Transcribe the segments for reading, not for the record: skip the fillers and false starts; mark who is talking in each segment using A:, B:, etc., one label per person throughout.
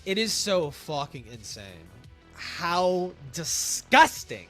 A: It is so fucking insane how disgusting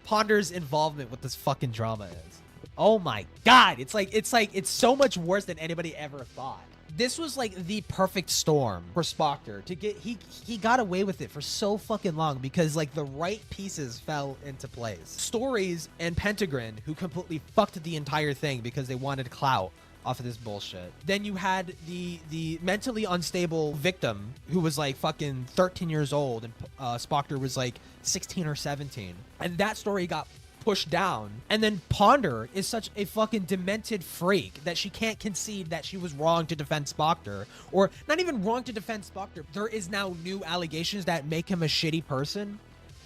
A: Ponder's involvement with this fucking drama is. Oh my god, it's so much worse than anybody ever thought. This was like the perfect storm for Spoctor to get. He got away with it for so fucking long because like the right pieces fell into place. Stories and Pentagrin, who completely fucked the entire thing because they wanted clout off of this bullshit. Then you had the mentally unstable victim who was like fucking 13 years old and Spoctor was like 16 or 17. And that story got pushed down. And then Ponder is such a fucking demented freak that she can't concede that she was wrong to defend Spoctor, or not even wrong to defend Spoctor. There is now new allegations that make him a shitty person.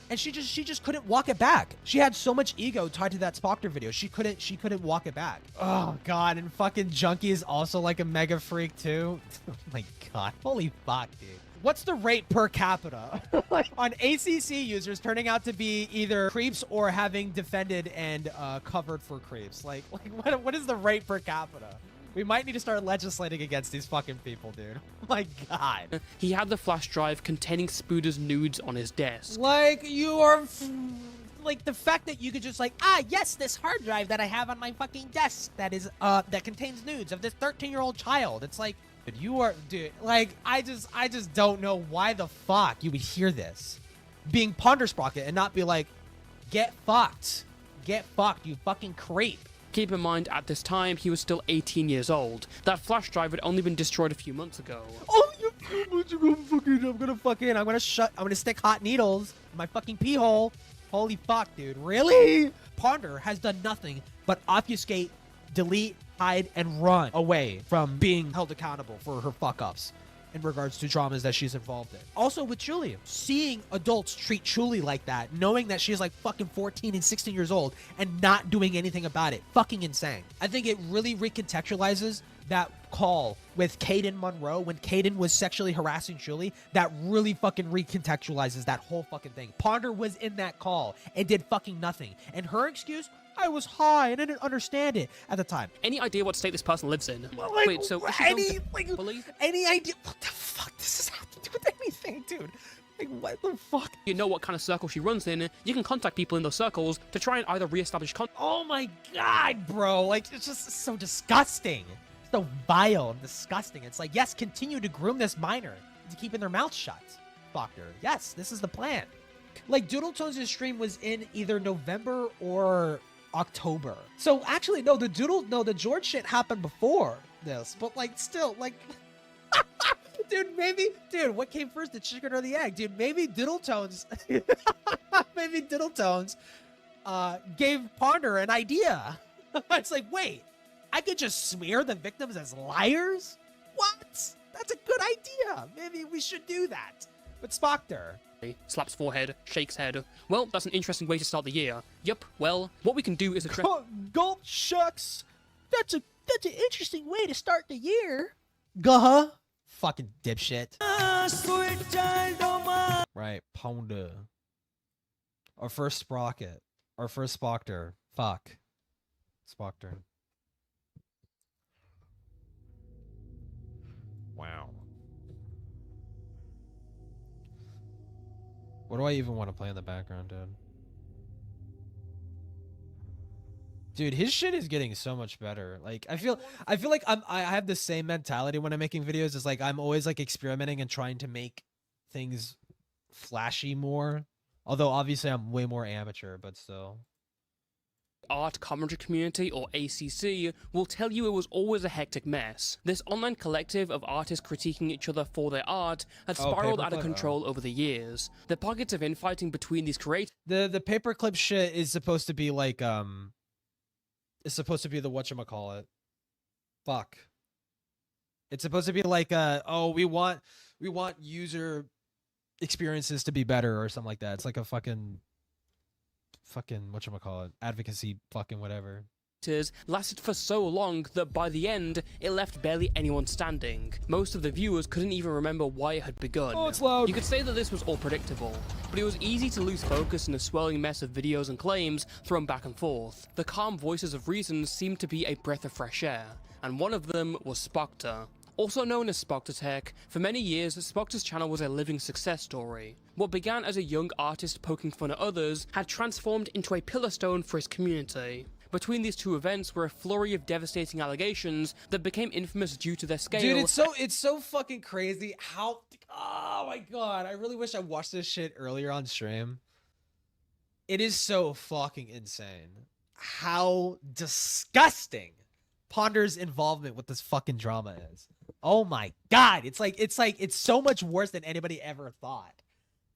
A: And she just couldn't walk it back. She had so much ego tied to that Spoctor video. She couldn't walk it back. Oh god, and fucking Junkie is also like a mega freak too. Oh my god. Holy fuck, dude. What's the rate per capita on ACC users turning out to be either creeps or having defended and covered for creeps? Like what is the rate per capita? We might need to start legislating against these fucking people, dude. Oh my god.
B: He had the flash drive containing Spooder's nudes on his desk.
A: Like, you are... like, the fact that you could just like, yes, this hard drive that I have on my fucking desk that is, that contains nudes of this 13-year-old child. It's like, dude, you are... Dude, like, I just don't know why the fuck you would hear this being Ponder Sprocket and not be like, get fucked. Get fucked, you fucking creep.
B: Keep in mind, at this time, he was still 18 years old. That flash drive had only been destroyed a few months ago.
A: Oh, I'm gonna stick hot needles in my fucking pee hole. Holy fuck, dude. Really? Ponder has done nothing but obfuscate, delete, hide, and run away from being held accountable for her fuck-ups in regards to dramas that she's involved in. Also with Julie, seeing adults treat Julie like that, knowing that she's like fucking 14 and 16 years old and not doing anything about it. Fucking insane. I think it really recontextualizes that call with Caden Monroe when Caden was sexually harassing Julie. That really fucking recontextualizes that whole fucking thing. Ponder was in that call and did fucking nothing. And her excuse, I was high and I didn't understand it at the time.
B: Any idea what state this person lives in?
A: Like,
B: wait, so
A: any idea? What the fuck does this have to do with anything, dude? Like, what the fuck?
B: You know what kind of circle she runs in, you can contact people in those circles to try and either re-establish contact.
A: Oh my god, bro. Like, it's just so disgusting. So vile and disgusting. It's like, yes, continue to groom this minor to keeping their mouth shut, Spoctor. Yes, this is the plan. Like, Doodletones' stream was in either November or October. So actually, no, the George shit happened before this, but like, still, like, dude, what came first, the chicken or the egg? Dude, maybe Doodletones, gave Ponder an idea. It's like, wait, I could just smear the victims as liars? What? That's a good idea. Maybe we should do that. But Spoctor,
B: slaps forehead, shakes head. Well, that's an interesting way to start the year. Yup, well, what we can do is address—
A: Gulp shucks. That's an interesting way to start the year. Guh. Fucking dipshit. Right, Ponder. Our first Sprocket. Our first Spoctor. Fuck. Spoctor. Wow. What do I even want to play in the background, dude? Dude, his shit is getting so much better. Like, I feel like I have the same mentality when I'm making videos. It's like I'm always like experimenting and trying to make things flashy more. Although obviously I'm way more amateur, but still.
B: Art Commentary Community, or ACC, will tell you it was always a hectic mess. This online collective of artists critiquing each other for their art had spiraled out of control over the years. The pockets of infighting between these creators—
A: The paperclip shit is supposed to be like, it's supposed to be the whatchamacallit. Fuck. It's supposed to be like, oh, we want user experiences to be better or something like that. It's like a fucking whatchamacallit, advocacy fucking whatever.
B: characters lasted for so long that by the end, it left barely anyone standing. Most of the viewers couldn't even remember why it had begun.
A: Oh, it's loud.
B: You could say that this was all predictable, but it was easy to lose focus in a swirling mess of videos and claims thrown back and forth. The calm voices of reason seemed to be a breath of fresh air, and one of them was Spoctor. Also known as Spoctor Tech, for many years, Spoctor's channel was a living success story. What began as a young artist poking fun at others had transformed into a pillar stone for his community. Between these two events were a flurry of devastating allegations that became infamous due to their scale.
A: Dude, it's so fucking crazy how... Oh my god, I really wish I watched this shit earlier on stream. It is so fucking insane how disgusting Ponder's involvement with this fucking drama is. Oh my god, it's so much worse than anybody ever thought.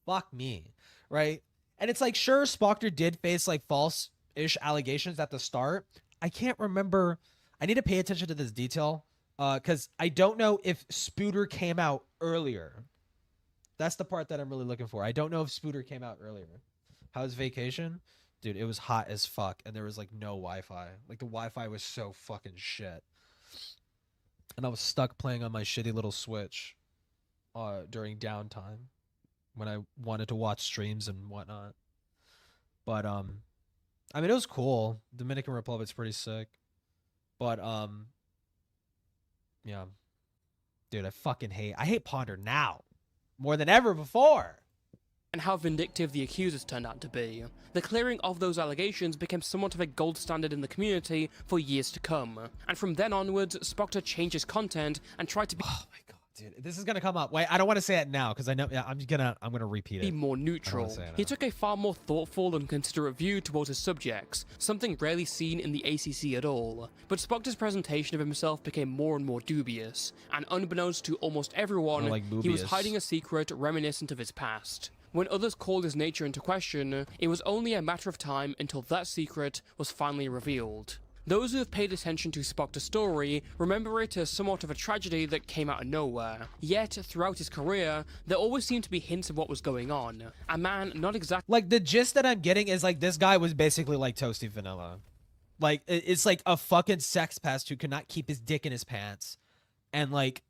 A: Fuck me, right? And it's like, sure, Spoctor did face like false-ish allegations at the start. I can't remember. I need to pay attention to this detail because I don't know if Spooter came out earlier. That's the part that I'm really looking for. I don't know if Spooter came out earlier. How's vacation? Dude, it was hot as fuck, and there was like no Wi-Fi. Like the Wi-Fi was so fucking shit. And I was stuck playing on my shitty little Switch during downtime when I wanted to watch streams and whatnot. But I mean, it was cool. Dominican Republic's pretty sick. But yeah. Dude, I hate Ponder now more than ever before.
B: And how vindictive the accusers turned out to be. The clearing of those allegations became somewhat of a gold standard in the community for years to come. And from then onwards, Spoctor changed his content and tried to be—
A: Oh my god, dude, this is gonna come up. Wait, I don't want to say it now because I know I'm gonna repeat it.
B: More neutral. He took a far more thoughtful and considerate view towards his subjects, something rarely seen in the ACC at all. But Spoctor's presentation of himself became more and more dubious, and unbeknownst to almost everyone, he was hiding a secret reminiscent of his past. When others called his nature into question, it was only a matter of time until that secret was finally revealed. Those who have paid attention to Spoctor's story remember it as somewhat of a tragedy that came out of nowhere. Yet, throughout his career, there always seemed to be hints of what was going on. A man not exactly—
A: Like, the gist that I'm getting is, like, this guy was basically like Toasty Vanilla. Like, it's like a fucking sex pest who could not keep his dick in his pants. And, like,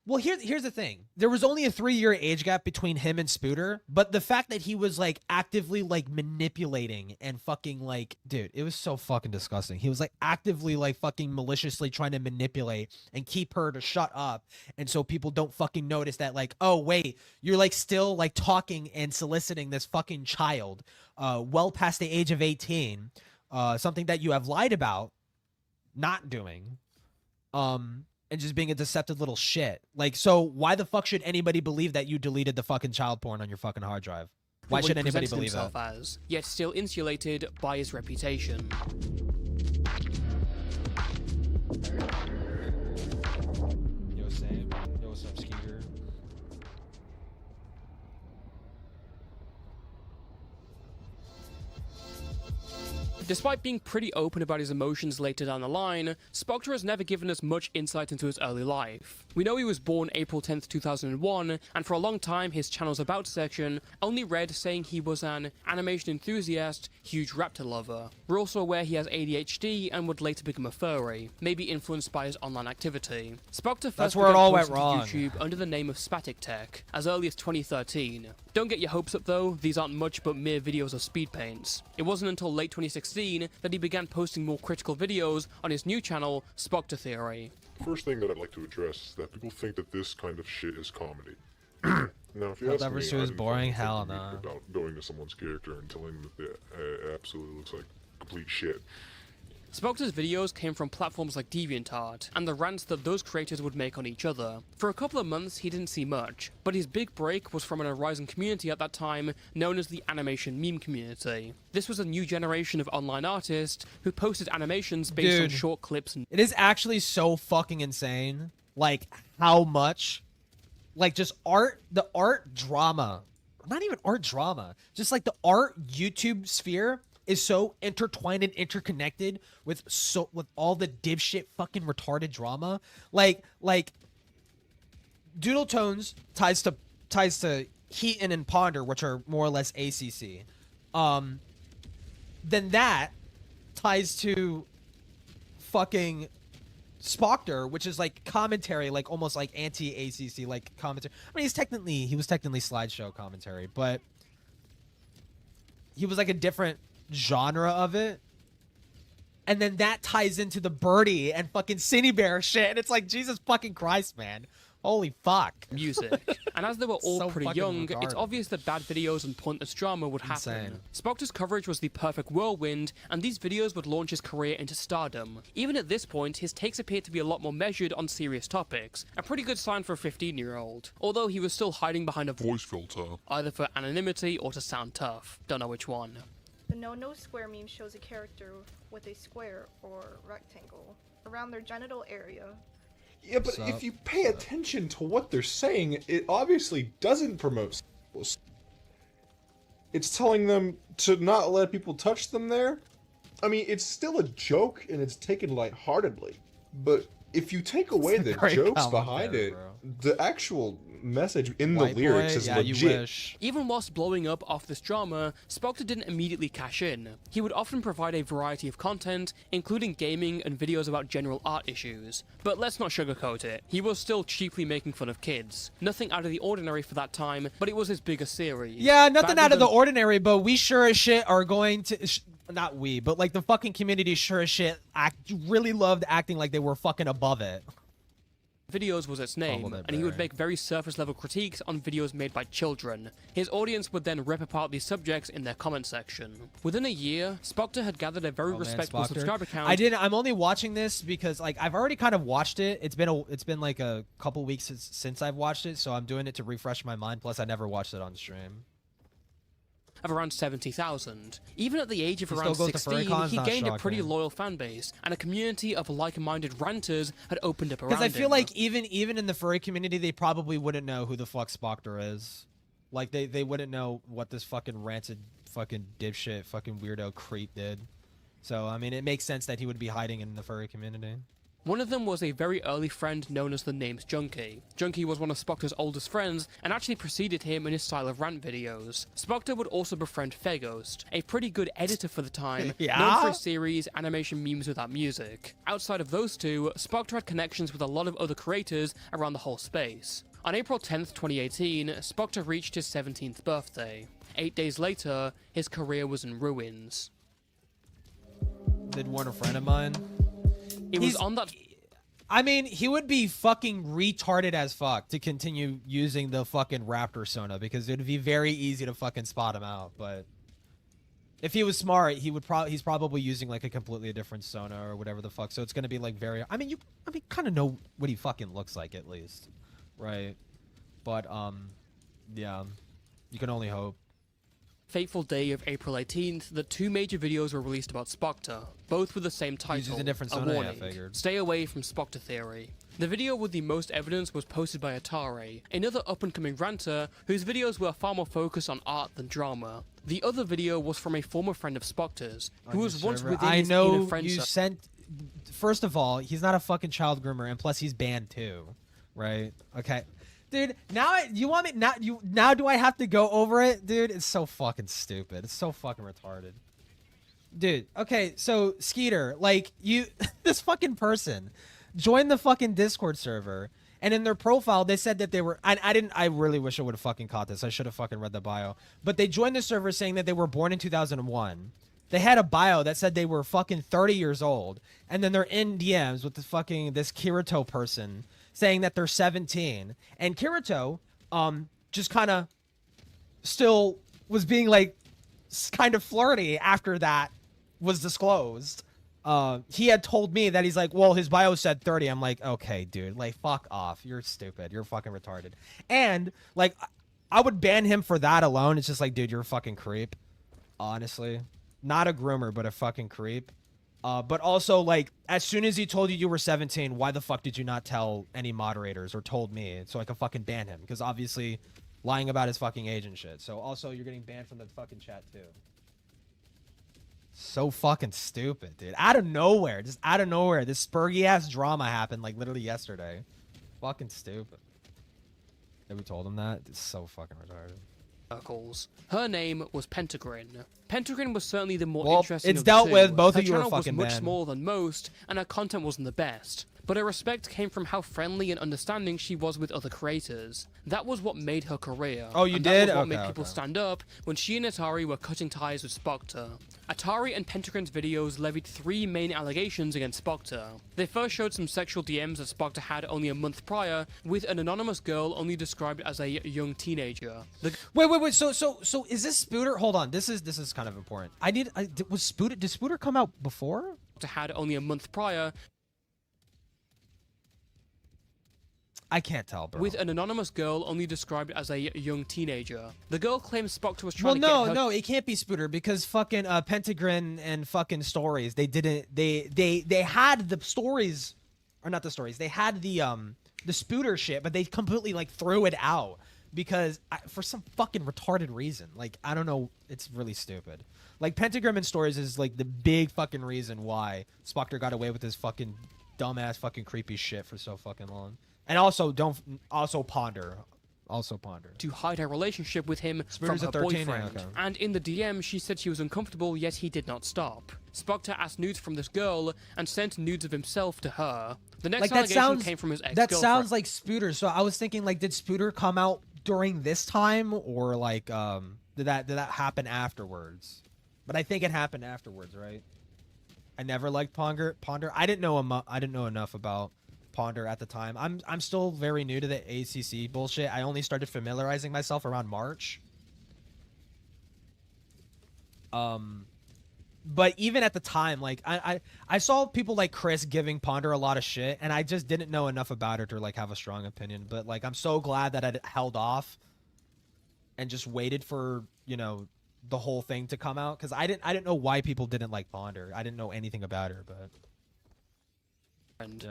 A: well, here's the thing. There was only a 3-year age gap between him and Spooter, but the fact that he was like actively like manipulating and fucking like, dude, it was so fucking disgusting. He was like actively like fucking maliciously trying to manipulate and keep her to shut up. And so people don't fucking notice that, like, oh wait, you're like still like talking and soliciting this fucking child well past the age of 18, something that you have lied about not doing. And just being a deceptive little shit. Like, so why the fuck should anybody believe that you deleted the fucking child porn on your fucking hard drive? Why should anybody believe that?
B: As, yet still insulated by his reputation.
A: Yo, Sam. Yo, what's up, Skeeter?
B: Despite being pretty open about his emotions later down the line, Spoctor has never given us much insight into his early life. We know he was born April 10th, 2001, and for a long time his channel's About section only read saying he was an animation enthusiast, huge raptor lover. We're also aware he has ADHD and would later become a furry, maybe influenced by his online activity. Spoctor first began posting to YouTube under the name of Spoctor Tech, as early as 2013. Don't get your hopes up though, these aren't much but mere videos of speed paints. It wasn't until late 2016 that he began posting more critical videos on his new channel, Spoctor Theory.
C: First thing that I'd like to address is that people think that this kind of shit is comedy. Now, if you ask me,
A: is boring, hell no.
C: About going to someone's character and telling them that they absolutely looks like complete shit.
B: Spoctor's videos came from platforms like DeviantArt, and the rants that those creators would make on each other. For a couple of months, he didn't see much, but his big break was from an arising community at that time known as the animation meme community. This was a new generation of online artists who posted animations based on short clips.
A: It is actually so fucking insane, like, how much, like, just the art drama, not even art drama, just like the art YouTube sphere is so intertwined and interconnected with all the dipshit fucking retarded drama. Like Doodletones ties to Heaton and Ponder, which are more or less ACC. then that ties to fucking Spoctor, which is like commentary, like almost like anti-ACC like commentary. I mean, he was technically slideshow commentary, but he was like a different genre of it. And then that ties into the Birdie and fucking Cindy Bear shit, and it's like, Jesus fucking Christ, man. Holy fuck.
B: Music. And as they were all
A: So
B: pretty
A: fucking
B: young,
A: retarded.
B: it's obvious that bad videos and pointless drama would happen.
A: Insane.
B: Spoctor's coverage was the perfect whirlwind, and these videos would launch his career into stardom. Even at this point, his takes appeared to be a lot more measured on serious topics, a pretty good sign for a 15-year-old. Although he was still hiding behind a
C: Voice filter.
B: either for anonymity or to sound tough. Don't know which one.
D: The no square meme shows a character with a square or rectangle around their genital area.
E: Yeah, but if you pay attention to what they're saying, it obviously doesn't promote sexual. It's telling them to not let people touch them there. I mean, it's still a joke and it's taken lightheartedly. But if you take away the
A: great
E: jokes
A: comment
E: behind
A: there,
E: it,
A: bro.
E: the actual message in
A: White
E: the lyrics
A: boy?
E: is
A: Yeah,
E: legit.
A: you wish.
B: Even whilst blowing up off this drama, Spoctor didn't immediately cash in. He would often provide a variety of content, including gaming and videos about general art issues. But let's not sugarcoat it, he was still cheaply making fun of kids. Nothing out of the ordinary for that time, but it was his biggest series.
A: Yeah, nothing
B: Rather
A: out of the
B: than-
A: ordinary, but we sure as shit are going to... not we, but like the fucking community sure as shit really loved acting like they were fucking above it.
B: Videos was its name,
A: Fumbled it,
B: and he would
A: Barry.
B: make very surface-level critiques on videos made by children. His audience would then rip apart these subjects in their comment section. Within a year, Spoctor had gathered a very
A: Oh, man,
B: respectable
A: Spoctor.
B: subscriber count.
A: I'm only watching this because like I've already kind of watched it. It's been like a couple weeks since I've watched it, so I'm doing it to refresh my mind. Plus, I never watched it on stream.
B: of around 70,000. Even at the age of
A: He
B: around
A: still goes to
B: 16,
A: furry-cons?
B: he
A: Not
B: gained a pretty
A: shocking.
B: loyal fan base, and a community of like-minded ranters had opened up around him.
A: Because I feel like even in the furry community, they probably wouldn't know who the fuck Spoctor is. Like they wouldn't know what this fucking rancid fucking dipshit fucking weirdo creep did. So I mean, it makes sense that he would be hiding in the furry community.
B: One of them was a very early friend known as the Names Junkie. Junkie was one of Spoctor's oldest friends and actually preceded him in his style of rant videos. Spoctor would also befriend Feghost, a pretty good editor for the time, known
A: Yeah?
B: for his series Animation Memes Without Music. Outside of those two, Spoctor had connections with a lot of other creators around the whole space. On April 10th, 2018, Spoctor reached his 17th birthday. 8 days later, his career was in ruins.
A: Did warn a friend of mine.
B: It was
A: He's-
B: on that...
A: I mean, he would be fucking retarded as fuck to continue using the fucking Raptor Sona because it'd be very easy to fucking spot him out. But if he was smart, he would he's probably using like a completely different Sona or whatever the fuck. So it's gonna be like very. I mean, kind of know what he fucking looks like at least, right? But yeah, you can only hope.
B: Fateful day of April 18th, the two major videos were released about Spoctor, both with the same title,
A: using a different
B: a
A: Sona, yeah, I
B: warning,
A: figured.
B: Stay away from Spoctor theory. The video with the most evidence was posted by Atare, another up-and-coming ranter whose videos were far more focused on art than drama. The other video was from a former friend of Spoctor's, who was once within
A: I
B: his
A: know
B: inner friend
A: you
B: circle.
A: sent. First of all, he's not a fucking child groomer, and plus he's banned too, right? Okay, dude. Now you want me now do I have to go over it, dude? It's so fucking stupid. It's so fucking retarded, dude. Okay, so Skeeter, like you, this fucking person joined the fucking Discord server. And in their profile, they said that they were. I really wish I would have fucking caught this. I should have fucking read the bio. But they joined the server saying that they were born in 2001. They had a bio that said they were fucking 30 years old. And then they're in DMs with this Kirito person saying that they're 17. And Kirito, just kind of still was being like kind of flirty after that was disclosed. He had told me that he's like, well, his bio said 30. I'm like, okay, dude, like, fuck off. You're stupid. You're fucking retarded. And like, I would ban him for that alone. It's just like, dude, you're a fucking creep. Honestly, not a groomer, but a fucking creep. But also like, as soon as he told you were 17, why the fuck did you not tell any moderators or told me so I could fucking ban him? Because obviously lying about his fucking age and shit. So also you're getting banned from the fucking chat too. So fucking stupid, dude. Out of nowhere. Just out of nowhere. This spurgy ass drama happened like literally yesterday. Fucking stupid. Yeah, we told him that. It's so fucking retarded.
B: circles. Her name was Pentagrin. Pentagrin was certainly the more
A: Well,
B: interesting
A: it's
B: of the
A: dealt
B: two.
A: with. Both
B: Her
A: of you are
B: channel was
A: fucking
B: much
A: men.
B: smaller than most, and her content wasn't the best. But her respect came from how friendly and understanding she was with other creators. That was what made her career.
A: Oh, you
B: and
A: did?
B: That was what
A: Okay,
B: made people
A: okay.
B: stand up when she and Atari were cutting ties with Spoctor. Atari and Pentagrin's videos levied 3 main allegations against Spoctor. They first showed some sexual DMs that Spoctor had only a month prior, with an anonymous girl only described as a young teenager.
A: Wait. So is this Spooter? Hold on. This is kind of important. Did Spooter come out before?
B: Had only a month prior,
A: I can't tell, bro.
B: with an anonymous girl only described as a young teenager. The girl claims Spoctor was
A: Well,
B: trying to get her...
A: no, it can't be Spooter because fucking Pentagrin and fucking stories. They had the stories, or not the stories. They had the Spooter shit, but they completely like threw it out because for some fucking retarded reason. Like I don't know, it's really stupid. Like Pentagram and stories is like the big fucking reason why Spoctor got away with this fucking dumbass fucking creepy shit for so fucking long. And also Ponder.
B: To hide her relationship with him
A: Spooter's
B: from
A: a
B: her
A: 13,
B: boyfriend.
A: okay.
B: And in the DM, she said she was uncomfortable, yet he did not stop. Spoctor asked nudes from this girl and sent nudes of himself to her. The next allegation came from his ex-girlfriend.
A: That sounds like Spooter. So I was thinking, like, did Spooter come out during this time, or like, did that happen afterwards? But I think it happened afterwards, right? I never liked Ponder. I didn't know enough about Ponder at the time. I'm still very new to the ACC bullshit. I only started familiarizing myself around March. But even at the time, like I saw people like Chris giving Ponder a lot of shit, and I just didn't know enough about it to like have a strong opinion. But like I'm so glad that I held off and just waited for, you know, the whole thing to come out, because I didn't know why people didn't like Ponder. I didn't know anything about her, but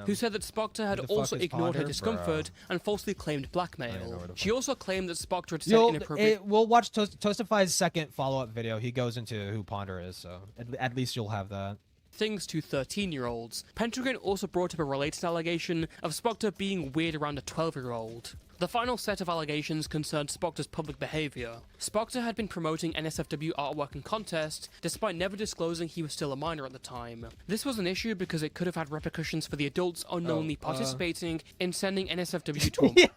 B: who said that Spoctor had
A: Who the fuck
B: also
A: is
B: ignored her
A: Ponder?
B: discomfort and falsely claimed
A: I
B: blackmail.
A: don't know where the
B: She also claimed that Spoctor had said inappropriate...
A: we'll watch Toastify's second follow-up video. He goes into who Ponder is, so at least you'll have that.
B: things to 13-year-olds. Pentagrin also brought up a related allegation of Spoctor being weird around a 12-year-old. The final set of allegations concerned Spoctor's public behavior. Spoctor had been promoting NSFW artwork and contests, despite never disclosing he was still a minor at the time. This was an issue because it could have had repercussions for the adults unknowingly participating in sending NSFW to a...
A: Yeah.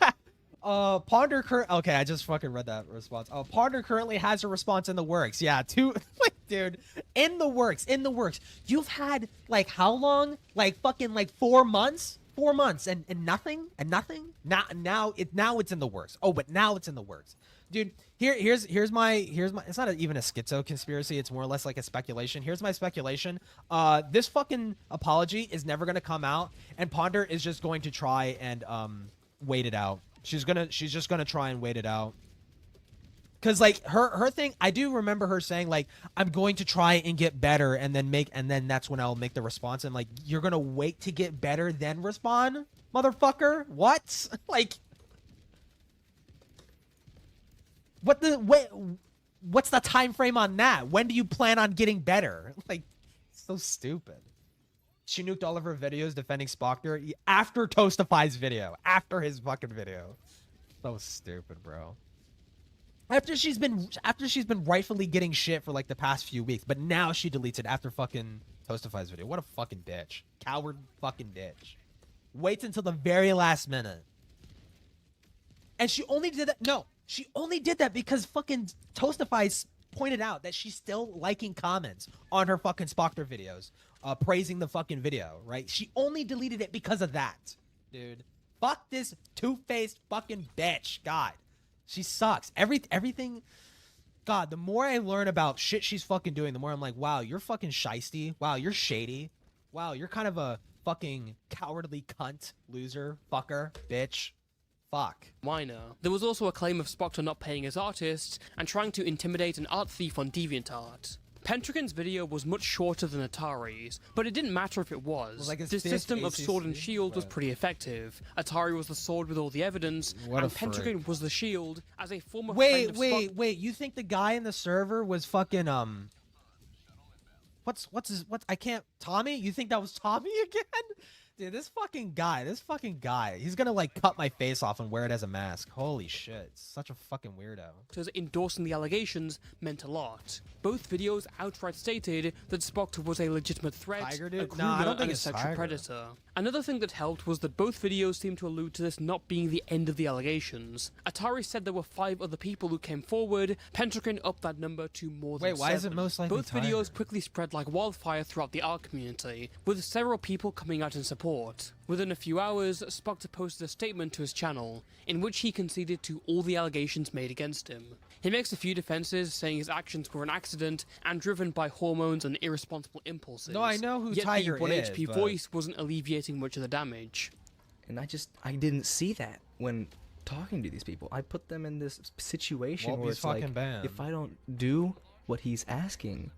A: Ponder okay, I just fucking read that response. Ponder currently has a response in the works. Yeah, like, dude, in the works. You've had, like, how long? Like, fucking, like, 4 months? 4 months and nothing? Now it's in the works. Oh, but now it's in the works. Dude, here's my it's not even a schizo conspiracy, it's more or less like a speculation. Here's my speculation. This fucking apology is never gonna come out, and Ponder is just going to try and wait it out. She's just gonna try and wait it out. Cause like her thing, I do remember her saying like, I'm going to try and get better and then that's when I'll make the response. And like, you're gonna wait to get better then respond, motherfucker? What? Like, what's the time frame on that? When do you plan on getting better? Like, so stupid. She nuked all of her videos defending Spoctor after Toastify's video. After his fucking video. So stupid, bro. After she's been rightfully getting shit for like the past few weeks, but now she deletes it after fucking Toastify's video. What a fucking bitch. Coward fucking bitch. Waits until the very last minute. And she only did that. No, she only did that because fucking Toastify pointed out that she's still liking comments on her fucking Spoctor videos, praising the fucking video, right? She only deleted it because of that, dude. Fuck this two-faced fucking bitch. God, she sucks. Everything. God, the more I learn about shit she's fucking doing, the more I'm like, wow, you're fucking shisty. Wow, you're shady. Wow, you're kind of a fucking cowardly cunt, loser, fucker, bitch. Fuck.
B: Minor. There was also a claim of Spoctor not paying his artists and trying to intimidate an art thief on DeviantArt. Pentagrin's video was much shorter than Atari's, but it didn't matter if it was.
A: Like
B: the system of sword and shield was pretty effective. Atari was the sword with all the evidence, and Pentagrin was the shield as a former friend of
A: Wait, you think the guy in the server was fucking, Tommy? You think that was Tommy again? Dude, this fucking guy, he's gonna like cut my face off and wear it as a mask. Holy shit, such a fucking weirdo.
B: Endorsing the allegations meant a lot. Both videos outright stated that Spoctor was a legitimate threat,
A: Tiger,
B: a
A: dude?
B: groomer,
A: Nah, I don't think
B: and a
A: it's
B: sexual
A: Tiger.
B: predator. Another thing that helped was that both videos seemed to allude to this not being the end of the allegations. Atari said there were 5 other people who came forward. Pentagon upped that number to more than
A: Wait, why is it
B: 7.
A: most likely
B: Both
A: Tiger?
B: videos quickly spread like wildfire throughout the art community, with several people coming out in support. Within a few hours, Spoctor posted a statement to his channel, in which he conceded to all the allegations made against him. He makes a few defenses, saying his actions were an accident and driven by hormones and irresponsible impulses.
A: No, I know who
B: Yet
A: Tiger
B: the 1
A: is,
B: HP
A: but-
B: voice wasn't alleviating much of the damage.
F: And I didn't see that when talking to these people. I put them in this situation
A: Well,
F: where
A: he's
F: it's like,
A: fucking banned.
F: if I don't do what he's asking,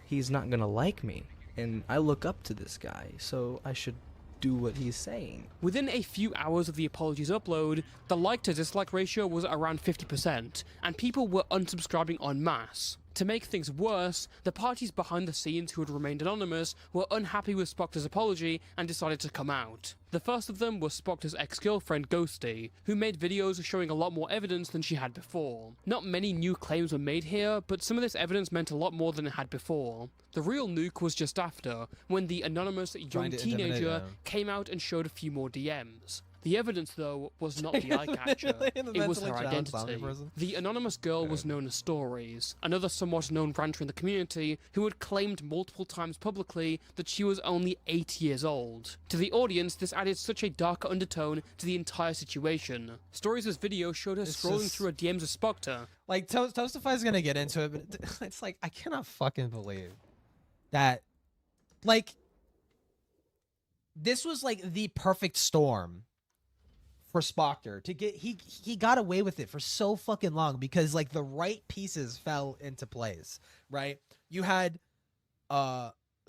F: he's not gonna like me. And I look up to this guy, so I should do what he's saying.
B: Within a few hours of the apologies upload, the like to dislike ratio was around 50%, and people were unsubscribing en masse. To make things worse, the parties behind the scenes who had remained anonymous were unhappy with Spoctor's apology and decided to come out. The first of them was Spoctor's ex-girlfriend Ghosty, who made videos showing a lot more evidence than she had before. Not many new claims were made here, but some of this evidence meant a lot more than it had before. The real nuke was just after, when the anonymous young
A: Trying to intimidate
B: teenager
A: them.
B: came out and showed a few more DMs. The evidence, though, was not the eye catcher. It was her identity. The anonymous girl was known as Stories, another somewhat known ranter in the community who had claimed multiple times publicly that she was only 8 years old. To the audience, this added such a darker undertone to the entire situation. Stories' video showed her scrolling
A: just-
B: through her DMs of Spoctor.
A: Like, Toastify's gonna get into it, but it's like, I cannot fucking believe that, like, this was like the perfect storm for Spoctor to get, he got away with it for so fucking long because like the right pieces fell into place, right? You had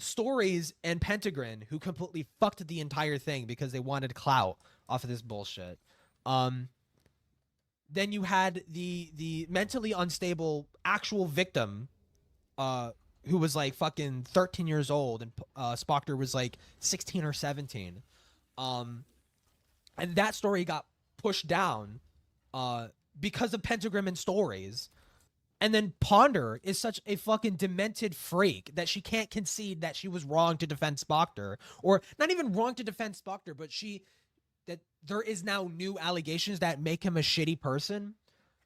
A: Stories and Pentagon who completely fucked the entire thing because they wanted clout off of this bullshit. Then you had the mentally unstable actual victim who was like fucking 13 years old and Spoctor was like 16 or 17. And that story got pushed down because of Pentagram and Stories. And then Ponder is such a fucking demented freak that she can't concede that she was wrong to defend Spoctor. Or not even wrong to defend Spoctor, but that there is now new allegations that make him a shitty person.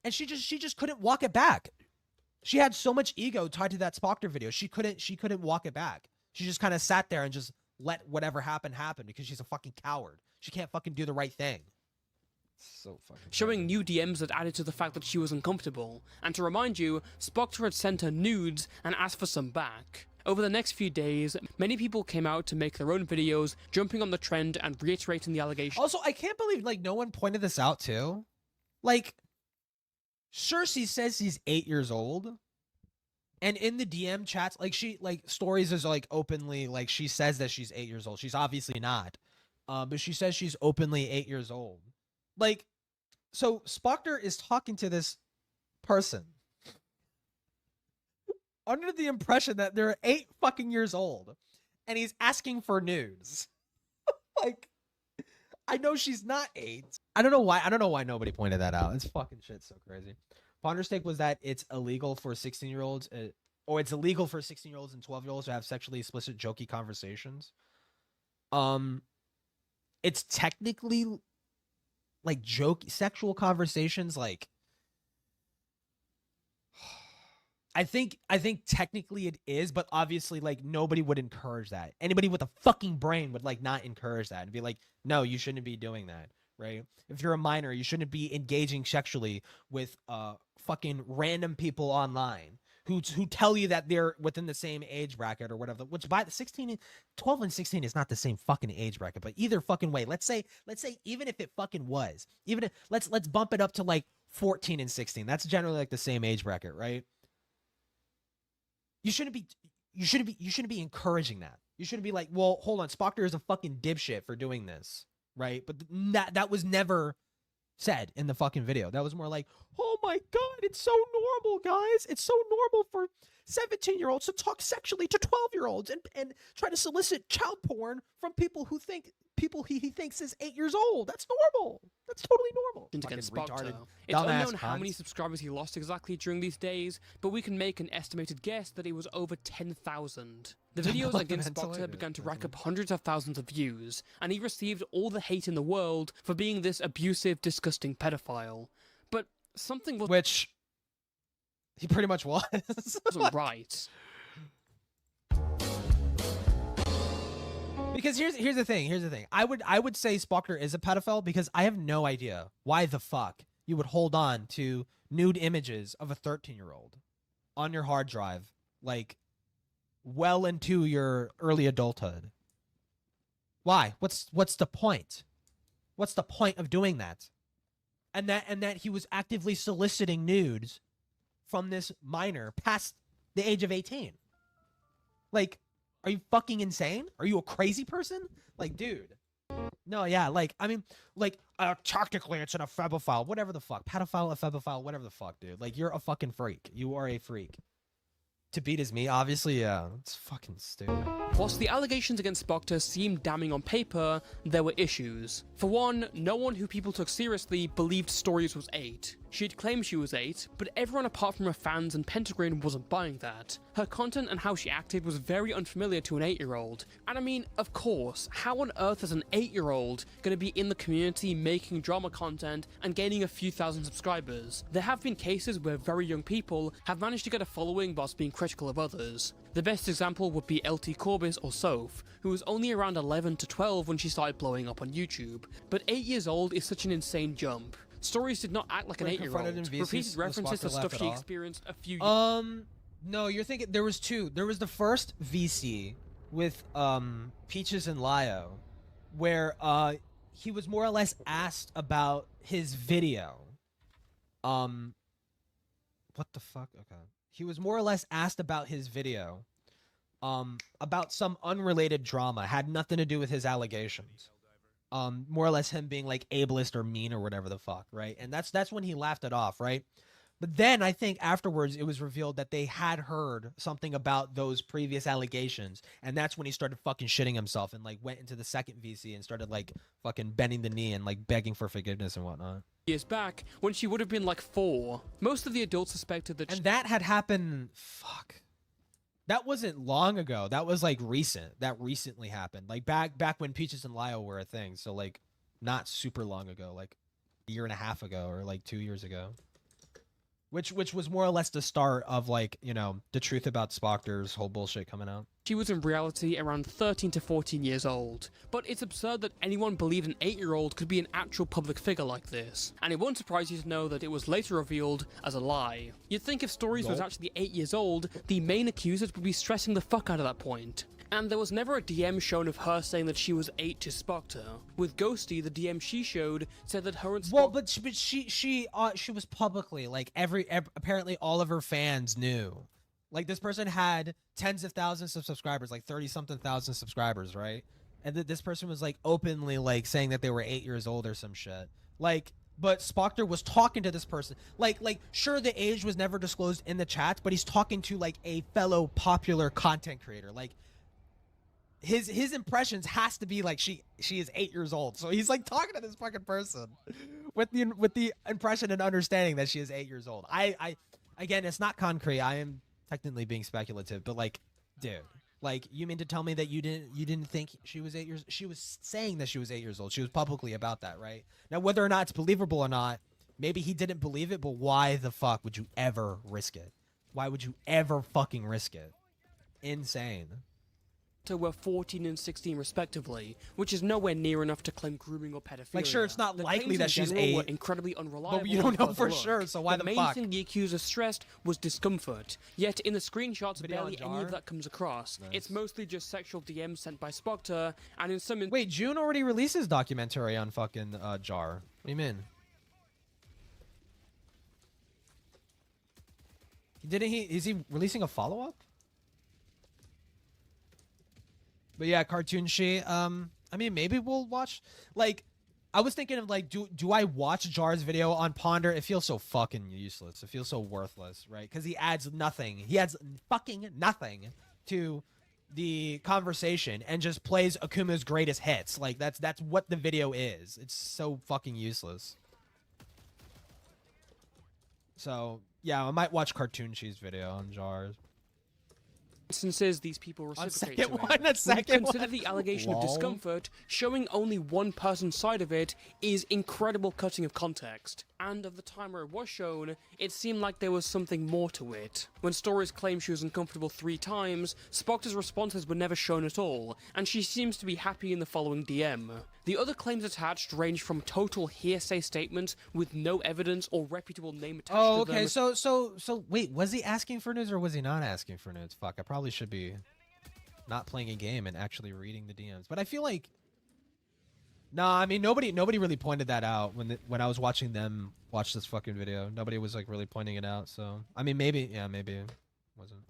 A: And she just couldn't walk it back. She had so much ego tied to that Spoctor video. She couldn't walk it back. She just kind of sat there and just let whatever happen because she's a fucking coward. She can't fucking do the right thing. So fucking
B: Showing new DMs that added to the fact that she was uncomfortable. And to remind you, Spoctor had sent her nudes and asked for some back. Over the next few days, many people came out to make their own videos, jumping on the trend and reiterating the allegations.
A: Also, I can't believe like no one pointed this out too. Like, sure, she says she's 8 years old, and in the DM chats, like Stories is like openly like she says that she's 8 years old. She's obviously not, but she says she's openly 8 years old. Like, so Spoctor is talking to this person under the impression that they're 8 fucking years old, and he's asking for nudes. Like, I know she's not 8. I don't know why nobody pointed that out. It's fucking shit so crazy. Ponder's take was that it's illegal for 16-year-olds, or it's illegal for 16-year-olds and 12-year-olds to have sexually explicit, jokey conversations. It's technically like sexual conversations. Like, I think technically it is, but obviously like nobody would encourage that. Anybody with a fucking brain would like not encourage that and be like, no, you shouldn't be doing that, right? If you're a minor, you shouldn't be engaging sexually with fucking random people online who tell you that they're within the same age bracket or whatever. Which by the 12 and 16 is not the same fucking age bracket, but either fucking way. Let's say even if it fucking was, even if let's bump it up to like 14 and 16. That's generally like the same age bracket, right? You shouldn't be encouraging that. You shouldn't be like, well, hold on, Spoctor is a fucking dipshit for doing this, right? But that was never said in the fucking video. That was more like, oh my god, it's so normal, guys. It's so normal for 17-year-olds to talk sexually to 12-year-olds and try to solicit child porn from people he thinks is 8 years old. That's normal. That's totally normal.
B: Against
A: Fucking
B: Spoctor.
A: retarded,
B: It's
A: dumbass
B: unknown how many
A: cunts.
B: subscribers he lost exactly during these days, but we can make an estimated guess that it was over 10,000. The videos against Spoctor began to rack up hundreds of thousands of views, and he received all the hate in the world for being this abusive, disgusting pedophile. But something
A: Which he pretty much was.
B: wasn't right.
A: Because here's the thing. I would say Spoctor is a pedophile because I have no idea why the fuck you would hold on to nude images of a 13-year-old on your hard drive, like well into your early adulthood. Why? What's the point? What's the point of doing that? And that he was actively soliciting nudes from this minor past the age of 18. Like, are you fucking insane? Are you a crazy person? Like, dude. No, yeah, like, I mean, like, tactically it's an ephebophile, whatever the fuck. Pedophile, ephebophile, whatever the fuck, dude. Like, you're a fucking freak. You are a freak. To beat is me, obviously, yeah. It's fucking stupid.
B: Whilst the allegations against Spoctor seemed damning on paper, there were issues. For one, no one who people took seriously believed Stories was 8. She'd claimed she was 8, but everyone apart from her fans and Pentagram wasn't buying that. Her content and how she acted was very unfamiliar to an 8-year-old. And I mean, of course, how on earth is an 8-year-old gonna be in the community making drama content and gaining a few thousand subscribers? There have been cases where very young people have managed to get a following whilst being critical of others. The best example would be LT Corbis or Soph, who was only around 11 to 12 when she started blowing up on YouTube. But 8 years old is such an insane jump. Stories did not act like an 8-year-old. Repeated references to stuff she experienced a few years.
A: No, you're thinking there was two. There was the first VC with Peaches and Lio, where he was more or less asked about his video. What the fuck? Okay. He was more or less asked about his video. About some unrelated drama, had nothing to do with his allegations. More or less him being like ableist or mean or whatever the fuck, right? And that's when he laughed it off, right? But then I think afterwards it was revealed that they had heard something about those previous allegations, and that's when he started fucking shitting himself and like went into the second VC and started like fucking bending the knee and like begging for forgiveness and whatnot.
B: Years back, when she would have been like 4. Most of the adults suspected that
A: And that had happened, fuck. That wasn't long ago. That was like recent. That recently happened. Like back when Peaches and Lio were a thing. So like not super long ago, like a year and a half ago or like 2 years ago. Which was more or less the start of like, you know, the truth about Spoctor's whole bullshit coming out.
B: she was in reality around 13 to 14 years old. But it's absurd that anyone believed an 8-year-old could be an actual public figure like this. And it won't surprise you to know that it was later revealed as a lie. You'd think if Stories was actually 8 years old, the main accusers would be stressing the fuck out of that point. And there was never a DM shown of her saying that she was 8 to Spoctor. With Ghosty, the DM she showed said that her and Spoctor...
A: Well, but she was publicly, like, apparently all of her fans knew. Like, this person had tens of thousands of subscribers, like 30-something thousand subscribers, right? And this person was, like, openly, like, saying that they were 8 years old or some shit. Like... But Spoctor was talking to this person. Like, sure, the age was never disclosed in the chat, but he's talking to, like, a fellow popular content creator. Like, his impressions has to be like she is 8 years old. So he's like talking to this fucking person with the impression and understanding that she is 8 years old. I again, it's not concrete. I am technically being speculative, but like, dude, like, you mean to tell me that you didn't think she was 8 years? She was saying that she was 8 years old. She was publicly about that, right? Now, whether or not it's believable or not, maybe he didn't believe it, but why the fuck would you ever risk it? Why would you ever fucking risk it? Insane.
B: were 14 and 16 respectively, which is nowhere near enough to claim grooming or pedophilia.
A: Like, sure, it's not
B: The
A: likely
B: claims
A: that
B: in
A: she's
B: general
A: 8,
B: were incredibly unreliable.
A: but you don't know
B: and
A: for
B: overlooked.
A: sure, so why the
B: main
A: fuck?
B: thing the accuser stressed was discomfort. Yet in the screenshots,
A: Video
B: barely
A: on
B: any of
A: Jar?
B: that comes across.
A: Nice.
B: It's mostly just sexual DMs sent by Spoctor, and in some
A: Wait, June already released his documentary on fucking Jar. What do you mean? Didn't he? Is he releasing a follow-up? But yeah, Cartoon She. I mean, maybe we'll watch. Like, I was thinking of like, do I watch Jar's video on Ponder? It feels so fucking useless. It feels so worthless, right? Because he adds nothing. He adds fucking nothing to the conversation and just plays Akuma's greatest hits. Like that's what the video is. It's so fucking useless. So yeah, I might watch Cartoon Cheese video on Jars.
B: Instances these people reciprocate
A: second
B: to
A: one,
B: it.
A: that second
B: Consider
A: one.
B: the allegation
A: Lol.
B: of discomfort, showing only one person's side of it is incredible cutting of context. And of the time where it was shown, it seemed like there was something more to it. When Stories claimed she was uncomfortable 3 times, Spoctor's responses were never shown at all, and she seems to be happy in the following DM. The other claims attached range from total hearsay statements with no evidence or reputable name attached
A: Oh,
B: to
A: okay.
B: them.
A: So wait, was he asking for nudes or was he not asking for nudes? Fuck, I probably should be not playing a game and actually reading the DMs. But I feel like, nah, I mean nobody really pointed that out when I was watching them watch this fucking video. Nobody was like really pointing it out. So I mean maybe it wasn't.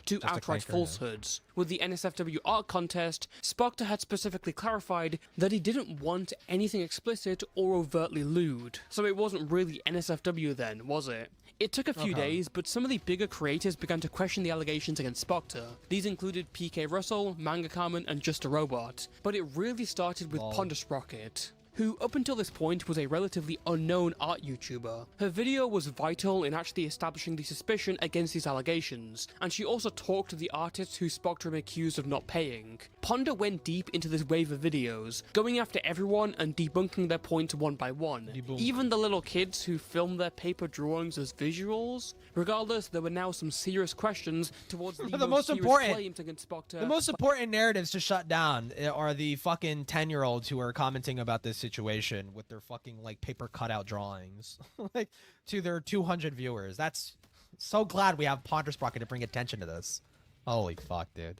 B: To
A: Just a
B: outright
A: clanker, yeah.
B: falsehoods. With the NSFW art contest, Spoctor had specifically clarified that he didn't want anything explicit or overtly lewd. So it wasn't really NSFW then, was it? It took a few days, but some of the bigger creators began to question the allegations against Spoctor. These included PK Russell, Manga Carmen, and Just a Robot. But it really started with Ponder Sprocket, who up until this point was a relatively unknown art YouTuber. Her video was vital in actually establishing the suspicion against these allegations, and she also talked to the artists who Spoctor accused of not paying. Ponder went deep into this wave of videos, going after everyone and debunking their points one by one. Even the little kids who filmed their paper drawings as visuals. Regardless, there were now some serious questions towards the most serious claims against Spoctor.
A: The most important narratives to shut down are the fucking 10-year-olds who are commenting about this situation with their fucking like paper cutout drawings like to their 200 viewers. That's so glad we have Ponder Sprocket to bring attention to this. Holy fuck, dude.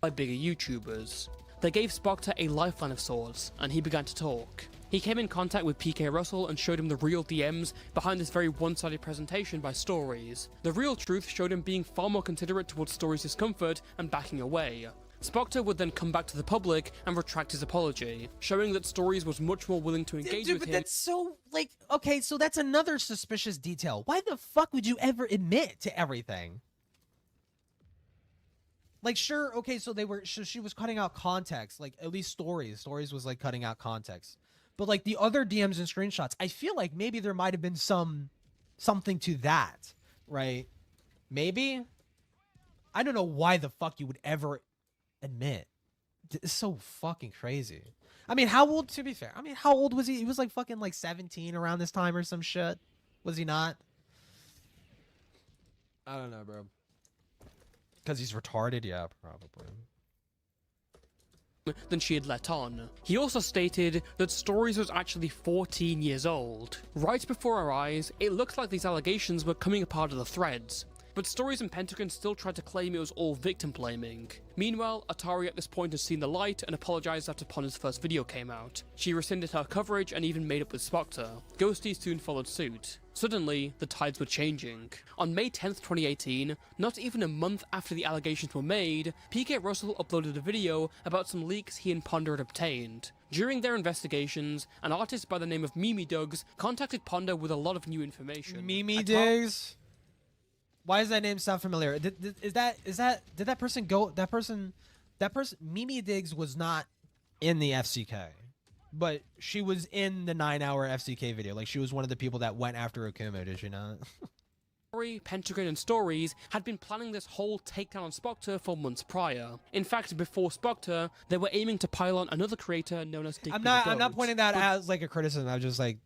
B: By bigger YouTubers. They gave Spoctor a lifeline of sorts, and he began to talk. He came in contact with PK Russell and showed him the real DMs behind this very one-sided presentation by Stories. The real truth showed him being far more considerate towards Stories' discomfort and backing away. Spoctor would then come back to the public and retract his apology, showing that Stories was much more willing to engage with
A: but
B: him.
A: that's so like, okay, so that's another suspicious detail. Why the fuck would you ever admit to everything? Like, sure, okay, so she was cutting out context, like at least Stories was like cutting out context. But like the other DMs and screenshots, I feel like maybe there might have been something to that, right? Maybe. I don't know why the fuck you would ever admit. It's so fucking crazy. I mean, how old, to be fair? I mean, how old was he? He was like fucking like 17 around this time or some shit. Was he not? I don't know, bro. Because he's retarded? Yeah, probably.
B: Than she had let on. He also stated that Stories was actually 14 years old. Right before our eyes, it looked like these allegations were coming apart of the threads. But Stories and Pentagon still tried to claim it was all victim blaming. Meanwhile, Atari at this point has seen the light and apologized after Ponder's first video came out. She rescinded her coverage and even made up with Spoctor. Ghosty soon followed suit. Suddenly, the tides were changing. On May 10th, 2018, not even a month after the allegations were made, PK Russell uploaded a video about some leaks he and Ponder had obtained. During their investigations, an artist by the name of Mimi Dugs contacted Ponder with a lot of new information.
A: Mimi Dugs? Why does that name sound familiar? Did that person go? That person, Mimi Diggs was not in the FCK, but she was in the 9-hour FCK video. Like she was one of the people that went after Akuma, did she not?
B: Pentagon and Stories had been planning this whole takedown on Spoctor for months prior. In fact, before Spoctor, they were aiming to pile on another creator known as
A: I'm not pointing that as like a criticism. I'm just like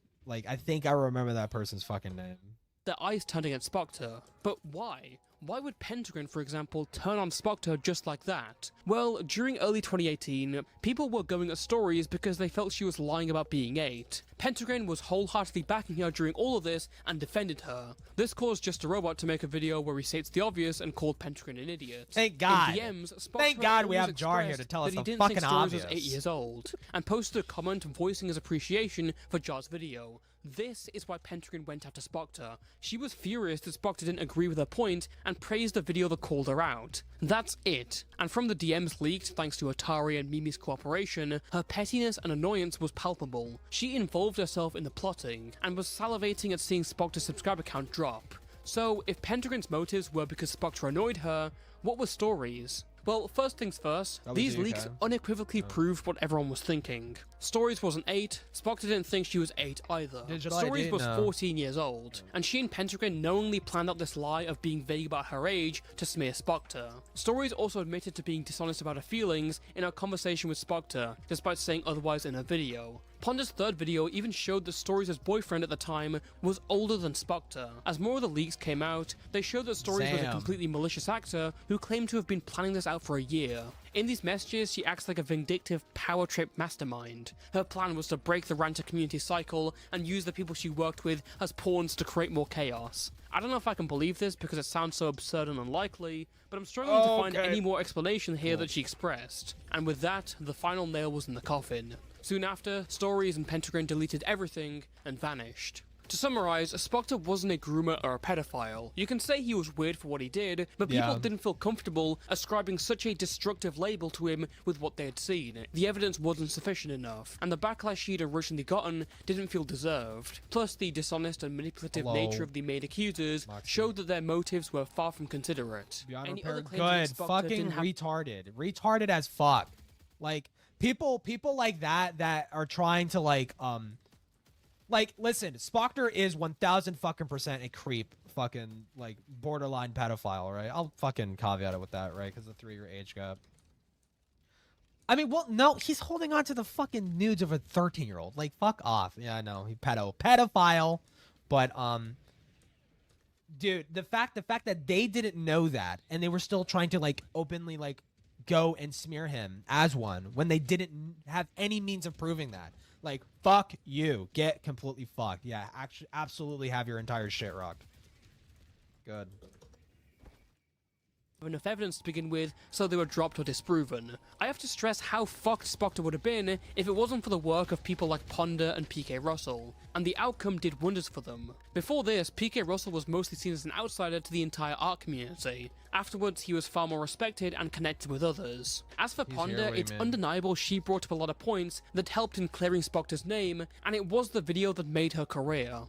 A: I think I remember that person's fucking name.
B: Their eyes turned against Spoctor. But why? Why would Pentagon, for example, turn on Spoctor just like that? Well, during early 2018, people were going at Stories because they felt she was lying about being 8. Pentagon was wholeheartedly backing her during all of this and defended her. This caused Just a Robot to make a video where he states the obvious and called Pentagon an idiot.
A: Thank God.
B: In DMs,
A: Thank God we have Jar here to tell us the fucking obvious.
B: He was 8 years old, and posted a comment voicing his appreciation for Jar's video. This is why Pentagon went after Spoctor. She was furious that Spoctor didn't agree with her point and praised the video that called her out. That's it. And from the DMs leaked thanks to Atari and Mimi's cooperation, her pettiness and annoyance was palpable. She involved herself in the plotting and was salivating at seeing Spoctor's subscriber count drop. So, if Pentagon's motives were because Spoctor annoyed her, what were Stories? Well, first things first, these leaks unequivocally proved what everyone was thinking. Stories wasn't 8, Spoctor didn't think she was 8 either. Stories was 14 years old, and she and Pentagon knowingly planned out this lie of being vague about her age to smear Spoctor. Stories also admitted to being dishonest about her feelings in her conversation with Spoctor, despite saying otherwise in her video. Ponder's third video even showed that Stories' boyfriend at the time was older than Spoctor. As more of the leaks came out, they showed that Stories was a completely malicious actor who claimed to have been planning this out for a year. In these messages, she acts like a vindictive power trip mastermind. Her plan was to break the ranter community cycle and use the people she worked with as pawns to create more chaos. I don't know if I can believe this because it sounds so absurd and unlikely, but I'm struggling to find any more explanation here that she expressed. And with that, the final nail was in the coffin. Soon after, Stories and Pentagon deleted everything and vanished. To summarize, Spoctor wasn't a groomer or a pedophile. You can say he was weird for what he did, but people didn't feel comfortable ascribing such a destructive label to him with what they had seen. The evidence wasn't sufficient enough, and the backlash she'd originally gotten didn't feel deserved. Plus, the dishonest and manipulative nature of the main accusers showed that their motives were far from considerate.
A: Good, fucking retarded. Retarded as fuck. Like, people like that are trying to like, listen, Spoctor is 1000 fucking % a creep, fucking, like, borderline pedophile, right? I'll fucking caveat it with that, right? Because the 3-year age gap. I mean, well, no, he's holding on to the fucking nudes of a 13-year-old. Like, fuck off. Yeah, I know, he pedophile. But, dude, the fact that they didn't know that, and they were still trying to, like, openly, like, go and smear him as one, when they didn't have any means of proving that. Like, fuck you. Get completely fucked. Yeah, actually, absolutely have your entire shit rocked. Good.
B: Enough evidence to begin with, so they were dropped or disproven. I have to stress how fucked Spoctor would have been if it wasn't for the work of people like Ponder and PK Russell, and the outcome did wonders for them. Before this, PK Russell was mostly seen as an outsider to the entire art community. Afterwards, he was far more respected and connected with others. As for Ponder, it's undeniable she brought up a lot of points that helped in clearing Spoctor's name, and it was the video that made her career.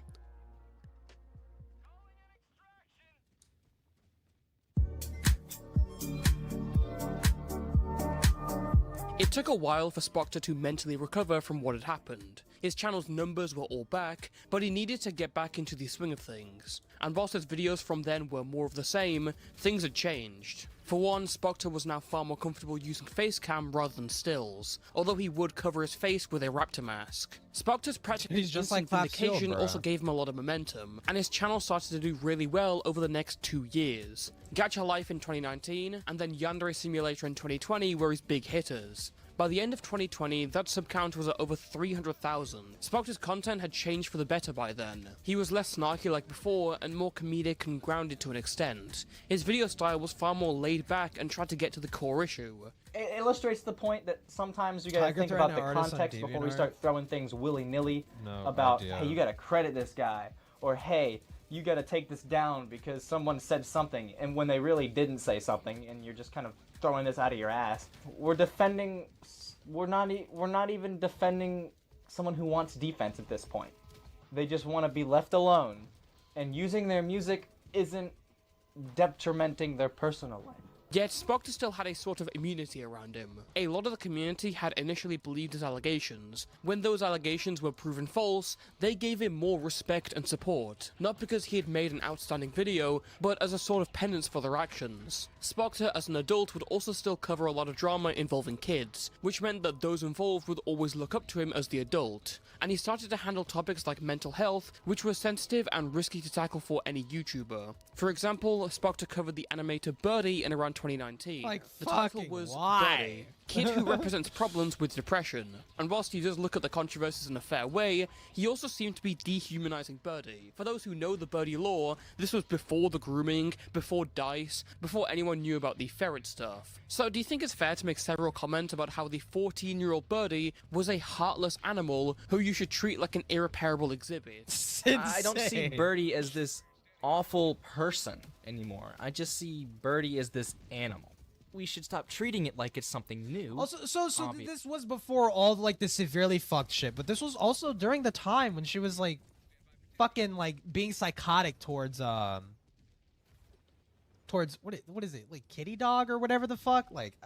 B: It took a while for Spoctor to mentally recover from what had happened. His channel's numbers were all back, but he needed to get back into the swing of things. And whilst his videos from then were more of the same, things had changed. For one, Spoctor was now far more comfortable using facecam rather than stills, although he would cover his face with a raptor mask. Spoctor's practically instant vindication also gave him a lot of momentum, and his channel started to do really well over the next 2 years. Gacha Life in 2019, and then Yandere Simulator in 2020 were his big hitters. By the end of 2020, that sub count was at over 300,000. Spoctor's content had changed for the better by then. He was less snarky like before, and more comedic and grounded to an extent. His video style was far more laid back and tried to get to the core issue.
G: It illustrates the point that sometimes you gotta think about the context before we start throwing things willy-nilly about, hey, you gotta credit this guy, or hey, you gotta take this down because someone said something, and when they really didn't say something, and you're just kind of throwing this out of your ass. We're not even defending someone who wants defense at this point. They just want to be left alone, and using their music isn't detrimenting their personal life.
B: Yet, Spoctor still had a sort of immunity around him. A lot of the community had initially believed his allegations. When those allegations were proven false, they gave him more respect and support. Not because he had made an outstanding video, but as a sort of penance for their actions. Spoctor, as an adult, would also still cover a lot of drama involving kids, which meant that those involved would always look up to him as the adult. And he started to handle topics like mental health, which were sensitive and risky to tackle for any YouTuber. For example, Spoctor covered the animator Birdie in around 2019.
A: Like,
B: the title
A: fucking
B: was
A: why?
B: Birdie, kid who represents problems with depression. And whilst he does look at the controversies in a fair way, he also seemed to be dehumanizing Birdie. For those who know the Birdie lore, this was before the grooming, before DICE, before anyone knew about the ferret stuff. So do you think it's fair to make several comments about how the 14-year-old Birdie was a heartless animal who you should treat like an irreparable exhibit?
F: I don't see Birdie as this awful person anymore. I just see Birdie as this animal. We should stop treating it like it's something new.
A: Also, so this was before all like the severely fucked shit, but this was also during the time when she was like fucking like being psychotic towards what is it, like kitty dog or whatever the fuck, like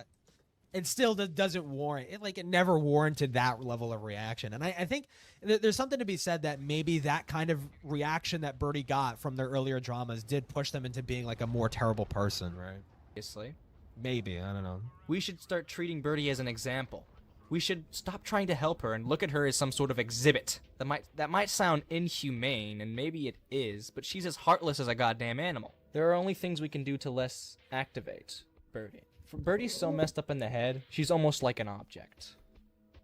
A: it still doesn't warrant it, like it never warranted that level of reaction. And I think there's something to be said that maybe that kind of reaction that Birdie got from their earlier dramas did push them into being like a more terrible person, right?
F: Obviously.
A: Maybe, I don't know.
F: We should start treating Birdie as an example. We should stop trying to help her and look at her as some sort of exhibit. That might sound inhumane, and maybe it is, but she's as heartless as a goddamn animal. There are only things we can do to less activate Birdie. Birdie's so messed up in the head, she's almost like an object.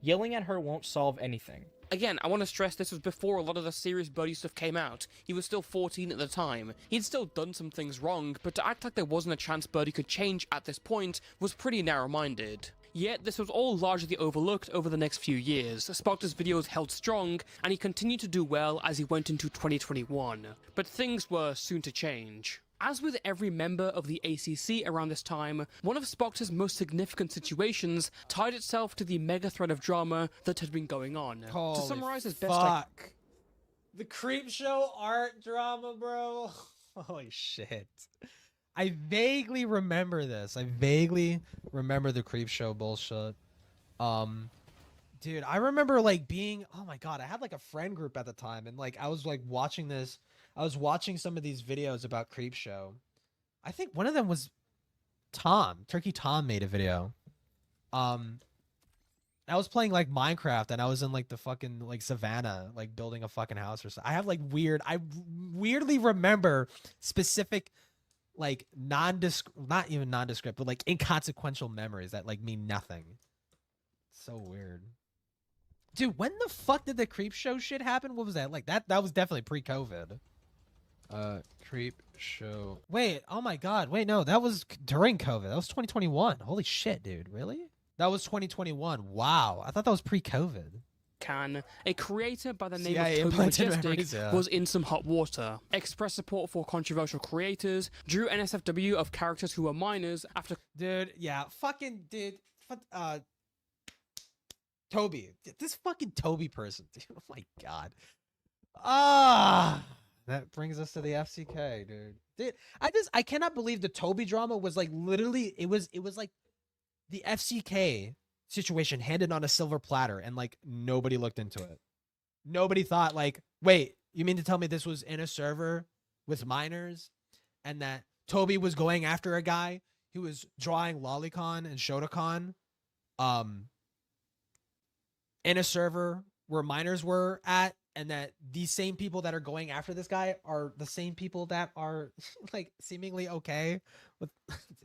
F: Yelling at her won't solve anything.
B: Again, I want to stress this was before a lot of the serious Birdie stuff came out. He was still 14 at the time. He'd still done some things wrong, but to act like there wasn't a chance Birdie could change at this point was pretty narrow-minded. Yet, this was all largely overlooked over the next few years. Spoctor's videos held strong, and he continued to do well as he went into 2021. But things were soon to change. As with every member of the ACC around this time, one of Spoctor's most significant situations tied itself to the mega thread of drama that had been going on.
A: Holy
B: to summarize as best
A: fuck. The creep show art drama, bro. Holy shit. I vaguely remember this. I vaguely remember the creep show bullshit. Dude, I remember like being, oh my god, I had like a friend group at the time, and like I was like watching this. I was watching some of these videos about creep show. I think one of them was Turkey Tom made a video. I was playing like Minecraft, and I was in like the fucking like savannah, like building a fucking house or something. I have like I weirdly remember specific like not even nondescript, but like inconsequential memories that like mean nothing. So weird. Dude, when the fuck did the creep show shit happen? What was that? Like that was definitely pre-COVID. Creep show. Wait, oh my god. Wait, no, that was during COVID. That was 2021. Holy shit, dude. Really? That was 2021. Wow. I thought that was pre-COVID.
B: A creator by the name of Toby Majestic was in some hot water. Expressed support for controversial creators, drew NSFW of characters who were minors after...
A: Dude, yeah. Fucking, dude. Toby. This fucking Toby person. Dude, oh my god. That brings us to the FCK, dude. I cannot believe the Toby drama was like literally, it was like the FCK situation handed on a silver platter, and like nobody looked into it. Nobody thought like, wait, you mean to tell me this was in a server with minors, and that Toby was going after a guy who was drawing Lolicon and Shotokan, in a server where minors were at, and that these same people that are going after this guy are the same people that are like seemingly okay with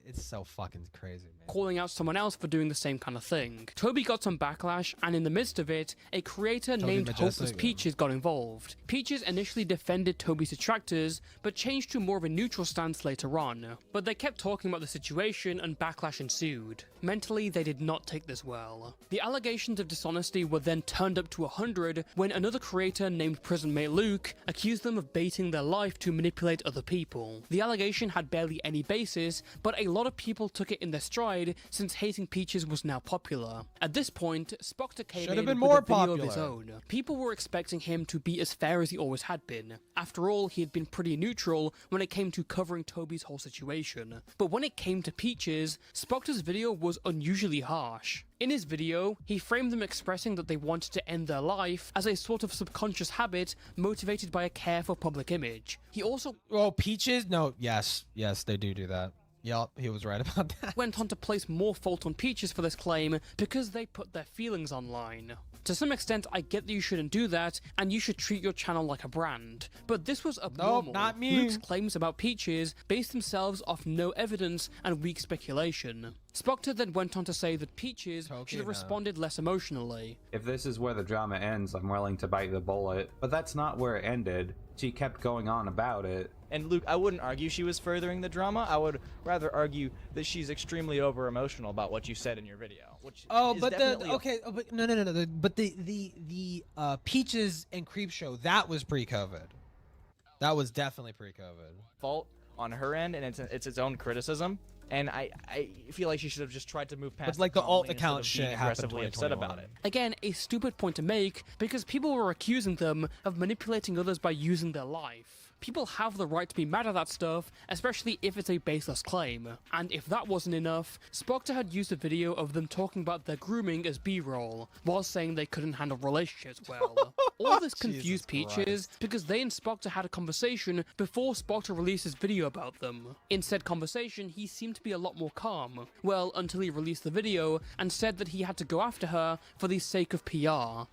A: it's so fucking crazy, man.
B: Calling out someone else for doing the same kind of thing. Toby got some backlash, and in the midst of it, a creator named Hopeless Peaches got involved. Peaches initially defended Toby's detractors, but changed to more of a neutral stance later on. But they kept talking about the situation, and backlash ensued. Mentally, they did not take this well. The allegations of dishonesty were then turned up to 100 when another creator named Prison Mate Luke accused them of baiting their life to manipulate other people. The allegation had barely any basis, but a lot of people took it in their stride since hating Peaches was now popular. At this point, Spoctor came in with a video of his own. People were expecting him to be as fair as he always had been. After all, he had been pretty neutral when it came to covering Toby's whole situation. But when it came to Peaches, Spoctor's video was unusually harsh. In his video, he framed them expressing that they wanted to end their life as a sort of subconscious habit motivated by a care for public image. He also...
A: Oh, Peaches? No, yes, they do that. Yup, he was right about that.
B: Went on to place more fault on Peaches for this claim because they put their feelings online. To some extent, I get that you shouldn't do that, and you should treat your channel like a brand. But this was abnormal.
A: Nope, not me.
B: Luke's claims about Peaches based themselves off no evidence and weak speculation. Spoctor then went on to say that Peaches should have responded less emotionally.
H: If this is where the drama ends, I'm willing to bite the bullet. But that's not where it ended. She kept going on about it.
F: And Luke, I wouldn't argue she was furthering the drama. I would rather argue that she's extremely over-emotional about what you said in your video. Which
A: oh,
F: is
A: but
F: definitely
A: but no. But the Peaches and Creepshow, that was pre-COVID. That was definitely pre-COVID.
F: Fault on her end, and it's its own criticism. And I feel like she should have just tried to move past.
A: But like the alt account shit happened
F: aggressively upset about it.
B: Again, a stupid point to make because people were accusing them of manipulating others by using their life. People have the right to be mad at that stuff, especially if it's a baseless claim. And if that wasn't enough, Spoctor had used a video of them talking about their grooming as B-roll, while saying they couldn't handle relationships well. All this confused Peaches because they and Spoctor had a conversation before Spoctor released his video about them. In said conversation, he seemed to be a lot more calm. Well, until he released the video and said that he had to go after her for the sake of PR.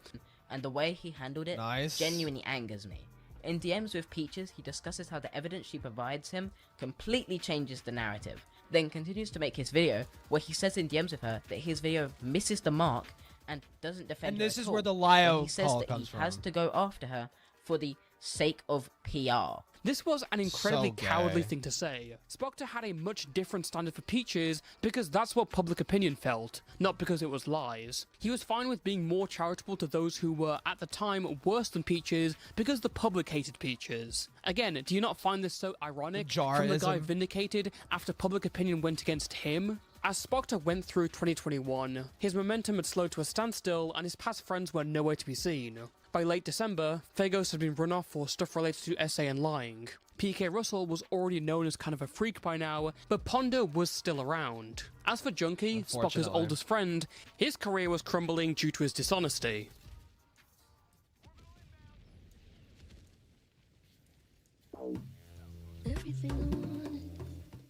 I: And the way he handled it genuinely angers me. In DMs with Peaches, he discusses how the evidence she provides him completely changes the narrative, then continues to make his video, where he says in DMs with her that his video misses the mark and doesn't defend her
A: And this
I: at
A: is
I: all.
A: where the Lio
I: He says
A: call
I: that
A: comes
I: he has
A: from.
I: to go after her for the sake of PR.
B: This was an incredibly
A: So gay.
B: cowardly thing to say. Spoctor had a much different standard for Peaches because that's what public opinion felt, not because it was lies. He was fine with being more charitable to those who were, at the time, worse than Peaches because the public hated Peaches. Again, do you not find this so ironic from the guy vindicated after public opinion went against him? As Spoctor went through 2021, his momentum had slowed to a standstill and his past friends were nowhere to be seen. By late December, Phagos had been run off for stuff related to SA and lying. PK Russell was already known as kind of a freak by now, but Ponder was still around. As for Junkie, Spoctor's oldest friend, his career was crumbling due to his dishonesty.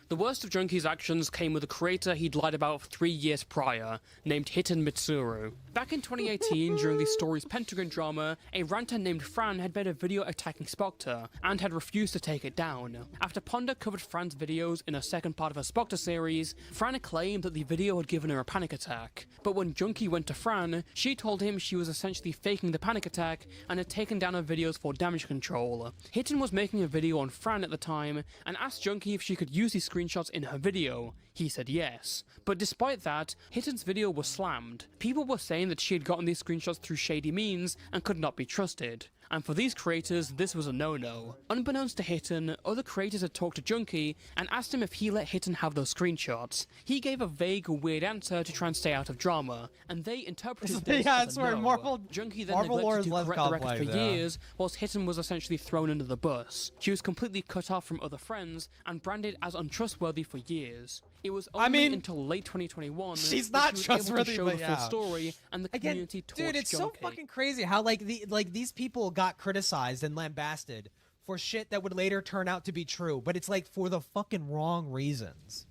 B: The worst of Junkie's actions came with a creator he'd lied about 3 years prior, named Hiten Mitsuru. Back in 2018, during the story's Pentagon drama, a ranter named Fran had made a video attacking Spoctor, and had refused to take it down. After Ponder covered Fran's videos in a second part of her Spoctor series, Fran claimed that the video had given her a panic attack. But when Junkie went to Fran, she told him she was essentially faking the panic attack, and had taken down her videos for damage control. Hiten was making a video on Fran at the time, and asked Junkie if she could use these screenshots in her video. He said yes. But despite that, Hitten's video was slammed. People were saying that she had gotten these screenshots through shady means and could not be trusted. And for these creators, this was a no-no. Unbeknownst to Hitten, other creators had talked to Junkie and asked him if he let Hitten have those screenshots. He gave a vague, weird answer to try and stay out of drama, and they interpreted this as a no. Junkie then neglected to correct the record for years, whilst Hitten was essentially thrown under the bus. She was completely cut off from other friends and branded as untrustworthy for years. It was only until late 2021
A: she's
B: that
A: not
B: she was able to
A: trustworthy,
B: show
A: but
B: the full story, and the community torched
A: dude, it's
B: Junkie.
A: so fucking crazy how these people got criticized and lambasted for shit that would later turn out to be true, but it's like for the fucking wrong reasons.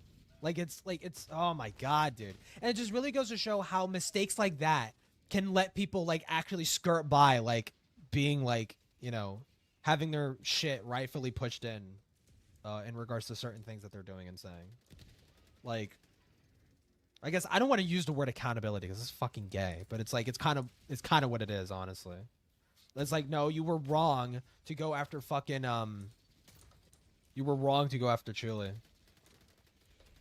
A: It's oh my god, dude. And it just really goes to show how mistakes like that can let people like actually skirt by like being like, you know, having their shit rightfully pushed in regards to certain things that they're doing and saying. Like, I guess I don't want to use the word accountability because it's fucking gay, but it's like it's kind of what it is, honestly. It's like, no, you were wrong to go after fucking you were wrong to go after Chuli.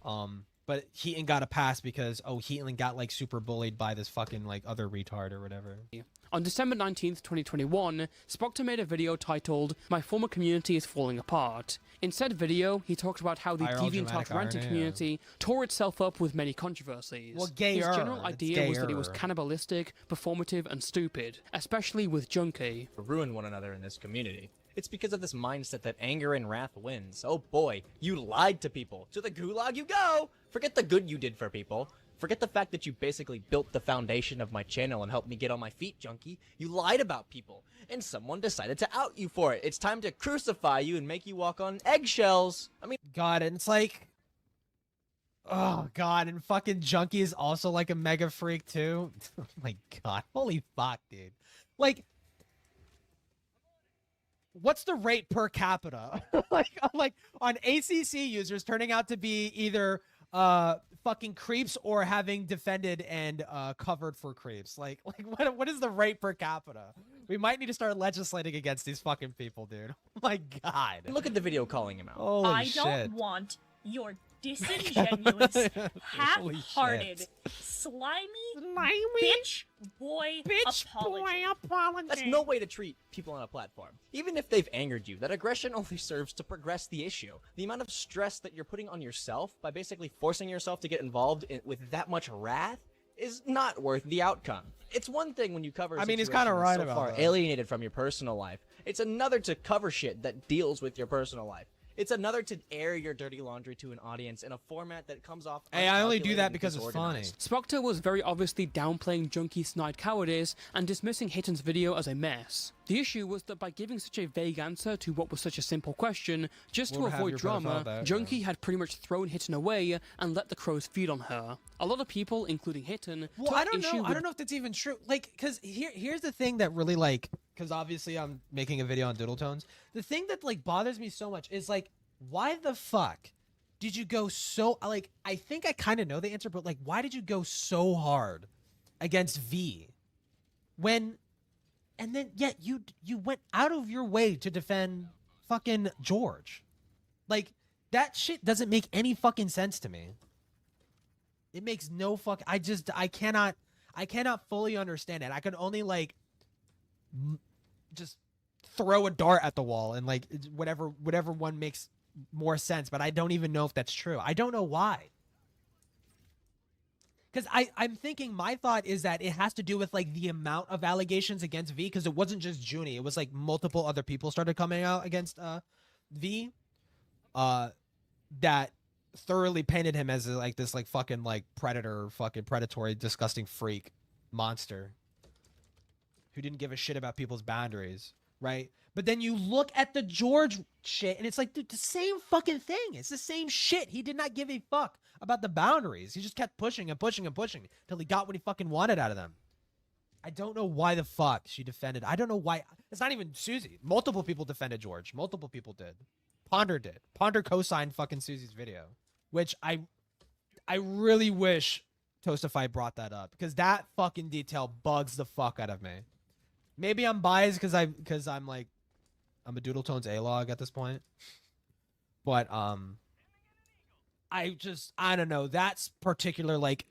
A: But Heaton got a pass because Heaton got like super bullied by this fucking like other retard or whatever.
B: On December 19th, 2021, Spoctor made a video titled "My Former Community is Falling Apart." In said video, he talked about how the DeviantArt ranting community tore itself up with many controversies.
A: Well, gayer.
B: His general idea was that it was cannibalistic, performative, and stupid, especially with Junkie.
F: Ruin one another in this community. It's because of this mindset that anger and wrath wins. Oh boy, you lied to people. To the gulag you go! Forget the good you did for people. Forget the fact that you basically built the foundation of my channel and helped me get on my feet, Junkie. You lied about people, and someone decided to out you for it. It's time to crucify you and make you walk on eggshells. I mean,
A: God, and it's like, Oh god, and fucking Junkie is also like a mega freak too. Oh my god, holy fuck, dude. Like, what's the rate per capita? like on ACC users turning out to be either fucking creeps or having defended and covered for creeps. Like what is the rate per capita? We might need to start legislating against these fucking people, dude. Oh my god.
F: Look at the video calling him out.
A: Holy shit.
J: I don't want your disingenuous, half-hearted, slimy bitch boy apology.
F: That's no way to treat people on a platform. Even if they've angered you, that aggression only serves to progress the issue. The amount of stress that you're putting on yourself by basically forcing yourself to get involved with that much wrath is not worth the outcome. It's one thing when you cover
A: he's kind of right
F: so
A: about
F: far
A: that.
F: alienated from your personal life. It's another to cover shit that deals with your personal life. It's another to air your dirty laundry to an audience in a format that comes off.
A: Hey, I only do that because it's funny.
B: Spoctor was very obviously downplaying Junkie's snide cowardice and dismissing Hitton's video as a mess. The issue was that by giving such a vague answer to what was such a simple question, just to avoid drama, Junkie had pretty much thrown Hitton away and let the crows feed on her. A lot of people, including Hitton,
A: well, I don't know if that's even true. Like, because here's the thing that really, like, because obviously I'm making a video on Doodletones. The thing that, like, bothers me so much is, like, why the fuck did you go so, like, I think I kind of know the answer, but, like, why did you go so hard against V when, and then, yet you went out of your way to defend fucking George? Like, that shit doesn't make any fucking sense to me. It makes no fuck, I cannot fully understand it. I can only, like, just throw a dart at the wall and, like, whatever one makes more sense, but I don't even know if that's true. I don't know why. Because I'm thinking, my thought is that it has to do with, like, the amount of allegations against V, because it wasn't just Junie. It was, like, multiple other people started coming out against V that thoroughly painted him as, like, this, like, fucking, like, predator, fucking predatory, disgusting freak monster who didn't give a shit about people's boundaries, right? But then you look at the George shit, and it's like, dude, the same fucking thing. It's the same shit. He did not give a fuck about the boundaries. He just kept pushing and pushing and pushing until he got what he fucking wanted out of them. I don't know why the fuck she defended. I don't know why. It's not even Susie. Multiple people defended George. Multiple people did. Ponder did. Ponder co-signed fucking Susie's video, which I really wish Toastify brought that up, because that fucking detail bugs the fuck out of me. Maybe I'm biased because I'm like, I'm a Doodletones A-log at this point. But I don't know. That's particular, like,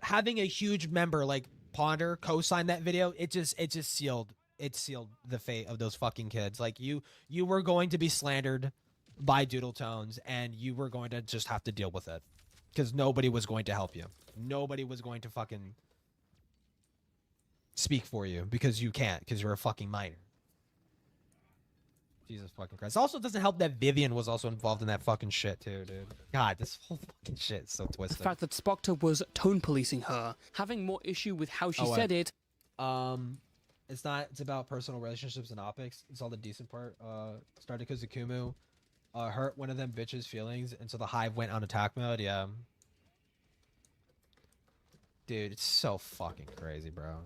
A: having a huge member like Ponder co-sign that video, it just sealed the fate of those fucking kids. Like, you were going to be slandered by Doodletones, and you were going to just have to deal with it, because nobody was going to help you. Nobody was going to fucking speak for you, because you can't, because you're a fucking minor. Jesus fucking Christ. It also doesn't help that Vivian was also involved in that fucking shit too, dude. God, this whole fucking shit is so twisted.
B: The fact that Spoctor was tone policing her, having more issue with how she said it.
A: It's not, it's about personal relationships and optics. It's all the decent part. Started because Akumu hurt one of them bitches' feelings, and so the hive went on attack mode. Yeah. Dude, it's so fucking crazy, bro.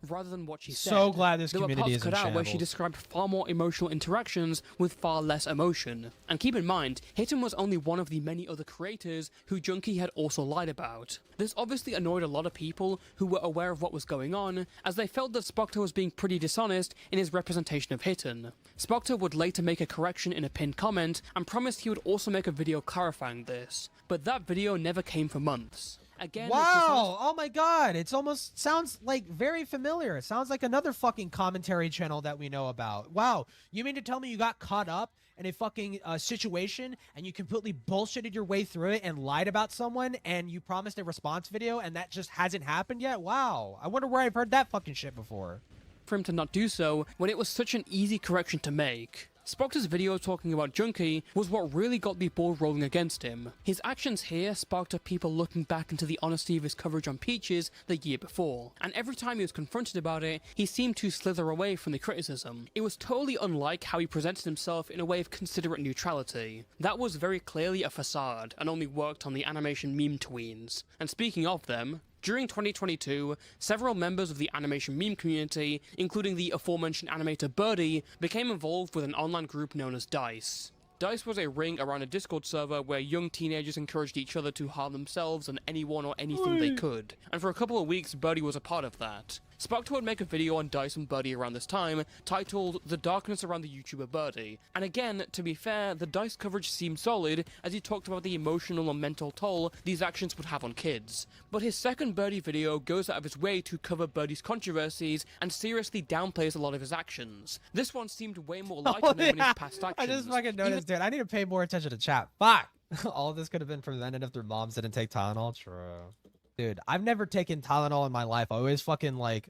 B: Rather than what she said.
A: So glad this community is in
B: cut out
A: shambles.
B: where she described far more emotional interactions with far less emotion. And keep in mind, Hitton was only one of the many other creators who Junkie had also lied about. This obviously annoyed a lot of people who were aware of what was going on, as they felt that Spoctor was being pretty dishonest in his representation of Hitton. Spoctor would later make a correction in a pinned comment and promised he would also make a video clarifying this. But that video never came for months. Again,
A: wow! Oh my god! It's almost sounds like very familiar. It sounds like another fucking commentary channel that we know about. Wow! You mean to tell me you got caught up in a fucking situation and you completely bullshitted your way through it and lied about someone and you promised a response video and that just hasn't happened yet? Wow! I wonder where I've heard that fucking shit before.
B: For him to not do so when it was such an easy correction to make. Spoctor's video talking about Junkie was what really got the ball rolling against him. His actions here sparked up people looking back into the honesty of his coverage on Peaches the year before, and every time he was confronted about it, he seemed to slither away from the criticism. It was totally unlike how he presented himself in a way of considerate neutrality. That was very clearly a facade, and only worked on the animation meme tweens. And speaking of them, during 2022, several members of the animation meme community, including the aforementioned animator Birdie, became involved with an online group known as DICE. DICE was a ring around a Discord server where young teenagers encouraged each other to harm themselves and anyone or anything they could, and for a couple of weeks Birdie was a part of that. Spoctor would make a video on DICE and Birdie around this time, titled The Darkness Around the YouTuber Birdie, and again, to be fair, the DICE coverage seemed solid as he talked about the emotional and mental toll these actions would have on kids. But his second Birdie video goes out of his way to cover Birdie's controversies and seriously downplays a lot of his actions. This one seemed way more light on him in his past actions.
A: I just fucking noticed, dude. I need to pay more attention to chat. Fuck! All of this could have been prevented if their moms didn't take Tylenol. True. Dude, I've never taken Tylenol in my life. I always whatchamacallit.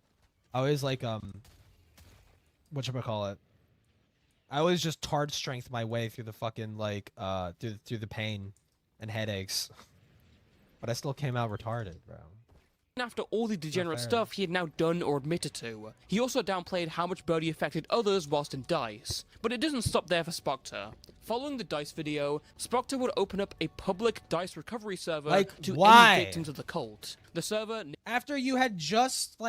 A: I always just tard strength my way through the fucking, through the pain and headaches. But I still came out retarded, bro.
B: After all the degenerate stuff he had now done or admitted to. He also downplayed how much Birdie affected others whilst in DICE. But it doesn't stop there for Spoctor. Following the DICE video, Spoctor would open up a public DICE recovery server to any victims of the cult. The server...
A: After you had just,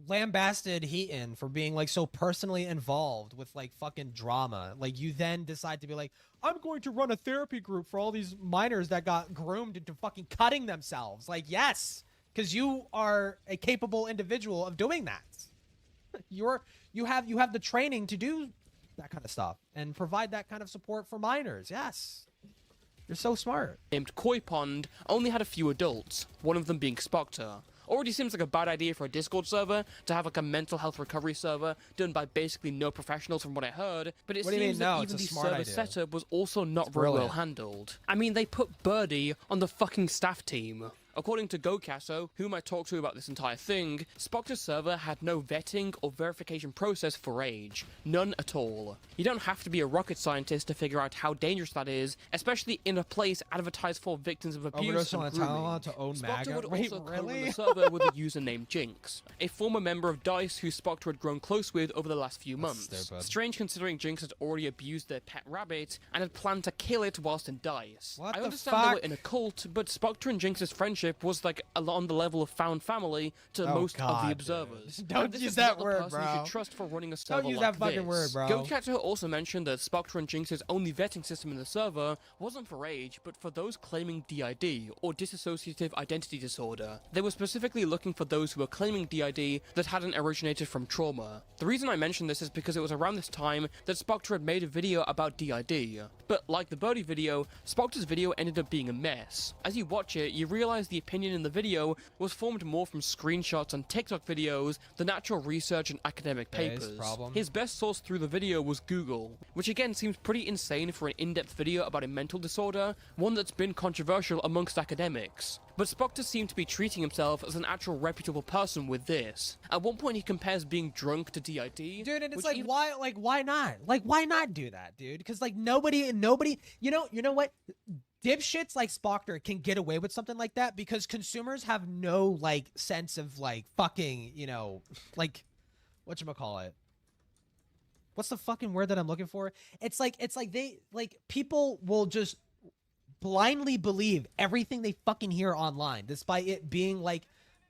A: lambasted Heaton for being, so personally involved with, fucking drama, you then decide to be like, I'm going to run a therapy group for all these minors that got groomed into fucking cutting themselves. Yes! Because you are a capable individual of doing that. You have the training to do that kind of stuff and provide that kind of support for minors. Yes. You're so smart.
B: Named Koi Pond only had a few adults, one of them being Spoctor. Already seems like a bad idea for a Discord server to have a mental health recovery server done by basically no professionals from what I heard, but it seems that even the server setup was also not very well handled. I mean, they put Birdie on the fucking staff team. According to GoCasso, whom I talked to about this entire thing, Spoctor's server had no vetting or verification process for age. None at all. You don't have to be a rocket scientist to figure out how dangerous that is, especially in a place advertised for victims of abuse and grooming. Spoctor would also come on the server with the username Jinx, a former member of DICE who Spoctor had grown close with over the last few months. Strange considering Jinx had already abused their pet rabbit and had planned to kill it whilst in DICE. I understand they were in a cult, but Spoctor and Jinx's friendship was on the level of found family to most of the observers.
A: Don't use that word, bro.
B: You should trust for running a server
A: Don't use that fucking word, bro.
B: GoCasso also mentioned that Spoctor and Jinx's only vetting system in the server wasn't for age, but for those claiming DID, or dissociative identity disorder. They were specifically looking for those who were claiming DID that hadn't originated from trauma. The reason I mention this is because it was around this time that Spoctor had made a video about DID. But like the Birdie video, Spoctor's video ended up being a mess. As you watch it, you realize the opinion in the video was formed more from screenshots and TikTok videos than actual research and academic papers. His best source through the video was Google, which again seems pretty insane for an in-depth video about a mental disorder, one that's been controversial amongst academics. But Spoctor seemed to be treating himself as an actual reputable person with this. At one point he compares being drunk to DID.
A: Dude, and it's why not? Why not do that, dude? Because nobody, you know what? Dipshits like Spoctor can get away with something like that because consumers have no sense of fucking, whatchamacallit. What's the fucking word that I'm looking for? It's like they people will just blindly believe everything they fucking hear online, despite it being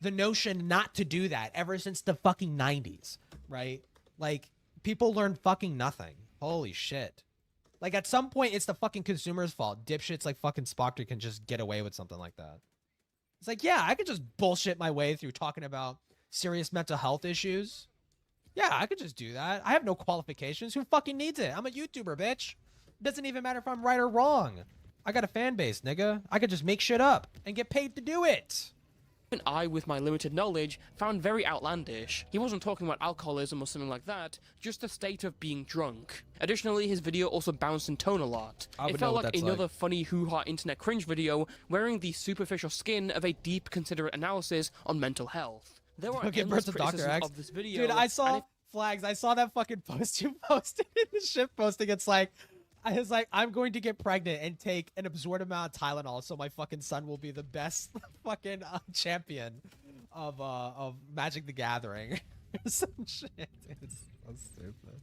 A: the notion not to do that ever since the fucking 90s, right? People learn fucking nothing. Holy shit. At some point, it's the fucking consumer's fault. Dipshits like fucking Spoctor can just get away with something like that. It's yeah, I could just bullshit my way through talking about serious mental health issues. Yeah, I could just do that. I have no qualifications. Who fucking needs it? I'm a YouTuber, bitch. It doesn't even matter if I'm right or wrong. I got a fan base, nigga. I could just make shit up and get paid to do it.
B: Even I, with my limited knowledge, found very outlandish. He wasn't talking about alcoholism or something like that, just the state of being drunk. Additionally, his video also bounced in tone a lot. It felt like another funny hoo-ha internet cringe video wearing the superficial skin of a deep, considerate analysis on mental health. There were endless criticisms of this video.
A: Dude, I saw Flags, I saw that fucking post you posted in the ship posting. It's like, I was like, I'm going to get pregnant and take an absurd amount of Tylenol so my fucking son will be the best fucking champion of Magic the Gathering. Some shit. It's so stupid.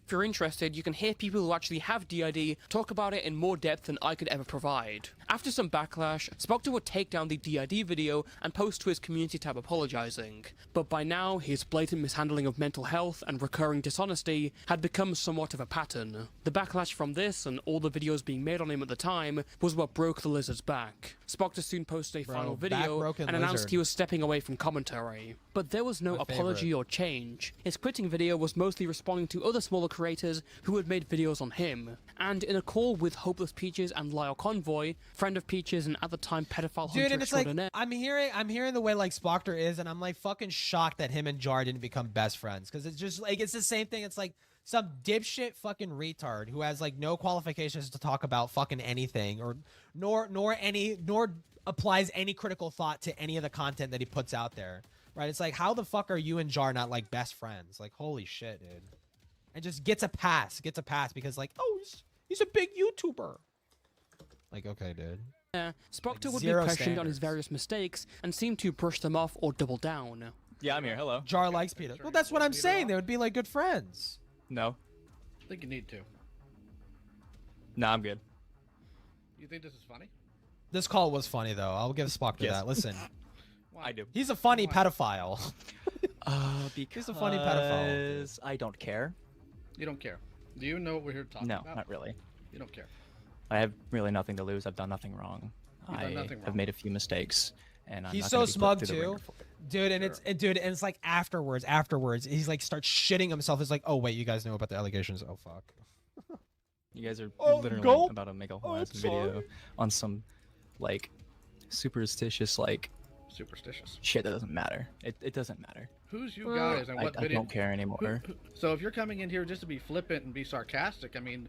B: If you're interested, you can hear people who actually have DID talk about it in more depth than I could ever provide. After some backlash, Spoctor would take down the DID video and post to his community tab apologizing. But by now, his blatant mishandling of mental health and recurring dishonesty had become somewhat of a pattern. The backlash from this and all the videos being made on him at the time was what broke the lizard's back. Spoctor soon posted a final video and announced he was stepping away from commentary. But there was no apology or change. His quitting video was mostly responding to other smaller creators who had made videos on him. And in a call with Hopeless Peaches and Lyle Convoy, friend of Peaches and at the time pedophile hunter
A: and it's like, I'm hearing the way like Spoctor is, and I'm like fucking shocked that him and Jar didn't become best friends, because it's just like, it's the same thing. It's like some dipshit fucking retard who has like no qualifications to talk about fucking anything, or nor applies any critical thought to any of the content that he puts out there. Right? It's like, how the fuck are you and Jar not like best friends? Like, holy shit, dude. And just gets a pass because like, oh, he's a big YouTuber. Like, okay, dude.
B: Spoctor
A: like
B: would be questioned on his various mistakes and seemed to brush them off or double down.
F: Yeah, I'm here. Hello.
A: Jar likes Peter. Well, that's what I'm saying. They would be like good friends.
F: No.
K: I think you need to.
F: Nah, I'm good.
K: You think this is funny?
A: This call was funny though. I'll give Spoctor that. Listen.
F: I do.
A: He's a funny pedophile.
F: Because
A: he's a funny pedophile.
F: I don't care.
K: You don't care. Do you know what we're here to talk about?
F: No, not really.
K: You don't care.
F: I have really nothing to lose. I've done nothing wrong. I have made a few mistakes, and I'm
A: he's
F: not
A: so
F: gonna be
A: smug
F: put through the
A: too,
F: ringer for it.
A: dude. And it's like afterwards, he's like starts shitting himself. It's like, oh wait, you guys know about the allegations? Oh fuck.
F: You guys are literally about to make a whole ass video on some like superstitious shit that doesn't matter. It doesn't matter.
K: Who's you guys and what video?
F: I don't care anymore.
K: So if you're coming in here just to be flippant and be sarcastic, I mean,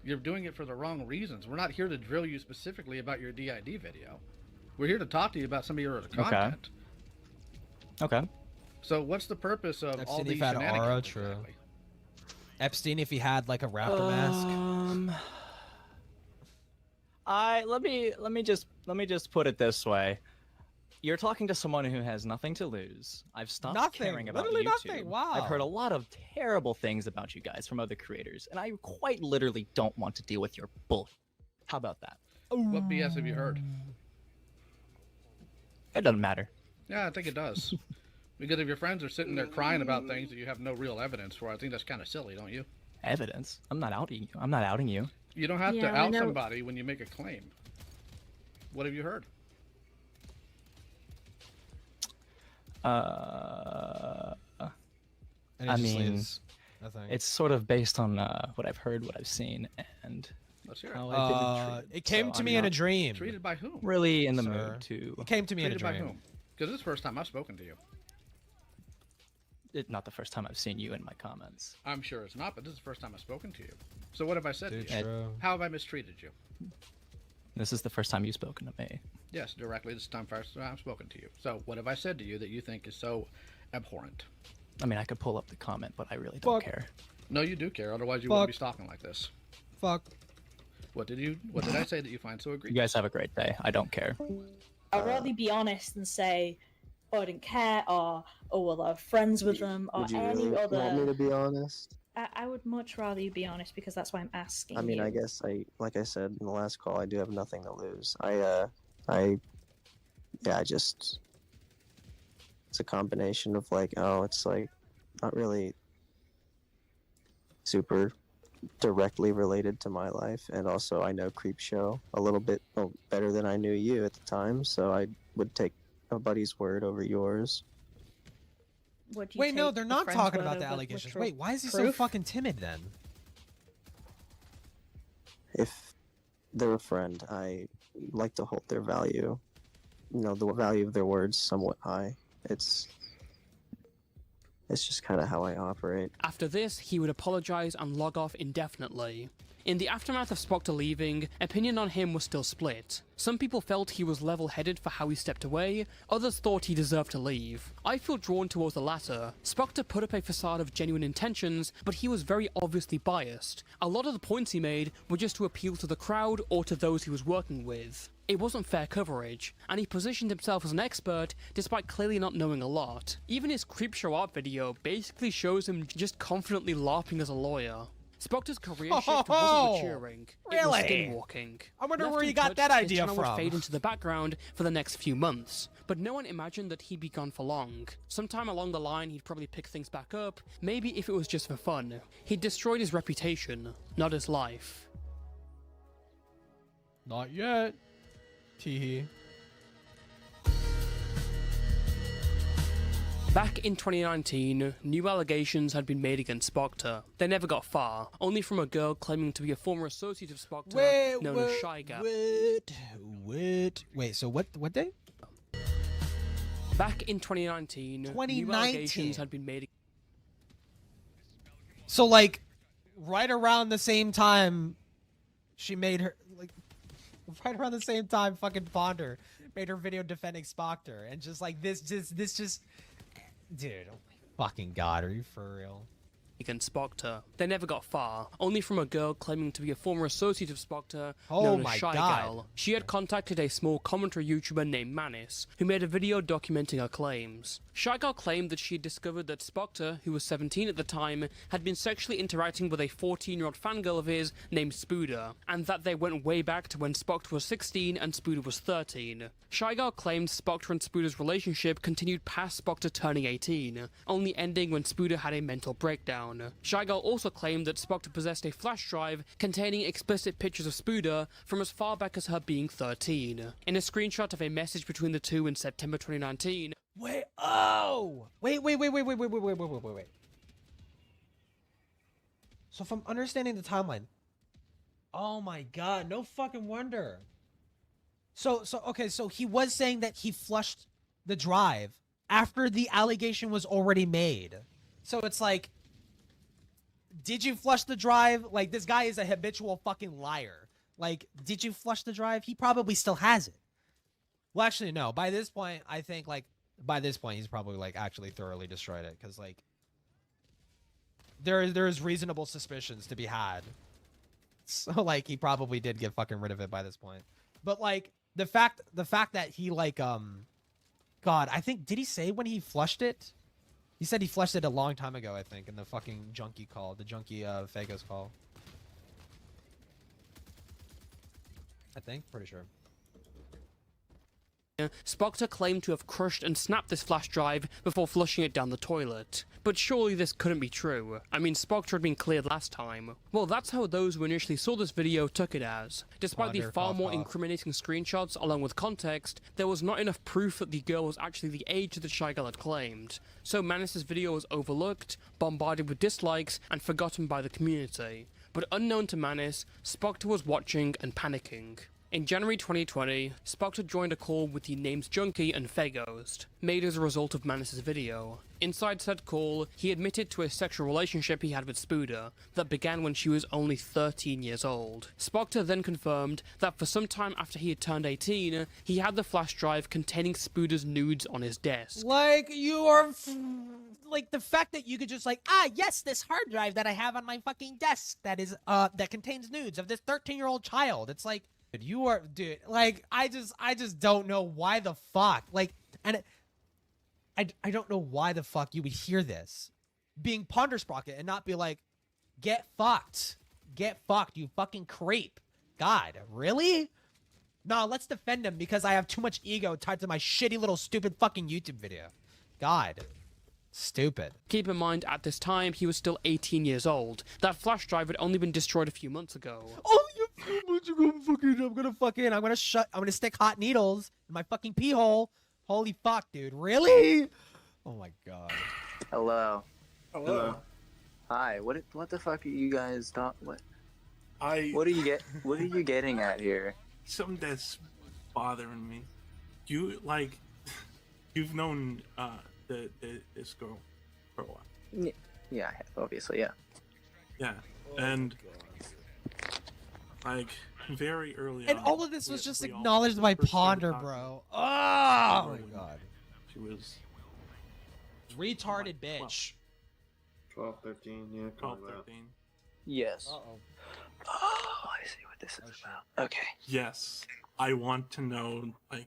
K: you're doing it for the wrong reasons. We're not here to drill you specifically about your DID video. We're here to talk to you about some of your content.
F: Okay.
K: So what's the purpose of all these
A: had
K: shenanigans?
A: aura, true. Epstein, if he had like a raptor mask.
F: Let me just put it this way. You're talking to someone who has nothing to lose. I've stopped caring about YouTube.
A: Nothing. Wow.
F: I've heard a lot of terrible things about you guys from other creators, and I quite literally don't want to deal with your bull. How about that?
K: What BS have you heard?
F: It doesn't matter.
K: Yeah, I think it does. Because if your friends are sitting there crying about things that you have no real evidence for, I think that's kind of silly, don't you?
F: Evidence? I'm not outing you. I'm not outing you.
K: You don't have to out somebody when you make a claim. What have you heard?
F: I mean, it's sort of based on what I've heard, what I've seen, and how I've been treated.
A: It came to me in a dream.
K: Treated by whom?
F: Really in the mood to.
A: It came to me in a dream.
K: By whom? Because this is the first time I've spoken to you.
F: It's not the first time I've seen you in my comments.
K: I'm sure it's not, but this is the first time I've spoken to you. So what have I said to you?
A: True.
K: How have I mistreated you?
F: This is the first time you've spoken to me.
K: Yes, directly. This is the first time I've spoken to you. So what have I said to you that you think is so abhorrent?
F: I mean, I could pull up the comment, but I really don't care.
K: No, you do care. Otherwise, you wouldn't be stalking like this.
A: Fuck.
K: What did I say that you find so egregious?
F: You guys have a great day. I don't care.
J: I'd rather be honest and say, oh, I didn't care, or oh, well, I'm friends with them, or any other.
L: Want me to be honest?
J: I would much rather you be honest, because that's why I'm asking.
L: I mean,
J: you.
L: I guess like I said in the last call, I do have nothing to lose. It's a combination of like, oh, it's like not really super directly related to my life, and also I know Creepshow a little bit better than I knew you at the time, so I would take a buddy's word over yours.
A: Wait, no, they're not talking about the allegations. Wait, why is he so fucking timid then?
L: If they're a friend, I like to hold their value, the value of their words somewhat high. It's just kind of how I operate.
B: After this, he would apologize and log off indefinitely. In the aftermath of Spoctor leaving, opinion on him was still split. Some people felt he was level-headed for how he stepped away, others thought he deserved to leave. I feel drawn towards the latter. Spoctor put up a facade of genuine intentions, but he was very obviously biased. A lot of the points he made were just to appeal to the crowd or to those he was working with. It wasn't fair coverage, and he positioned himself as an expert despite clearly not knowing a lot. Even his Creepshow art video basically shows him just confidently LARPing as a lawyer. Spoctor's career shift wasn't maturing, it was skinwalking.
A: I wonder
B: Left
A: where you
B: untouched,
A: got that idea
B: his channel
A: from.
B: would fade into the background for the next few months, but no one imagined that he'd be gone for long. Sometime along the line he'd probably pick things back up, maybe if it was just for fun. He'd destroyed his reputation, not his life.
A: Not yet. Teehee.
B: Back in 2019, new allegations had been made against Spoctor. They never got far, only from a girl claiming to be a former associate of Spoctor known as Shy Gal.
A: Wait, so what day?
B: Back in 2019, new allegations had been made.
A: So like, right around the same time, she made her like, right around the same time, fucking Ponder made her video defending Spoctor, and just like this just, dude, oh my fucking god, are you for real?
B: Against Spoctor. They never got far, only from a girl claiming to be a former associate of Spoctor
A: Oh
B: known
A: my
B: as Shy
A: God.
B: Gal. She had contacted a small commentary YouTuber named Manis, who made a video documenting her claims. Shy Gal claimed that she had discovered that Spoctor, who was 17 at the time, had been sexually interacting with a 14-year-old fangirl of his named Spooder, and that they went way back to when Spoctor was 16 and Spooder was 13. Shy Gal claimed Spoctor and Spooder's relationship continued past Spoctor turning 18, only ending when Spooder had a mental breakdown. Shy Gal also claimed that Spoctor possessed a flash drive containing explicit pictures of Spooder from as far back as her being 13. In a screenshot of a message between the two in September 2019,
A: Wait. So if I'm understanding the timeline, oh my god, no fucking wonder. So okay, so he was saying that he flushed the drive after the allegation was already made. So it's like, did you flush the drive? Like, this guy is a habitual fucking liar. Like, did you flush the drive? He probably still has it. Well, actually, no. By this point, I think, like, by this point, he's probably, like, actually thoroughly destroyed it. Because, like, there's reasonable suspicions to be had. So, like, he probably did get fucking rid of it by this point. But, like, the fact that he, like, God, I think, did he say when he flushed it? He said he flushed it a long time ago, I think, in the fucking junkie call, the junkie Fagos call. I think, pretty sure.
B: Spoctor claimed to have crushed and snapped this flash drive before flushing it down the toilet. But surely this couldn't be true. I mean, Spoctor had been cleared last time. Well, that's how those who initially saw this video took it as. Despite the far more incriminating screenshots along with context, there was not enough proof that the girl was actually the age that Shy Gal had claimed. So Manis's video was overlooked, bombarded with dislikes, and forgotten by the community. But unknown to Manis, Spoctor was watching and panicking. In January 2020, Spoctor joined a call with the names Junkie and Faghost, made as a result of Manis's video. Inside said call, he admitted to a sexual relationship he had with Spooder that began when she was only 13 years old. Spoctor then confirmed that for some time after he had turned 18, he had the flash drive containing Spooder's nudes on his desk.
A: Like, you are... like, the fact that you could just, like, yes, this hard drive that I have on my fucking desk that is, that contains nudes of this 13-year-old child. It's like... You are, dude, like, I just don't know why the fuck, like, and I don't know why the fuck you would hear this being Ponder Sprocket and not be like, get fucked, you fucking creep. God, really? No, let's defend him because I have too much ego tied to my shitty little stupid fucking YouTube video. God. Stupid.
B: Keep in mind, at this time, he was still 18 years old. That flash drive had only been destroyed a few months ago.
A: Oh, I'm gonna stick hot needles in my fucking pee hole. Holy fuck, dude. Really? Oh my god.
M: Hello. Hi. What the fuck are you guys talking? What are you getting at here?
N: Something that's bothering me. You've known this girl for a while.
M: Yeah, I have, obviously, yeah.
N: Yeah, and like very early
A: And
N: on.
A: all of this was just acknowledged by Ponder, bro. Oh my god.
N: She was
A: retarded bitch.
E: 12, 13, yeah,
N: 12, 13.
M: Yes. Oh, I see what this is about. Okay.
N: Yes, I want to know like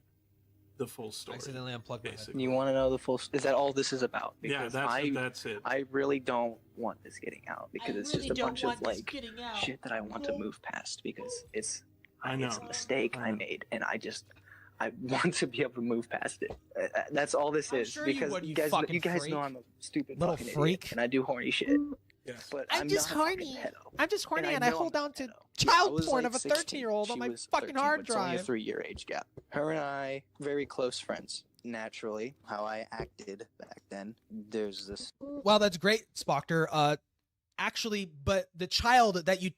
N: the full story.
A: Accidentally unplugged my headset.
M: You want to know the full? Is that all this is about?
N: Yeah, that's it.
M: I really don't want this getting out because it's just a bunch of like shit that I want to move past because it's a mistake I made and I want to be able to move past it. That's all this is because you guys know I'm a stupid
A: little
M: fucking
A: freak
M: idiot and I do horny shit.
N: Yes.
M: But
A: I'm just horny. I'm just horny and I hold on to child porn of a 13-year-old on my fucking hard drive.
M: It's only a 3-year age gap. Her and I, very close friends. Naturally, how I acted back then. There's this.
A: Well, that's great, Spoctor. Actually, but the child that you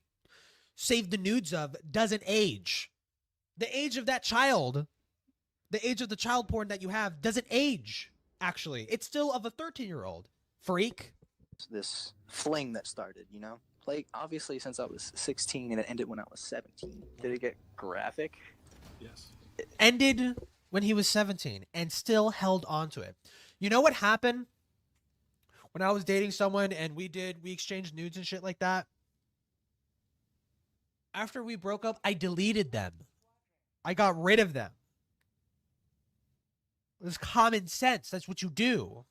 A: saved the nudes of doesn't age. The age of that child, the age of the child porn that you have doesn't age. Actually, it's still of a 13-year-old. Freak.
M: This fling that started, you know? Like, obviously, since I was 16 and it ended when I was 17. Did it get graphic?
N: Yes.
A: It ended when he was 17 and still held on to it. You know what happened when I was dating someone and we exchanged nudes and shit like that? After we broke up, I deleted them. I got rid of them. It was common sense. That's what you do.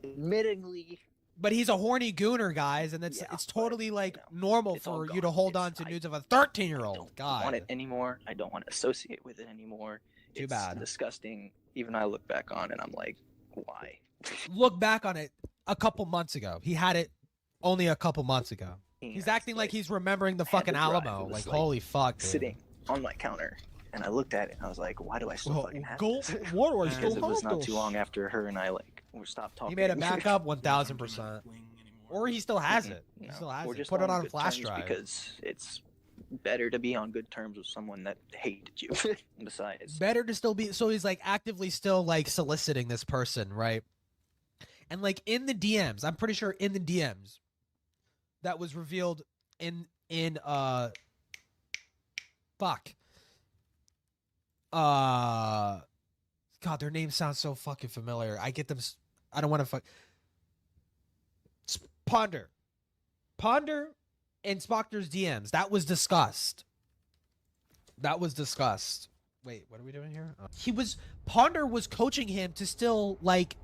M: Admittingly,
A: but he's a horny gooner, guys, and it's totally like normal for you to hold on to nudes of a 13-year-old. God, I
M: don't want it anymore. I don't want to associate with it anymore.
A: Too bad.
M: It's disgusting. Even I look back on and I'm like, why?
A: Look back on it a couple months ago. He had it only a couple months ago. He's acting like he's remembering the fucking Alamo. Like, holy fuck, dude.
M: Sitting on my counter. And I looked at it and I was like, why do I still fucking have this?
A: What do I
M: Because it was not too long after her and I we stopped talking.
A: He made it back up 1,000%. Or he still has it. He still has it. Put it on a flash drive.
M: Because it's better to be on good terms with someone that hated you. Besides.
A: Better to still be. So he's like actively still like soliciting this person, right? And like in the DMs, I'm pretty sure in the DMs that was revealed in fuck. God, their names sound so fucking familiar. I get them. I don't want to fuck. Ponder and Spoctor's DMs. That was discussed. Wait, what are we doing here? Ponder was coaching him to still like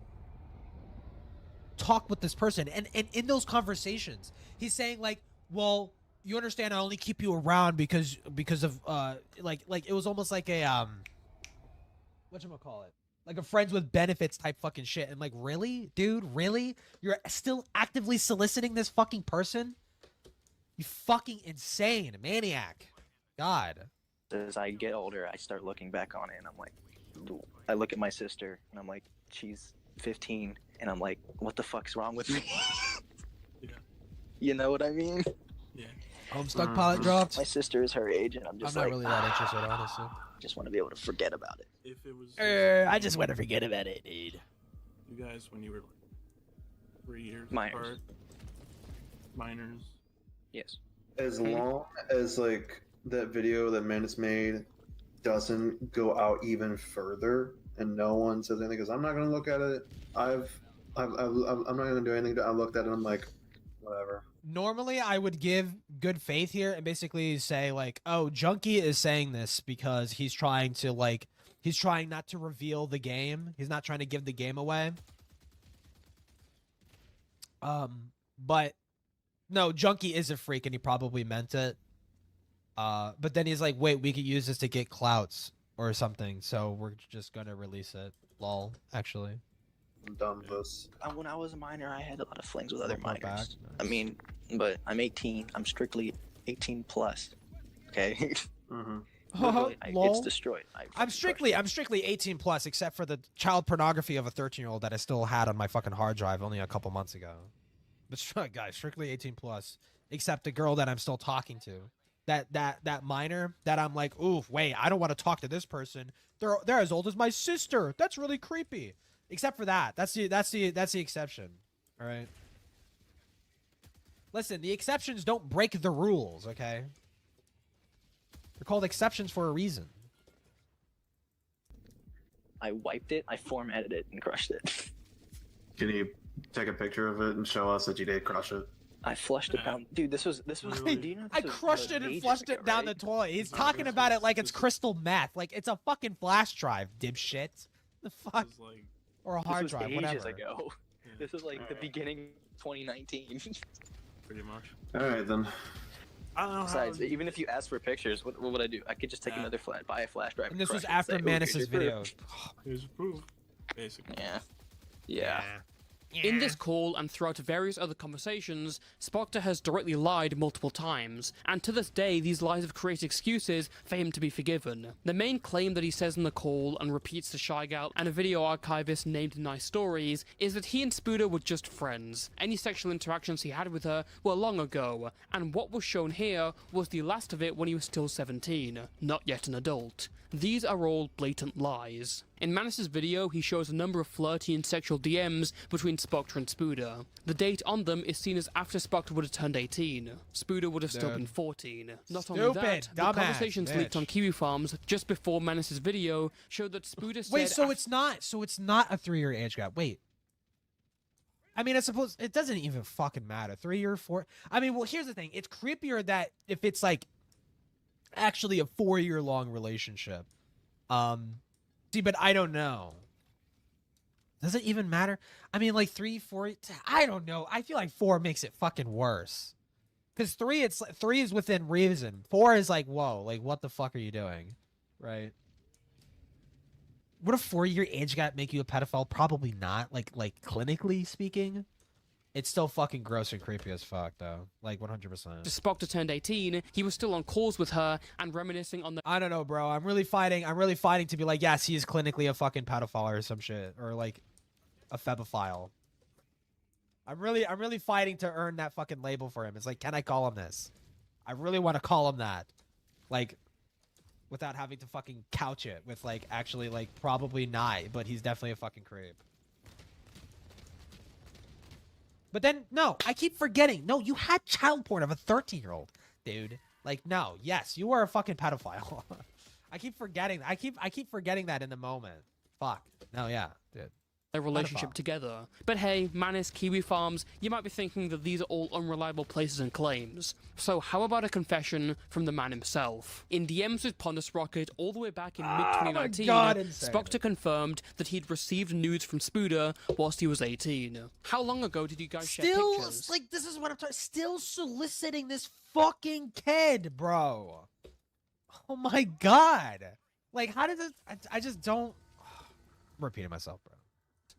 A: talk with this person, and in those conversations, he's saying like, well, you understand I only keep you around because of like it was almost like a whatchamacallit? Like a friends with benefits type fucking shit. And like, really? Dude, really? You're still actively soliciting this fucking person? You fucking insane maniac. God.
M: As I get older, I start looking back on it and I'm like, I look at my sister and I'm like, she's 15 and I'm like, what the fuck's wrong with me?
N: Yeah.
M: You know what I mean?
N: Yeah.
A: Homestuck pilot dropped.
M: My sister is her age and I'm just
A: not really that interested, honestly.
M: Just want to be able to forget about it.
N: If it was
A: I just want to forget about it, dude.
N: You guys, when you were like 3 years
M: Minors.
N: apart, minors.
M: Yes.
E: As long as like that video that Manus made doesn't go out even further, and no one says anything, because I'm not gonna look at it. I'm not gonna do anything. I looked at it. I'm like, whatever.
A: Normally, I would give good faith here and basically say like, oh, Junkie is saying this because he's trying not to reveal the game. He's not trying to give the game away. But no, Junkie is a freak and he probably meant it. But then he's like, wait, we could use this to get clouts or something, so we're just gonna release it. Lol, actually.
E: I'm done with this.
M: When I was a minor, I had a lot of flings with other minors. Nice. I mean, but I'm 18. I'm strictly 18 plus. Okay. It's destroyed.
A: I'm strictly 18 plus, except for the child pornography of a 13-year-old that I still had on my fucking hard drive only a couple months ago. But guys, strictly 18 plus, except the girl that I'm still talking to. That minor that I'm like, oof, wait, I don't want to talk to this person. They're as old as my sister. That's really creepy. Except for that. That's the exception. All right. Listen, the exceptions don't break the rules, okay? They're called exceptions for a reason.
M: I wiped it, I formatted it, and crushed it.
O: Can you take a picture of it and show us that you did crush it?
M: I flushed it down. Dude, this was. Do you know
A: I crushed it and flushed it down the toilet. He's talking about it like it's crystal meth. Like it's a fucking flash drive, dipshit. The fuck? Or a hard drive, whatever.
M: Ages ago. This was like the beginning of 2019.
N: Pretty much.
O: Alright then.
M: Besides, even if you asked for pictures, what would I do? I could just take another buy a flash drive.
A: And this was after Manus's video.
N: Here's proof, basically.
M: Yeah.
B: In this call and throughout various other conversations, Spoctor has directly lied multiple times, and to this day these lies have created excuses for him to be forgiven. The main claim that he says in the call and repeats to Shy Gal and a video archivist named Nice Stories is that he and Spooder were just friends. Any sexual interactions he had with her were long ago, and what was shown here was the last of it when he was still 17, not yet an adult. These are all blatant lies. In Manus's video, he shows a number of flirty and sexual DMs between Spoctor and Spooder. The date on them is seen as after Spoctor would have turned 18. Spooder would have still been 14. Not only that, the conversations leaked on Kiwi Farms just before Manus's video showed that Spooder said...
A: Wait, so it's not a 3-year age gap. Wait. I mean, I suppose it doesn't even fucking matter. 3 year, 4... I mean, well, here's the thing. It's creepier that if it's like actually a 4-year long relationship. See, but I don't know. Does it even matter? I mean, like 3, 4, I don't know. I feel like 4 makes it fucking worse. Because 3 is within reason. 4 is like, whoa, like what the fuck are you doing? Right? Would a 4-year age gap make you a pedophile? Probably not. Like clinically speaking. It's still fucking gross and creepy as fuck, though. Like, 100%.
B: Spoctor turned 18, he was still on calls with her and reminiscing on the...
A: I don't know, bro. I'm really fighting to be like, yes, he is clinically a fucking pedophile or some shit. Or, like, a febophile. I'm really fighting to earn that fucking label for him. It's like, can I call him this? I really want to call him that. Like, without having to fucking couch it with, like, actually, like, probably not, but he's definitely a fucking creep. But then, no, I keep forgetting. No, you had child porn of a 13-year-old, dude. Like, no, yes, you are a fucking pedophile. I keep forgetting. I keep forgetting that in the moment. Fuck. No, yeah, dude.
B: Their relationship together. But hey, Manus, Kiwi Farms, you might be thinking that these are all unreliable places and claims. So how about a confession from the man himself? In DMs with Ponder Sprocket all the way back in mid-2019, Spoctor confirmed that he'd received nudes from Spooder whilst he was 18. How long ago did you guys share pictures?
A: Like, this is what I'm talking. Still soliciting this fucking kid, bro. Oh my god. Like, how does this... I just don't... I'm repeating myself, bro.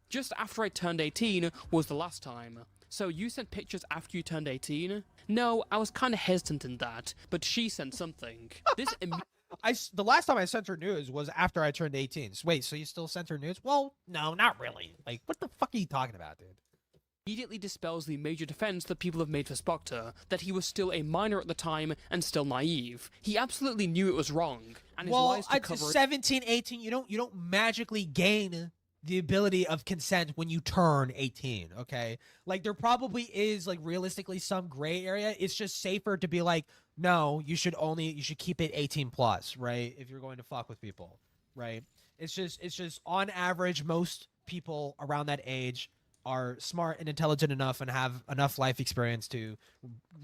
B: Just after I turned 18 was the last time. So you sent pictures after you turned 18? No, I was kind of hesitant in that, but she sent something.
A: The last time I sent her nudes was after I turned 18. Wait, so you still sent her nudes? Well, no, not really. Like, what the fuck are you talking about, dude?
B: Immediately dispels the major defense that people have made for Spoctor, that he was still a minor at the time and still naive. He absolutely knew it was wrong, and his lies to cover
A: 17, 18, you don't magically gain the ability of consent when you turn 18, okay? Like, there probably is, like, realistically some gray area. It's just safer to be like, no, you should keep it 18 plus, right? If you're going to fuck with people, right? It's just on average, most people around that age are smart and intelligent enough and have enough life experience to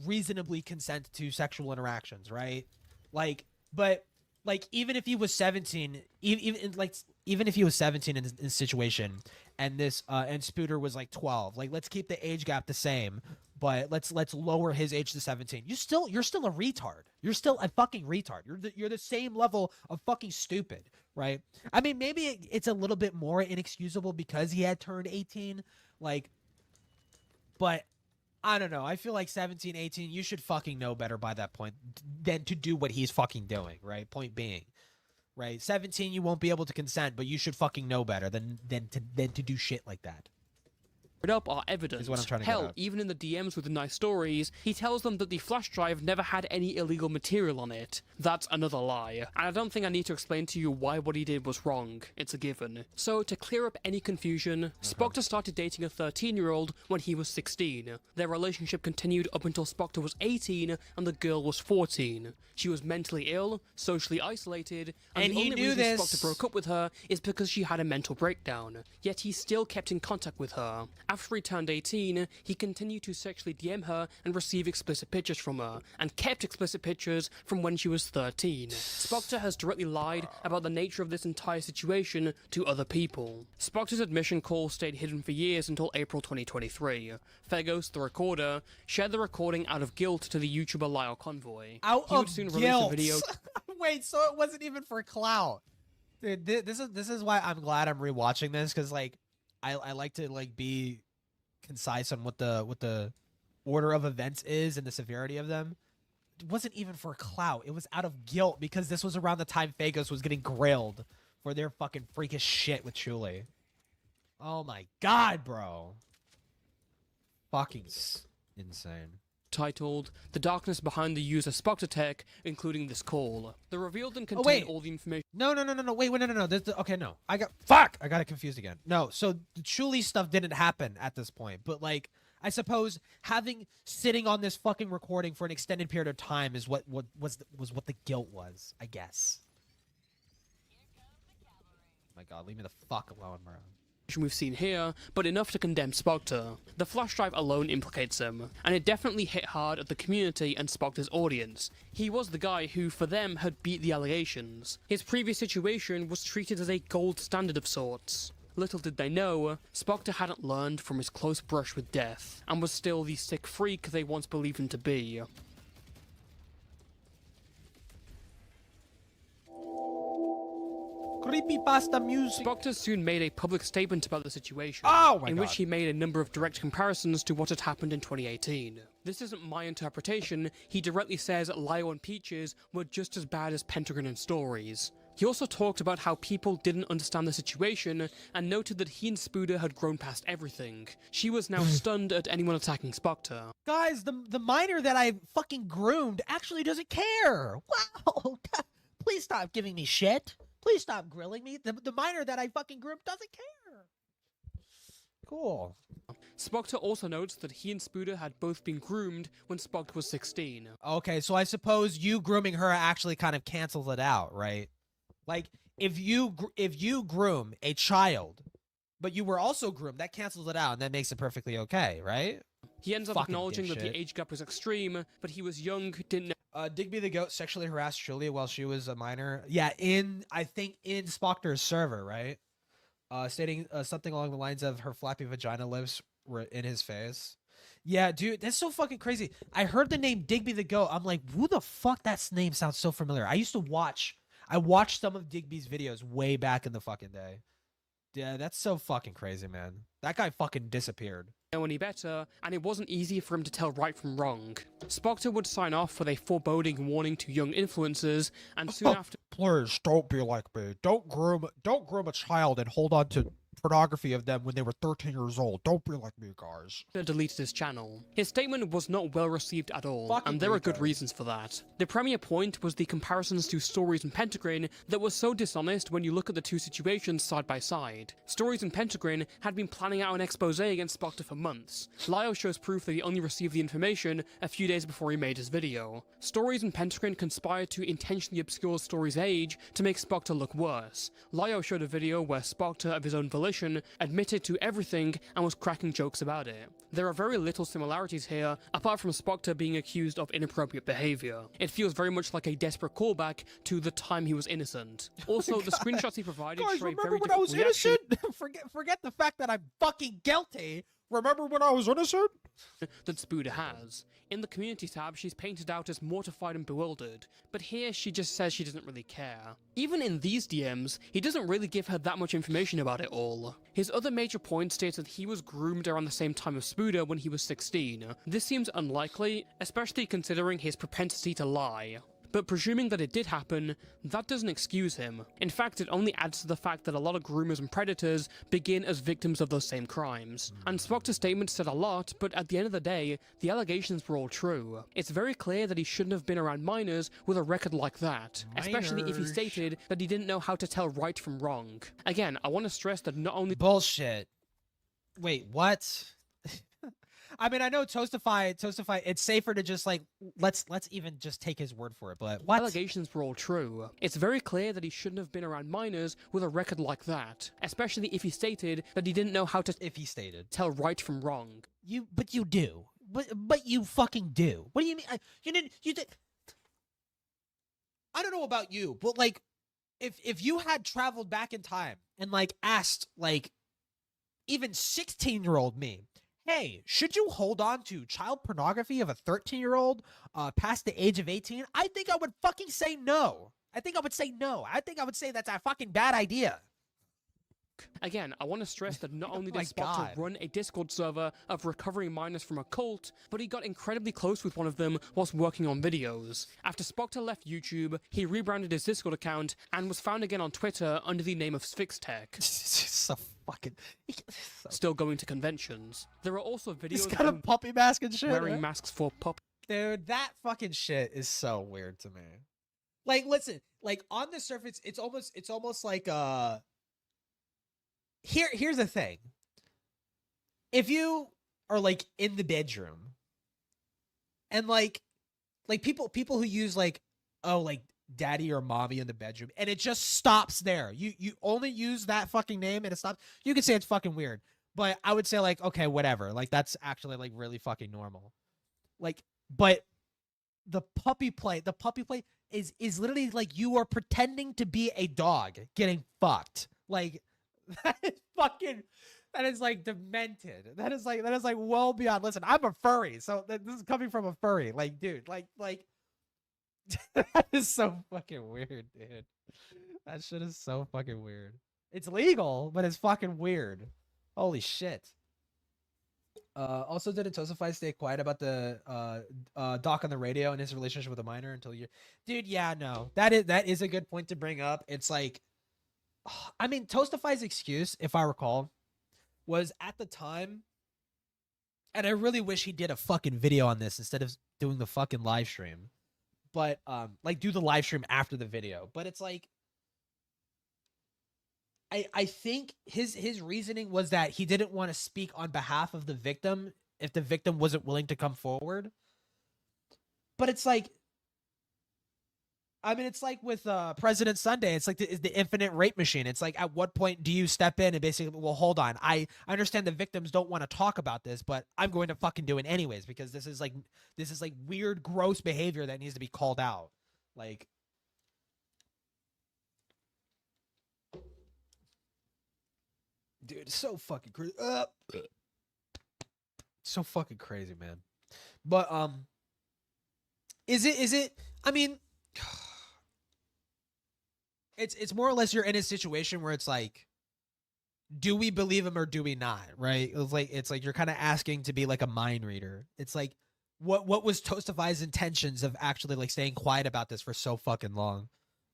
A: reasonably consent to sexual interactions, right? Like, but like, even if he was 17, even if he was 17 in this situation, and this and Spooder was like 12, like, let's keep the age gap the same, but let's lower his age to 17. You're still a retard. You're still a fucking retard. You're the same level of fucking stupid, right? I mean, maybe it's a little bit more inexcusable because he had turned 18, like, but I don't know. I feel like 17, 18, you should fucking know better by that point than to do what he's fucking doing, right? Point being, right? 17, you won't be able to consent, but you should fucking know better than to do shit like that.
B: up are evidence. Hell, even in the DMs with the nice stories, he tells them that the flash drive never had any illegal material on it. That's another lie. And I don't think I need to explain to you why what he did was wrong. It's a given. So, to clear up any confusion, Spoctor started dating a 13-year-old when he was 16. Their relationship continued up until Spoctor was 18 and the girl was 14. She was mentally ill, socially isolated, and the only reason Spoctor broke up with her is because she had a mental breakdown. Yet he still kept in contact with her. After he turned 18, he continued to sexually DM her and receive explicit pictures from her, and kept explicit pictures from when she was 13. Spoctor has directly lied about the nature of this entire situation to other people. Spoctor's admission call stayed hidden for years until April 2023. Fegos, the recorder, shared the recording out of guilt to the YouTuber Lyle Convoy.
A: Out of guilt? Wait, so it wasn't even for clout. Dude, this is why I'm glad I'm rewatching this, because like I like to like be concise on what the order of events is and the severity of them. It wasn't even for clout. It was out of guilt, because this was around the time Fagos was getting grilled for their fucking freakish shit with Chuli. Oh my god, bro. Fucking insane.
B: Titled The Darkness Behind the User Spoctor Tech, including this call. The reveal didn't contain all the information.
A: No. Wait, no. Okay, no. I got it confused again. No, so the Chuli stuff didn't happen at this point, but like, I suppose sitting on this fucking recording for an extended period of time is what was what the guilt was, I guess. Oh my god, leave me the fuck alone, bro.
B: We've seen here, but enough to condemn Spoctor. The flash drive alone implicates him, and it definitely hit hard at the community and Spoctor's audience. He was the guy who, for them, had beat the allegations. His previous situation was treated as a gold standard of sorts. Little did they know, Spoctor hadn't learned from his close brush with death, and was still the sick freak they once believed him to be.
A: Creepypasta music.
B: Spoctor soon made a public statement about the situation,
A: in
B: which he made a number of direct comparisons to what had happened in 2018. This isn't my interpretation. He directly says Lio and Peaches were just as bad as Pentagon and Stories. He also talked about how people didn't understand the situation, and noted that he and Spooder had grown past everything. She was now stunned at anyone attacking Spoctor.
A: Guys, the minor that I fucking groomed actually doesn't care. Wow. Please stop giving me shit. Please stop grilling me. The minor that I fucking groomed doesn't care. Cool.
B: Spoctor also notes that he and Spooder had both been groomed when Spoctor was 16.
A: Okay, so I suppose you grooming her actually kind of cancels it out, right? Like, if you groom a child, but you were also groomed, that cancels it out, and that makes it perfectly okay, right?
B: He ends up acknowledging that the age gap was extreme, but he was young, didn't know.
A: Digby the Goat sexually harassed Julia while she was a minor. Yeah, I think in Spoctor's server, right? Stating something along the lines of her flappy vagina lips were in his face. Yeah, dude, that's so fucking crazy. I heard the name Digby the Goat. I'm like, who the fuck? That name sounds so familiar. I watched some of Digby's videos way back in the fucking day. Yeah, that's so fucking crazy, man. That guy fucking disappeared.
B: Know any better, and it wasn't easy for him to tell right from wrong. Spoctor would sign off with a foreboding warning to young influencers, and soon after—
A: Please, don't be like me. Don't groom a child and hold on to pornography of them when they were 13 years old. Don't be like me, guys.
B: Deleted his channel. His statement was not well received at all, and there are good reasons for that. The premier point was the comparisons to Stories and Pentagon that were so dishonest when you look at the two situations side by side. Stories and Pentagon had been planning out an expose against Spoctor for months. Lio shows proof that he only received the information a few days before he made his video. Stories and Pentagon conspired to intentionally obscure Stories' age to make Spoctor look worse. Lio showed a video where Spoctor, of his own volition, admitted to everything and was cracking jokes about it. There are very little similarities here, apart from Spoctor being accused of inappropriate behavior. It feels very much like a desperate callback to the time he was innocent. Also, the screenshots he provided show a very
A: when I was
B: reaction.
A: innocent? Forget the fact that I'm fucking guilty. Remember when I was innocent?
B: That Spooder has. In the community tab, she's painted out as mortified and bewildered, but here she just says she doesn't really care. Even in these DMs, he doesn't really give her that much information about it all. His other major point states that he was groomed around the same time as Spooder when he was 16. This seems unlikely, especially considering his propensity to lie. but presuming that it did happen, that doesn't excuse him. In fact, it only adds to the fact that a lot of groomers and predators begin as victims of those same crimes. And Spoctor's statement said a lot, but at the end of the day, the allegations were all true. It's very clear that he shouldn't have been around minors with a record like that, especially if he stated that he didn't know how to tell right from wrong. Again, I want to stress that not only—
A: Bullshit. Wait, what? I mean, I know Toastify, it's safer to just like, let's even just take his word for it, but what?
B: Allegations were all true. It's very clear that he shouldn't have been around minors with a record like that, especially if he stated that he didn't know how to—
A: if he stated—
B: tell right from wrong.
A: But you do. But you fucking do. What do you mean? You did. I don't know about you, but like, if you had traveled back in time and like asked like even 16-year-old me, hey, should you hold on to child pornography of a 13-year-old past the age of 18? I think I would fucking say no. I think I would say no. I think I would say that's a fucking bad idea.
B: Again, I want to stress that not only did Spoctor run a Discord server of recovering minors from a cult, but he got incredibly close with one of them whilst working on videos. After Spoctor left YouTube, he rebranded his Discord account and was found again on Twitter under the name of Sphinx-Tech.
A: So fucking...
B: Still going to conventions. There are also videos—
A: He's got a puppy mask and shit.
B: Wearing masks for pup.
A: Dude, that fucking shit is so weird to me. Like, listen, like on the surface, it's almost like Here's the thing. If you are like in the bedroom and like people who use like, oh, like daddy or mommy in the bedroom and it just stops there. You only use that fucking name and it stops. You could say it's fucking weird, but I would say like, okay, whatever. Like that's actually like really fucking normal. Like, but the puppy play is literally like you are pretending to be a dog getting fucked. Like, that is like demented. That is like well beyond. Listen, I'm a furry, so this is coming from a furry. Like, dude, like that is so fucking weird, dude. That shit is so fucking weird. It's legal, but it's fucking weird. Holy shit. Also, didn't Toastify stay quiet about the doc on the radio and his relationship with a minor until you? Dude, yeah, no. That is a good point to bring up. It's like, I mean, Toastify's excuse, if I recall, was at the time, and I really wish he did a fucking video on this instead of doing the fucking live stream, but like do the live stream after the video. But it's like, I think his reasoning was that he didn't want to speak on behalf of the victim if the victim wasn't willing to come forward. But it's like, I mean, it's like with President Sunday. It's like the infinite rape machine. It's like, at what point do you step in and basically, well, hold on. I understand the victims don't want to talk about this, but I'm going to fucking do it anyways because this is like weird, gross behavior that needs to be called out. Like, dude, it's so fucking crazy. So fucking crazy, man. But is it? I mean. It's more or less you're in a situation where it's like, do we believe him or do we not? Right? It's like you're kind of asking to be like a mind reader. It's like, what was Toastify's intentions of actually like staying quiet about this for so fucking long?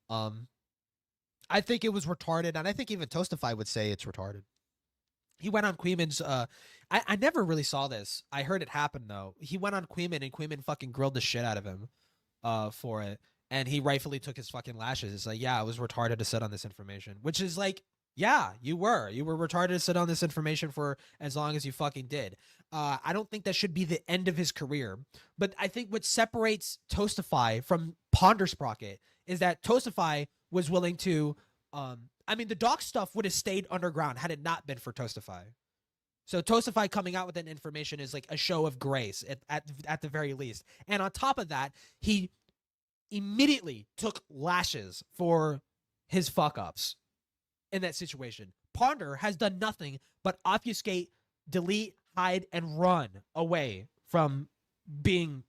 A: I think it was retarded, and I think even Toastify would say it's retarded. He went on Queeman's. I never really saw this. I heard it happen though. He went on Queeman, and Queeman fucking grilled the shit out of him, for it. And he rightfully took his fucking lashes. It's like, yeah, I was retarded to sit on this information. Which is like, yeah, you were. You were retarded to sit on this information for as long as you fucking did. I don't think that should be the end of his career. But I think what separates Toastify from Ponder Sprocket is that Toastify was willing to... I mean, the doc stuff would have stayed underground had it not been for Toastify. So Toastify coming out with that information is like a show of grace at the very least. And on top of that, he immediately took lashes for his fuck-ups in that situation. Ponder has done nothing but obfuscate, delete, hide, and run away from being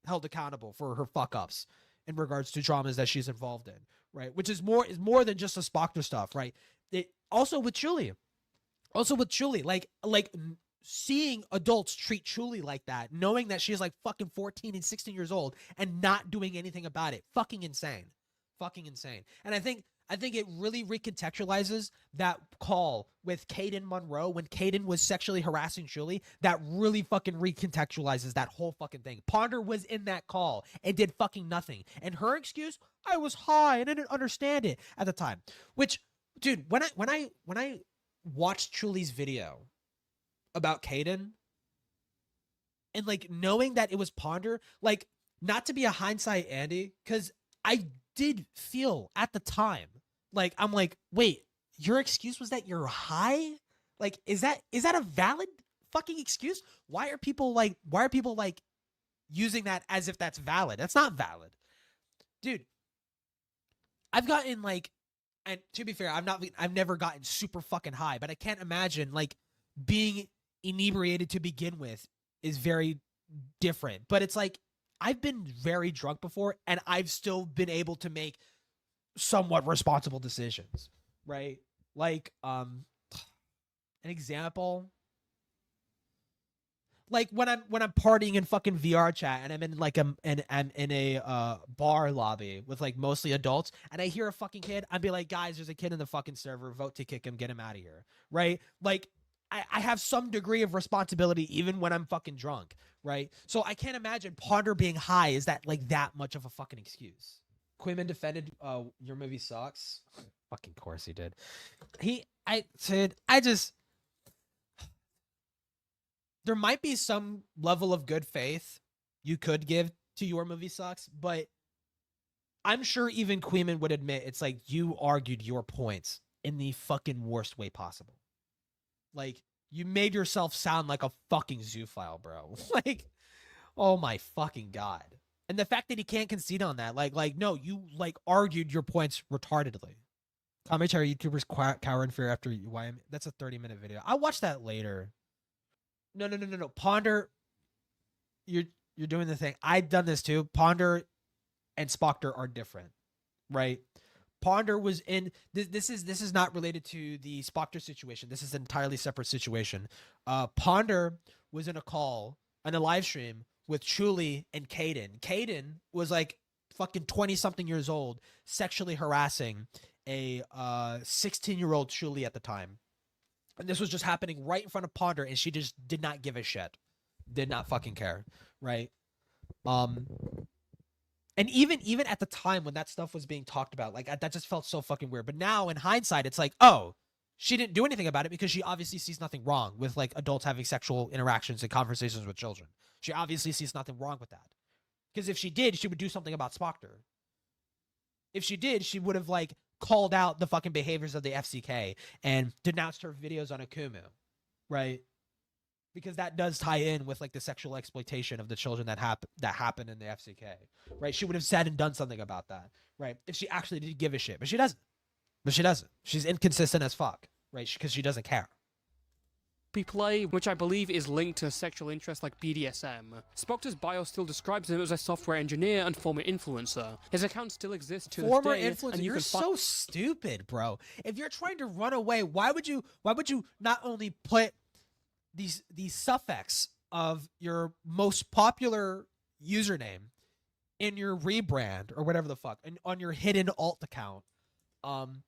A: held accountable for her fuck-ups in regards to dramas that she's involved in, right? Which is more than just the Spoctor stuff, right? Also with Chuli, like seeing adults treat Chuli like that, knowing that she's like fucking 14 and 16 years old and not doing anything about it. Fucking insane. Fucking insane. And I think it really recontextualizes that call with Caden Monroe when Caden was sexually harassing Chuli. That really fucking recontextualizes that whole fucking thing. Ponder was in that call and did fucking nothing. And her excuse, I was high and I didn't understand it at the time. Which, dude, when I watched Chuli's video about Caden and like knowing that it was Ponder, like, not to be a hindsight Andy, because I did feel at the time like, I'm like, wait, your excuse was that you're high? Like, is that a valid fucking excuse? Why are people like using that as if that's valid? That's not valid. Dude, I've gotten like, and to be fair, I've never gotten super fucking high, but I can't imagine like being inebriated to begin with is very different. But it's like, I've been very drunk before and I've still been able to make somewhat responsible decisions, right? Like, an example, like when I'm partying in fucking VR chat and I'm in like I'm in a bar lobby with like mostly adults and I hear a fucking kid, I'd be like, guys, there's a kid in the fucking server, vote to kick him, get him out of here, right? Like, I have some degree of responsibility even when I'm fucking drunk, right? So I can't imagine Ponder being high is that like that much of a fucking excuse. Quimman defended your movie sucks. Fucking course he did. There might be some level of good faith you could give to your movie sucks, but I'm sure even Quimman would admit it's like you argued your points in the fucking worst way possible. Like, you made yourself sound like a fucking zoophile, bro. Like, oh my fucking God. And the fact that he can't concede on that, like, no, you, like, argued your points retardedly. Commentary YouTubers cower in fear after YM. That's a 30-minute video. I'll watch that later. No. Ponder, you're doing the thing. I've done this too. Ponder and Spoctor are different, right? Ponder was in this is not related to the Spoctor situation. This is an entirely separate situation. Ponder was in a call on a live stream with Chuli and Caden. Caden was like fucking 20-something years old, sexually harassing a 16-year-old Chuli at the time. And this was just happening right in front of Ponder, and she just did not give a shit. Did not fucking care, right? And even at the time when that stuff was being talked about, like, that just felt so fucking weird. But now in hindsight, it's like, oh, she didn't do anything about it because she obviously sees nothing wrong with like adults having sexual interactions and conversations with children. She obviously sees nothing wrong with that. Because if she did, she would do something about Spoctor. If she did, she would have like called out the fucking behaviors of the FCK and denounced her videos on Akumu, right? Because that does tie in with like the sexual exploitation of the children that happened in the FCK, right? She would have said and done something about that, right? If she actually did give a shit, but she doesn't. She's inconsistent as fuck, right? Because she doesn't care.
B: Play, which I believe is linked to sexual interests like BDSM. Spoctor's bio still describes him as a software engineer and former influencer. His account still exists to
A: former
B: this day.
A: Influencer. And you're so stupid, bro. If you're trying to run away, why would you not only put these suffix of your most popular username in your rebrand or whatever the fuck, and on your hidden alt account, and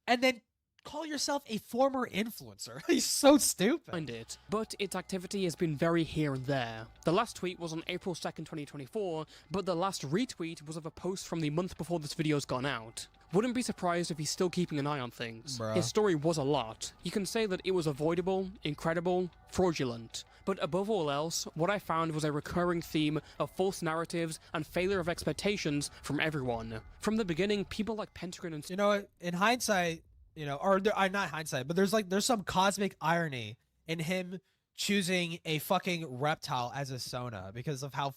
A: then call yourself a former influencer? He's so stupid.
B: But its activity has been very here and there. The last tweet was on April 2nd, 2024, but the last retweet was of a post from the month before this video's gone out. Wouldn't be surprised if he's still keeping an eye on things.
A: Bruh.
B: His story was a lot. You can say that it was avoidable, incredible, fraudulent. But above all else, what I found was a recurring theme of false narratives and failure of expectations from everyone. From the beginning, people like Pentagon and...
A: You know, in hindsight, you know, or not hindsight, but there's some cosmic irony in him choosing a fucking reptile as a Sona because of how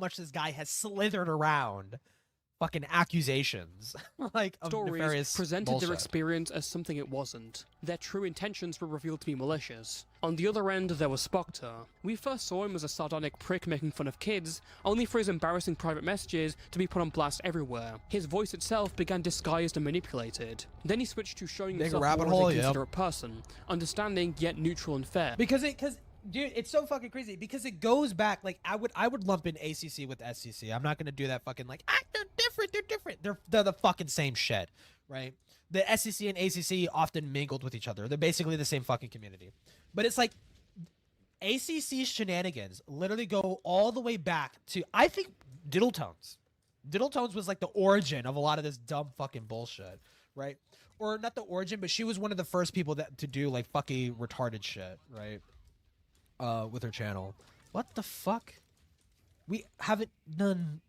A: much this guy has slithered around fucking accusations like of nefarious
B: Stories presented
A: bullshit.
B: their experience as something it wasn't. Their true intentions were revealed to be malicious. On the other end, there was Spoctor. We first saw him as a sardonic prick making fun of kids, only for his embarrassing private messages to be put on blast everywhere. His voice itself began disguised and manipulated. Then he switched to showing himself more as a considerate person, understanding yet neutral and fair.
A: Because dude, it's so fucking crazy because it goes back. Like I would lump in ACC with SCC. I'm not gonna do that fucking like they're different. They're different. They're the fucking same shit, right? The SCC and ACC often mingled with each other. They're basically the same fucking community. But it's like ACC's shenanigans literally go all the way back to, I think, Doodletones. Doodletones was like the origin of a lot of this dumb fucking bullshit, right? Or not the origin, but she was one of the first people to do like fucking retarded shit, right? With her channel. What the fuck? We haven't done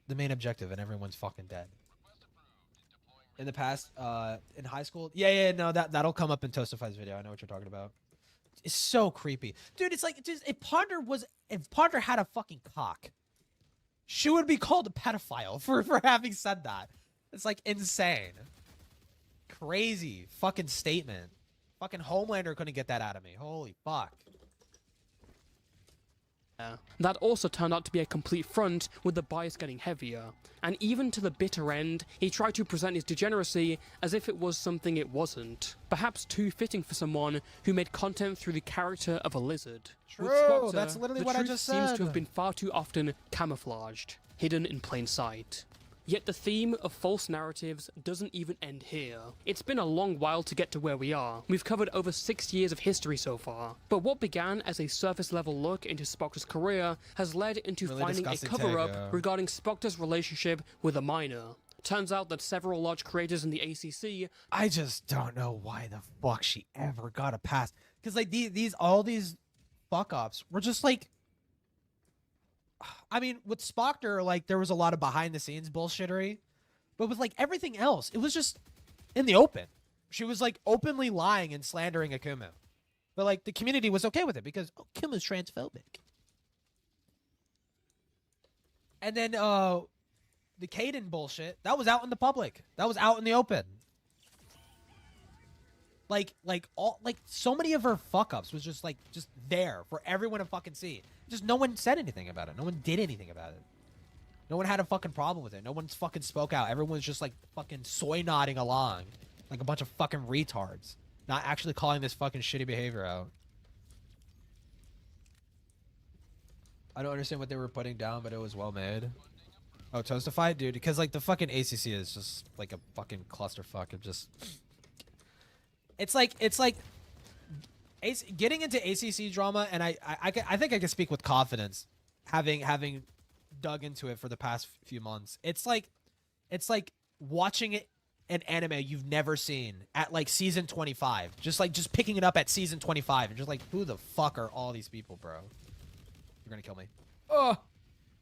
A: the main objective and everyone's fucking dead. In the past, in high school, no, that'll come up in Toastify's video. I know what you're talking about. It's so creepy, dude. It's like just if Ponder had a fucking cock, she would be called a pedophile for having said that. It's like insane, crazy fucking statement. Fucking Homelander couldn't get that out of me. Holy fuck.
B: That also turned out to be a complete front, with the bias getting heavier. And even to the bitter end, he tried to present his degeneracy as if it was something it wasn't. Perhaps too fitting for someone who made content through the character of a lizard.
A: True,
B: With Spoctor,
A: that's literally
B: the
A: what I
B: truth
A: just
B: seems
A: said.
B: to have been far too often camouflaged, hidden in plain sight. Yet the theme of false narratives doesn't even end here. It's been a long while to get to where we are. We've covered over 6 years of history so far. But what began as a surface-level look into Spoctor's career has led into
A: Really
B: finding a
A: disgusting
B: cover-up
A: take,
B: regarding Spoctor's relationship with a minor. Turns out that several large creators in the ACC...
A: I just don't know why the fuck she ever got a pass. Because like all these fuck-ups were just like... I mean, with Spoctor, like, there was a lot of behind-the-scenes bullshittery. But with, like, everything else, it was just in the open. She was, like, openly lying and slandering Akumu. But, like, the community was okay with it because Akumu's transphobic. And then, the Caden bullshit, that was out in the public. That was out in the open. Like so many of her fuck-ups was just there for everyone to fucking see. Just no one said anything about it. No one did anything about it. No one had a fucking problem with it. No one fucking spoke out. Everyone was just like fucking soy nodding along. Like a bunch of fucking retards. Not actually calling this fucking shitty behavior out. I don't understand what they were putting down, but it was well made. Oh, Toastify? Dude, because like the fucking ACC is just like a fucking clusterfuck of just... It's like getting into ACC drama, and I think I can speak with confidence, having dug into it for the past few months. It's like watching an anime you've never seen at like season 25, just picking it up at season 25, and just like, who the fuck are all these people, bro? You're gonna kill me.
B: Oh.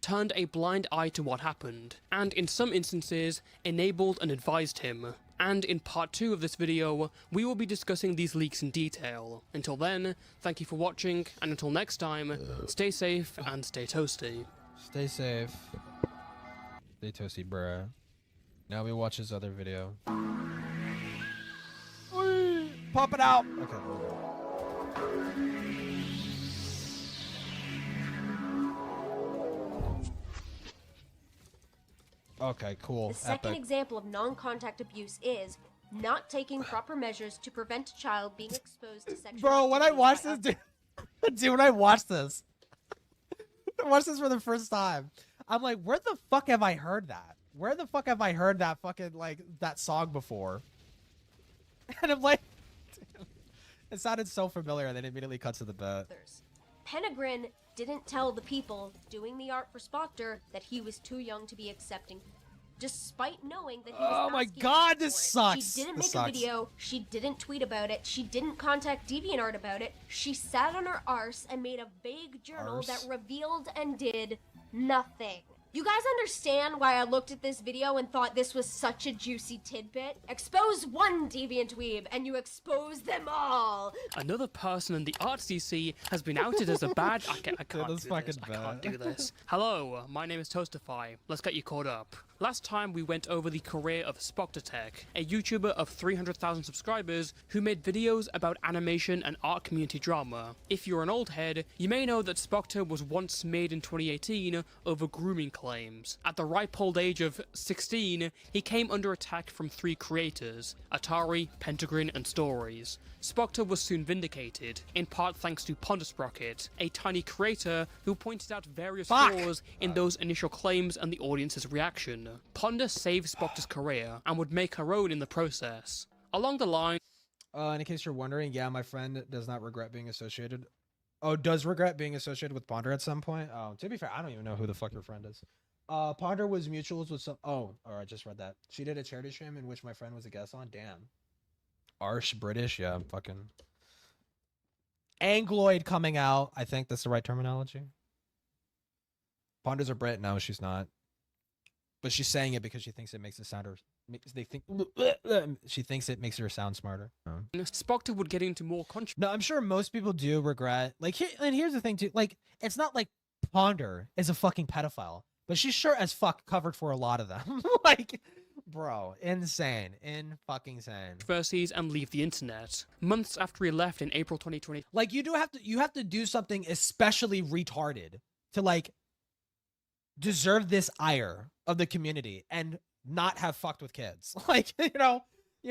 B: Turned a blind eye to what happened, and in some instances, enabled and advised him. And in part 2 of this video, we will be discussing these leaks in detail. Until then, thank you for watching, and until next time, stay safe and stay toasty.
A: Stay safe. Stay toasty, bruh. Now we watch his other video. Pop it out! Okay. Okay, cool.
P: The second example of non-contact abuse is not taking proper measures to prevent a child being exposed to sexual
A: Bro, when I watched this, dude, when I watched this for the first time, I'm like, where the fuck have I heard that? Where the fuck have I heard that fucking, like, that song before? And I'm like, it sounded so familiar, and then it immediately cuts to the bit.
P: Penegrin didn't tell the people doing the art for Spoctor that he was too young to be accepting, despite knowing that he was
A: Oh my god, this sucks.
P: She didn't make a video, she didn't tweet about it, she didn't contact DeviantArt about it, she sat on her arse and made a vague journal that revealed and did nothing. You guys understand why I looked at this video and thought this was such a juicy tidbit? Expose one deviant weeb and you expose them all!
B: Another person in the art CC has been outed as a bad... I can't do this. I can't do this. Hello, my name is Toastify. Let's get you caught up. Last time we went over the career of Spoctor, a YouTuber of 300,000 subscribers who made videos about animation and art community drama. If you're an old head, you may know that Spoctor was once made in 2018 over grooming claims. At the ripe old age of 16, he came under attack from 3 creators, Atari, Pentagon, and Stories. Spoctor was soon vindicated, in part thanks to Sprocket, a tiny creator who pointed out various flaws in those initial claims and the audience's reaction. Ponder saved Spoctor's career and would make her own in the process. Along the line...
A: in case you're wondering, yeah, my friend does not regret being associated. Oh, does regret being associated with Ponder at some point? Oh, to be fair, I don't even know who the fuck your friend is. Ponder was mutuals with some... Oh, I just read that. She did a charity stream in which my friend was a guest on. Damn. Arsh British, yeah, fucking Angloid coming out. I think that's the right terminology. Ponder's a Brit. No, she's not. But she's saying it because she thinks it makes it sound her. She thinks it makes her sound smarter.
B: Spoctor would get into more
A: No, I'm sure most people do regret. Like, and here's the thing too. Like, it's not like Ponder is a fucking pedophile, but she's sure as fuck covered for a lot of them. Like. Bro, insane. Fucking insane.
B: Controversies and leave the internet. Months after he left in April 2020.
A: Like, you have to do something especially retarded to, like, deserve this ire of the community and not have fucked with kids. Like, you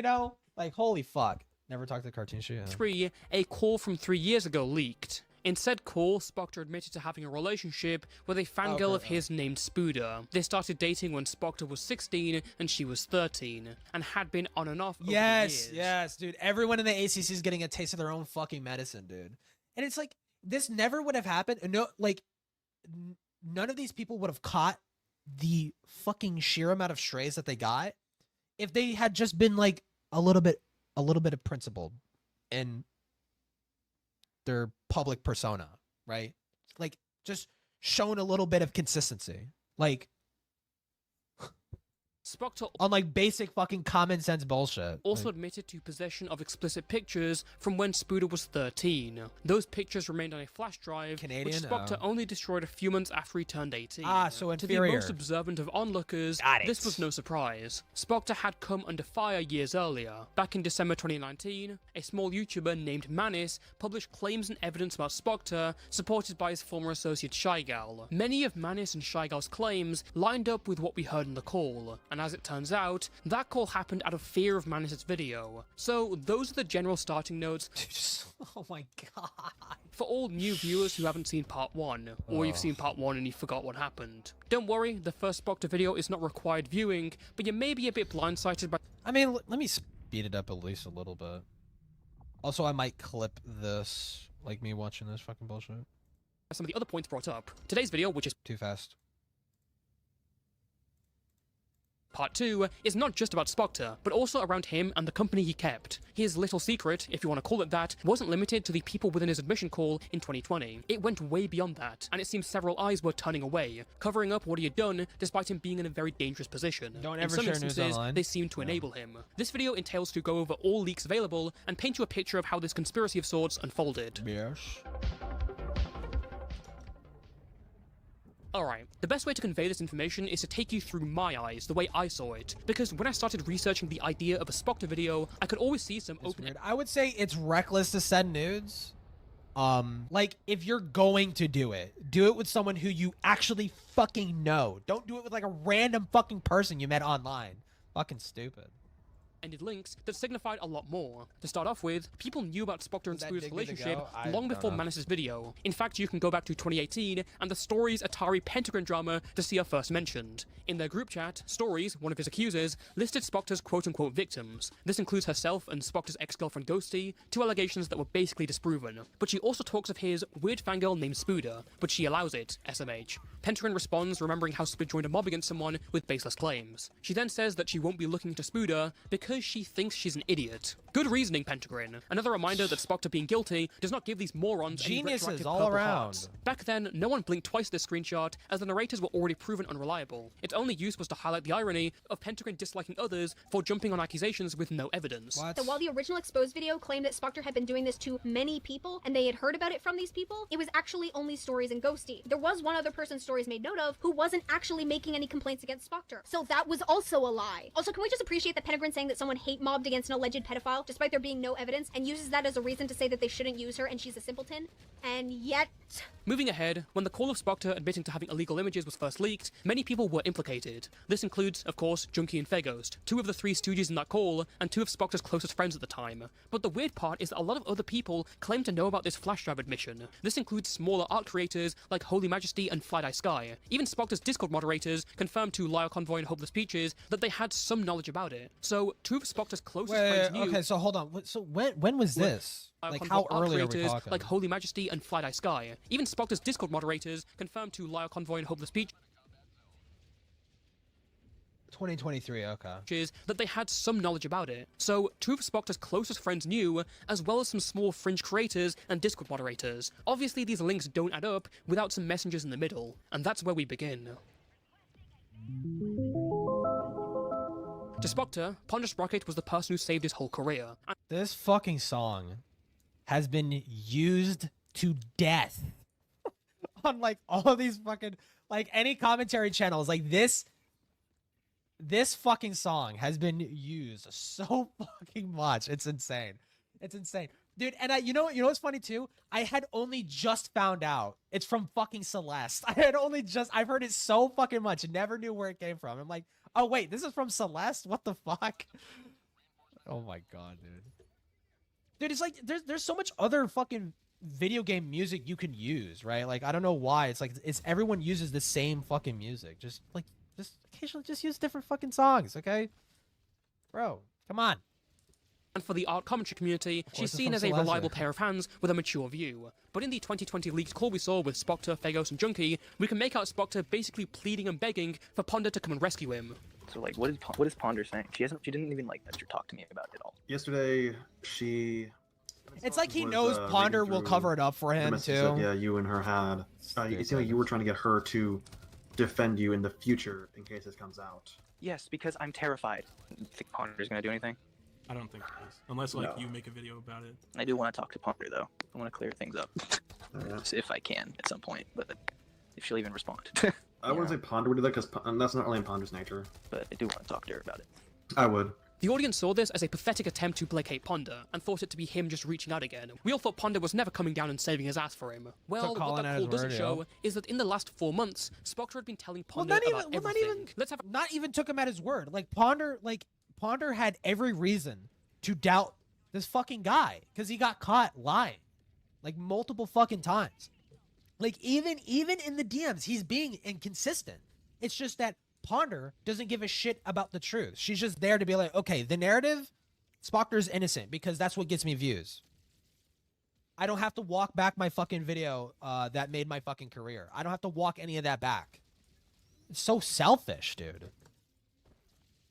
A: know, like, holy fuck. Never talked to the cartoon shit.
B: 3, a call from 3 years ago leaked. In said call, Spoctor admitted to having a relationship with a fangirl of his named Spooder. They started dating when Spoctor was 16 and she was 13, and had been on and off over the years.
A: Yes, dude. Everyone in the ACC is getting a taste of their own fucking medicine, dude. And it's like, this never would have happened. No, like, none of these people would have caught the fucking sheer amount of strays that they got if they had just been, like, a little bit of principled in their public persona, right? Like, just showing a little bit of consistency. Like,
B: Spoctor,
A: on like basic fucking common sense bullshit.
B: Also admitted to possession of explicit pictures from when Spooder was 13. Those pictures remained on a flash drive, which Spoctor only destroyed a few months after he turned 18.
A: So inferior.
B: To the most observant of onlookers, this was no surprise. Spoctor had come under fire years earlier. Back in December 2019, a small YouTuber named Manis published claims and evidence about Spoctor, supported by his former associate Shygal. Many of Manis and Shygal's claims lined up with what we heard in the call, and as it turns out, that call happened out of fear of Manis' video. So those are the general starting notes.
A: Oh my god.
B: For all new viewers who haven't seen part 1, or you've seen part 1 and you forgot what happened. Don't worry, the first Spoctor video is not required viewing, but you may be a bit blindsided by—
A: I mean, let me speed it up at least a little bit. Also, I might clip this, like me watching this fucking bullshit.
B: Some of the other points brought up. Today's video, which is
A: too fast.
B: Part 2 is not just about Spoctor, but also around him and the company he kept. His little secret, if you want to call it that, wasn't limited to the people within his admission call in 2020. It went way beyond that, and it seems several eyes were turning away, covering up what he had done despite him being in a very dangerous position.
A: Don't
B: in
A: ever
B: some
A: share
B: instances,
A: news online.
B: They seemed to enable him. This video entails to go over all leaks available and paint you a picture of how this conspiracy of sorts unfolded.
A: Yes.
B: Alright, the best way to convey this information is to take you through my eyes, the way I saw it, because when I started researching the idea of a Spoctor video, I could always see some open—
A: I would say it's reckless to send nudes. Like, if you're going to do it with someone who you actually fucking know. Don't do it with like a random fucking person you met online. Fucking stupid.
B: Ended links that signified a lot more. To start off with, people knew about Spoctor and Spooder's relationship long before Manis' video. In fact, you can go back to 2018 and the Stories Atari Pentagon drama to see her first mentioned. In their group chat, Stories, one of his accusers, listed Spoctor's quote-unquote victims. This includes herself and Spoctor's ex-girlfriend Ghosty, 2 allegations that were basically disproven. But she also talks of his weird fangirl named Spooder, but she allows it, SMH. Pentagon responds, remembering how Spooder joined a mob against someone with baseless claims. She then says that she won't be looking to Spooder because because she thinks she's an idiot. Good reasoning, Pentagon. Another reminder that Spoctor being guilty does not give these morons any
A: Geniuses
B: retroactive
A: all
B: purple
A: around.
B: hearts. Back then, no one blinked twice at this screenshot, as the narrators were already proven unreliable. Its only use was to highlight the irony of Pentagon disliking others for jumping on accusations with no evidence.
Q: So while the original exposed video claimed that Spoctor had been doing this to many people, and they had heard about it from these people, it was actually only stories and ghosty. There was one other person stories made note of who wasn't actually making any complaints against Spoctor. So that was also a lie. Also, can we just appreciate that Pentagon saying that someone hate mobbed against an alleged pedophile, despite there being no evidence, and uses that as a reason to say that they shouldn't use her and she's a simpleton? And yet...
B: Moving ahead, when the call of Spoctor admitting to having illegal images was first leaked, many people were implicated. This includes, of course, Junkie and Faghost, two of the three stooges in that call, and two of Spoctor's closest friends at the time. But the weird part is that a lot of other people claim to know about this flash drive admission. This includes smaller art creators like Holy Majesty and Fly Die Sky. Even Spoctor's Discord moderators confirmed to Lyre Convoy and Hopeless Peaches that they had some knowledge about it. So, two of Spoctor's closest friends knew...
A: Okay, so hold on. So when was this? Like, how early are we talking?
B: Like Holy Majesty and Fly Die Sky. Even Spoctor's Discord moderators confirmed to Lyre Convoy and Hopeless Peaches
A: 2023, okay.
B: That they had some knowledge about it. So, two of Spoctor's closest friends knew, as well as some small fringe creators and Discord moderators. Obviously, these links don't add up without some messengers in the middle, and that's where we begin. To Spoctor, Ponder Sprocket was the person who saved his whole career.
A: This fucking song has been used to death on like all of these fucking, like any commentary channels. Like this fucking song has been used so fucking much. It's insane. It's insane. Dude, and you know what's funny too? I had only just found out it's from fucking Celeste. I've heard it so fucking much. Never knew where it came from. I'm like, oh wait, this is from Celeste? What the fuck? Oh my god, dude. Dude, it's like there's so much other fucking video game music you can use, right? Like I don't know why. It's like everyone uses the same fucking music. Just occasionally just use different fucking songs, okay? Bro, come on.
B: And for the art commentary community, she's seen as a reliable pair of hands with a mature view. But in the 2020 leaked call we saw with Spoctor, Faghost, and Junkie, we can make out Spoctor basically pleading and begging for Ponder to come and rescue him.
M: So what is Ponder saying? She didn't even like talk to me about it all.
O: Yesterday, she...
A: It's like he knows Ponder will cover it up for him too.
O: That, yeah, you and her had. It seemed like you were trying to get her to defend you in the future in case this comes out.
M: Yes, because I'm terrified. You think Ponder's gonna do anything?
N: I don't think it is. Unless, like, you make a video about it.
M: I do want to talk to Ponder, though. I want to clear things up. If I can, at some point. But if she'll even respond.
O: I wouldn't say Ponder would do that, because that's not really in Ponder's nature.
M: But I do want to talk to her about it.
O: I would.
B: The audience saw this as a pathetic attempt to placate Ponder, and thought it to be him just reaching out again. We all thought Ponder was never coming down and saving his ass for him. Well, what that call doesn't show is that in the last 4 months, Spoctor had been telling Ponder about everything.
A: Not even took him at his word. Like Ponder had every reason to doubt this fucking guy because he got caught lying like multiple fucking times. Like even in the DMs, he's being inconsistent. It's just that Ponder doesn't give a shit about the truth. She's just there to be like, okay, the narrative, Spoctor's innocent because that's what gets me views. I don't have to walk back my fucking video that made my fucking career. I don't have to walk any of that back. It's so selfish, dude.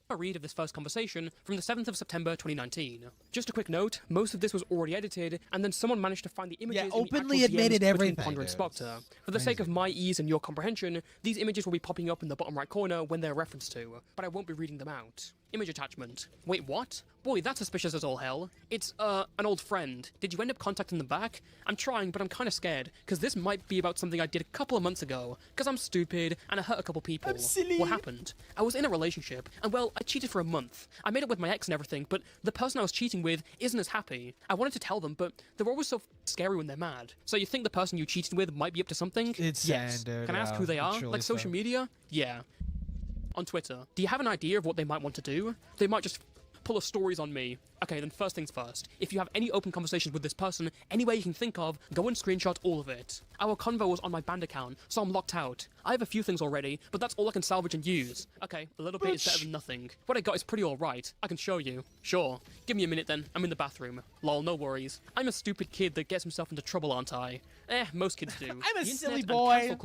B: A read of this first conversation from the 7th of September 2019. Just a quick note, most of this was already edited, and then someone managed to find the images in
A: openly
B: the
A: admitted
B: DMs
A: everything,
B: between Ponder and
A: dude.
B: Spoctor. For the sake of my ease and your comprehension, these images will be popping up in the bottom right corner when they're referenced to, but I won't be reading them out. Image attachment. Wait, what? Boy, that's suspicious as all hell. It's, an old friend. Did you end up contacting them back? I'm trying, but I'm kinda scared, because this might be about something I did a couple of months ago, because I'm stupid, and I hurt a couple people.
A: I'm silly.
B: What happened? I was in a relationship, and well, I cheated for a month. I made up with my ex and everything, but the person I was cheating with isn't as happy. I wanted to tell them, but they're always so scary when they're mad. So you think the person you cheated with might be up to something?
A: It's
B: yes.
A: dude,
B: Can I ask who they are? Like social media? Yeah. On Twitter, do you have an idea of what they might want to do? They might just pull a stories on me. Okay, then first things first. If you have any open conversations with this person, any way you can think of, go and screenshot all of it. Our convo was on my band account, so I'm locked out. I have a few things already, but that's all I can salvage and use. Okay, a little bit is better than nothing. What I got is pretty alright. I can show you. Sure. Give me a minute then. I'm in the bathroom. Lol, no worries. I'm a stupid kid that gets himself into trouble, aren't I? Most kids do.
A: I'm a silly boy.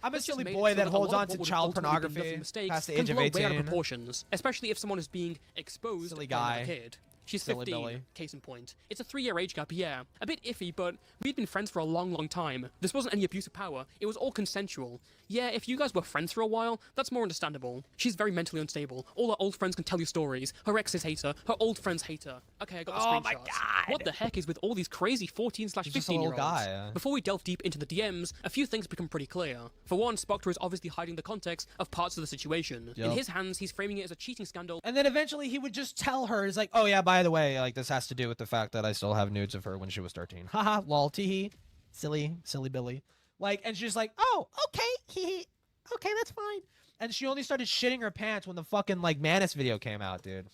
A: I'm a silly boy that holds on to child pornography past the age of 18.
B: Out of proportions, especially if someone is being exposed
A: silly
B: by a kid. She's 15, case in point. It's a 3-year age gap, yeah. A bit iffy, but we'd been friends for a long, long time. This wasn't any abuse of power. It was all consensual. Yeah, if you guys were friends for a while, that's more understandable. She's very mentally unstable. All her old friends can tell you stories. Her exes hate her. Her old friends hate her. Okay, I got the screenshots.
A: Oh my god!
B: What the heck is with all these crazy 14/15-year-olds? Before we delve deep into the DMs, a few things become pretty clear. For one, Spoctor is obviously hiding the context of parts of the situation. In his hands, he's framing it as a cheating scandal.
A: And then eventually he would just tell her, he's like, oh yeah, by the way, like this has to do with the fact that I still have nudes of her when she was 13. Haha, lol, teehee. Silly Billy. Like, and she's like, oh, okay, hee okay, that's fine. And she only started shitting her pants when the fucking, like, Manus video came out, dude.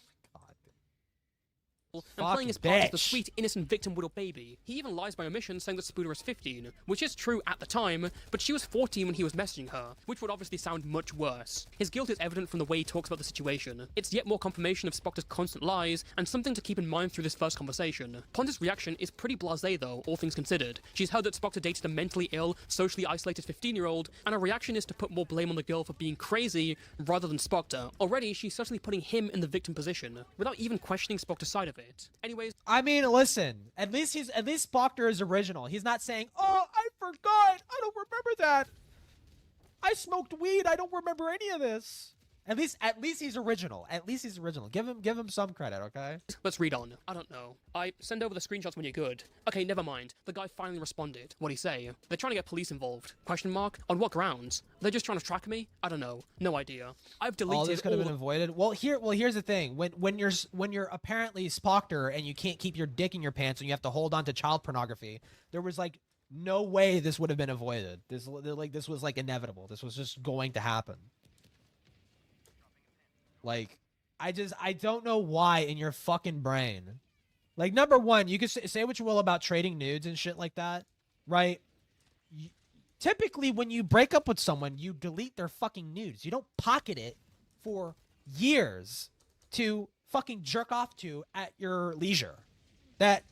B: And playing his part as the sweet, innocent victim little baby. He even lies by omission, saying that Spooter is 15, which is true at the time, but she was 14 when he was messaging her, which would obviously sound much worse. His guilt is evident from the way he talks about the situation. It's yet more confirmation of Spoctor's constant lies, and something to keep in mind through this first conversation. Ponder's reaction is pretty blasé though, all things considered. She's heard that Spoctor dated a mentally ill, socially isolated 15-year-old, and her reaction is to put more blame on the girl for being crazy, rather than Spoctor. Already, she's certainly putting him in the victim position, without even questioning Spoctor's side of it. Anyways,
A: I mean, listen, at least Spoctor is original. He's not saying, oh, I forgot, I don't remember that. I smoked weed, I don't remember any of this. At least he's original. At least he's original. Give him some credit, okay?
B: Let's read on. I don't know. Send over the screenshots when you're good. Okay, never mind. The guy finally responded. What'd he say? They're trying to get police involved. Question mark? On what grounds? They're just trying to track me? I don't know. No idea. I've deleted
A: all this could have been avoided. Well, here's the thing. When you're apparently Spoctor and you can't keep your dick in your pants and you have to hold on to child pornography, there was like no way this would have been avoided. This was like inevitable. This was just going to happen. Like, I don't know why in your fucking brain. Like, number one, you can say what you will about trading nudes and shit like that, right? Typically, when you break up with someone, you delete their fucking nudes. You don't pocket it for years to fucking jerk off to at your leisure. That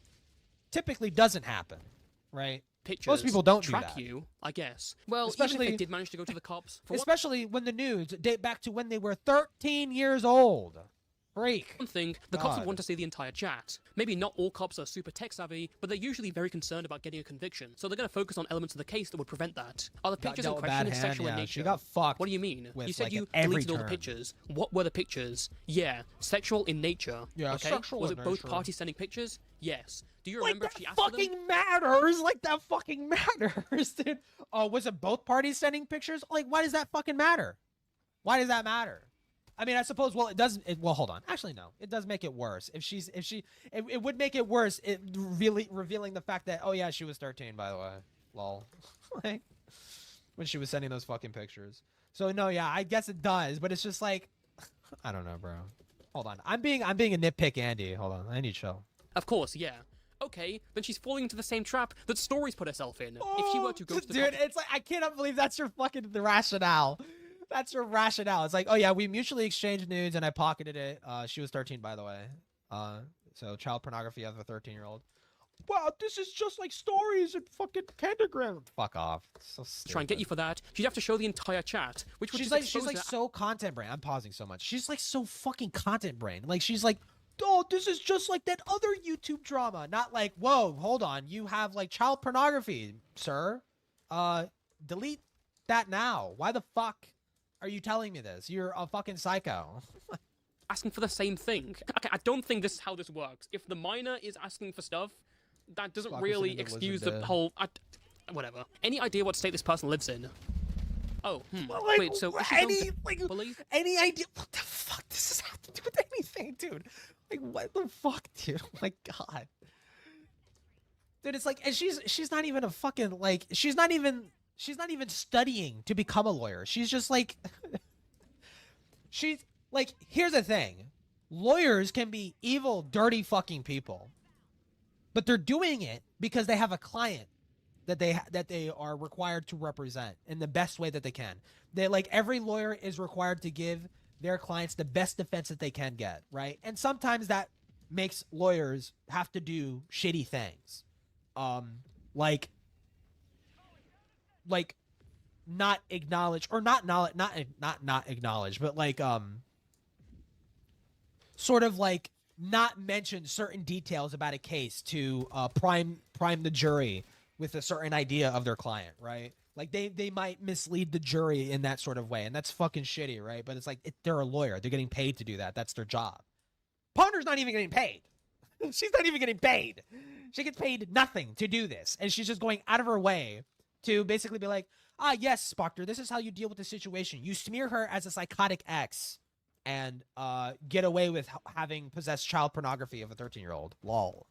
A: typically doesn't happen, right?
B: Pictures
A: most people don't
B: track
A: do that.
B: you, I guess. Well,
A: especially
B: even if they did manage to go to the cops,
A: especially when the nudes date back to when they were 13 years old. Freak.
B: One thing, the cops would want to see the entire chat. Maybe not all cops are super tech savvy, but they're usually very concerned about getting a conviction, so they're going to focus on elements of the case that would prevent that. Are the pictures in question sexual in nature?
A: She got fucked.
B: What do you mean? You said
A: like
B: you deleted all the pictures. What were the pictures? Yeah, sexual in nature.
A: Yeah,
B: okay?
A: sexual
B: Was
A: in
B: it both
A: nature.
B: parties sending pictures? Yes. Do you remember if she asked for them?
A: Fucking matters. Like, that fucking matters, dude. Oh, was it both parties sending pictures? Like, why does that fucking matter? Why does that matter? I mean, I suppose, well, it does, well, hold on. Actually, no. It does make it worse. It would make it worse, revealing the fact that, oh yeah, she was 13, by the way. Lol. Like, when she was sending those fucking pictures. So, no, yeah, I guess it does, but it's just like, I don't know, bro. Hold on. I'm being a nitpick Andy. Hold on. I need chill.
B: Of course, yeah. Okay, then she's falling into the same trap that Stories put herself in. If she were to go to the
A: dude, it's like, I cannot believe that's your fucking rationale. That's your rationale. It's like, oh yeah, we mutually exchanged nudes and I pocketed it. She was 13, by the way. So child pornography of a 13-year-old. Wow, this is just like Stories and fucking Pentagram. Fuck off. So stupid.
B: Try and get you for that. She'd have to show the entire chat, which would
A: she's like so content brain. I'm pausing so much. She's like so fucking content brain. Like, she's like, oh, this is just like that other YouTube drama. Not like, whoa, hold on. You have like child pornography, sir. Delete that now. Why the fuck are you telling me this? You're a fucking psycho.
B: Asking for the same thing. Okay, I don't think this is how this works. If the minor is asking for stuff, that doesn't really excuse the whole... whatever. Any idea what state this person lives in? Oh,
A: like,
B: wait, so...
A: Any idea? What the fuck does this have to do with anything, dude? Like, what the fuck, dude? Oh my god. Dude, it's like, and she's not even a fucking, like, she's not even studying to become a lawyer. She's just like, she's like, here's the thing. lawyers can be evil, dirty fucking people, but they're doing it because they have a client that they are required to represent in the best way that they can. They, like, every lawyer is required to give their clients the best defense that they can get, right? And sometimes that makes lawyers have to do shitty things, like not acknowledge, or not acknowledge, but like sort of like not mention certain details about a case to prime the jury with a certain idea of their client, right? Like they might mislead the jury in that sort of way, and that's fucking shitty, right? But it's like, they're a lawyer. They're getting paid to do that. That's their job. Ponder's not even getting paid. She's not even getting paid. She gets paid nothing to do this, and she's just going out of her way to basically be like, yes, Spoctor, this is how you deal with the situation. You smear her as a psychotic ex and get away with having possessed child pornography of a 13-year-old. Lol.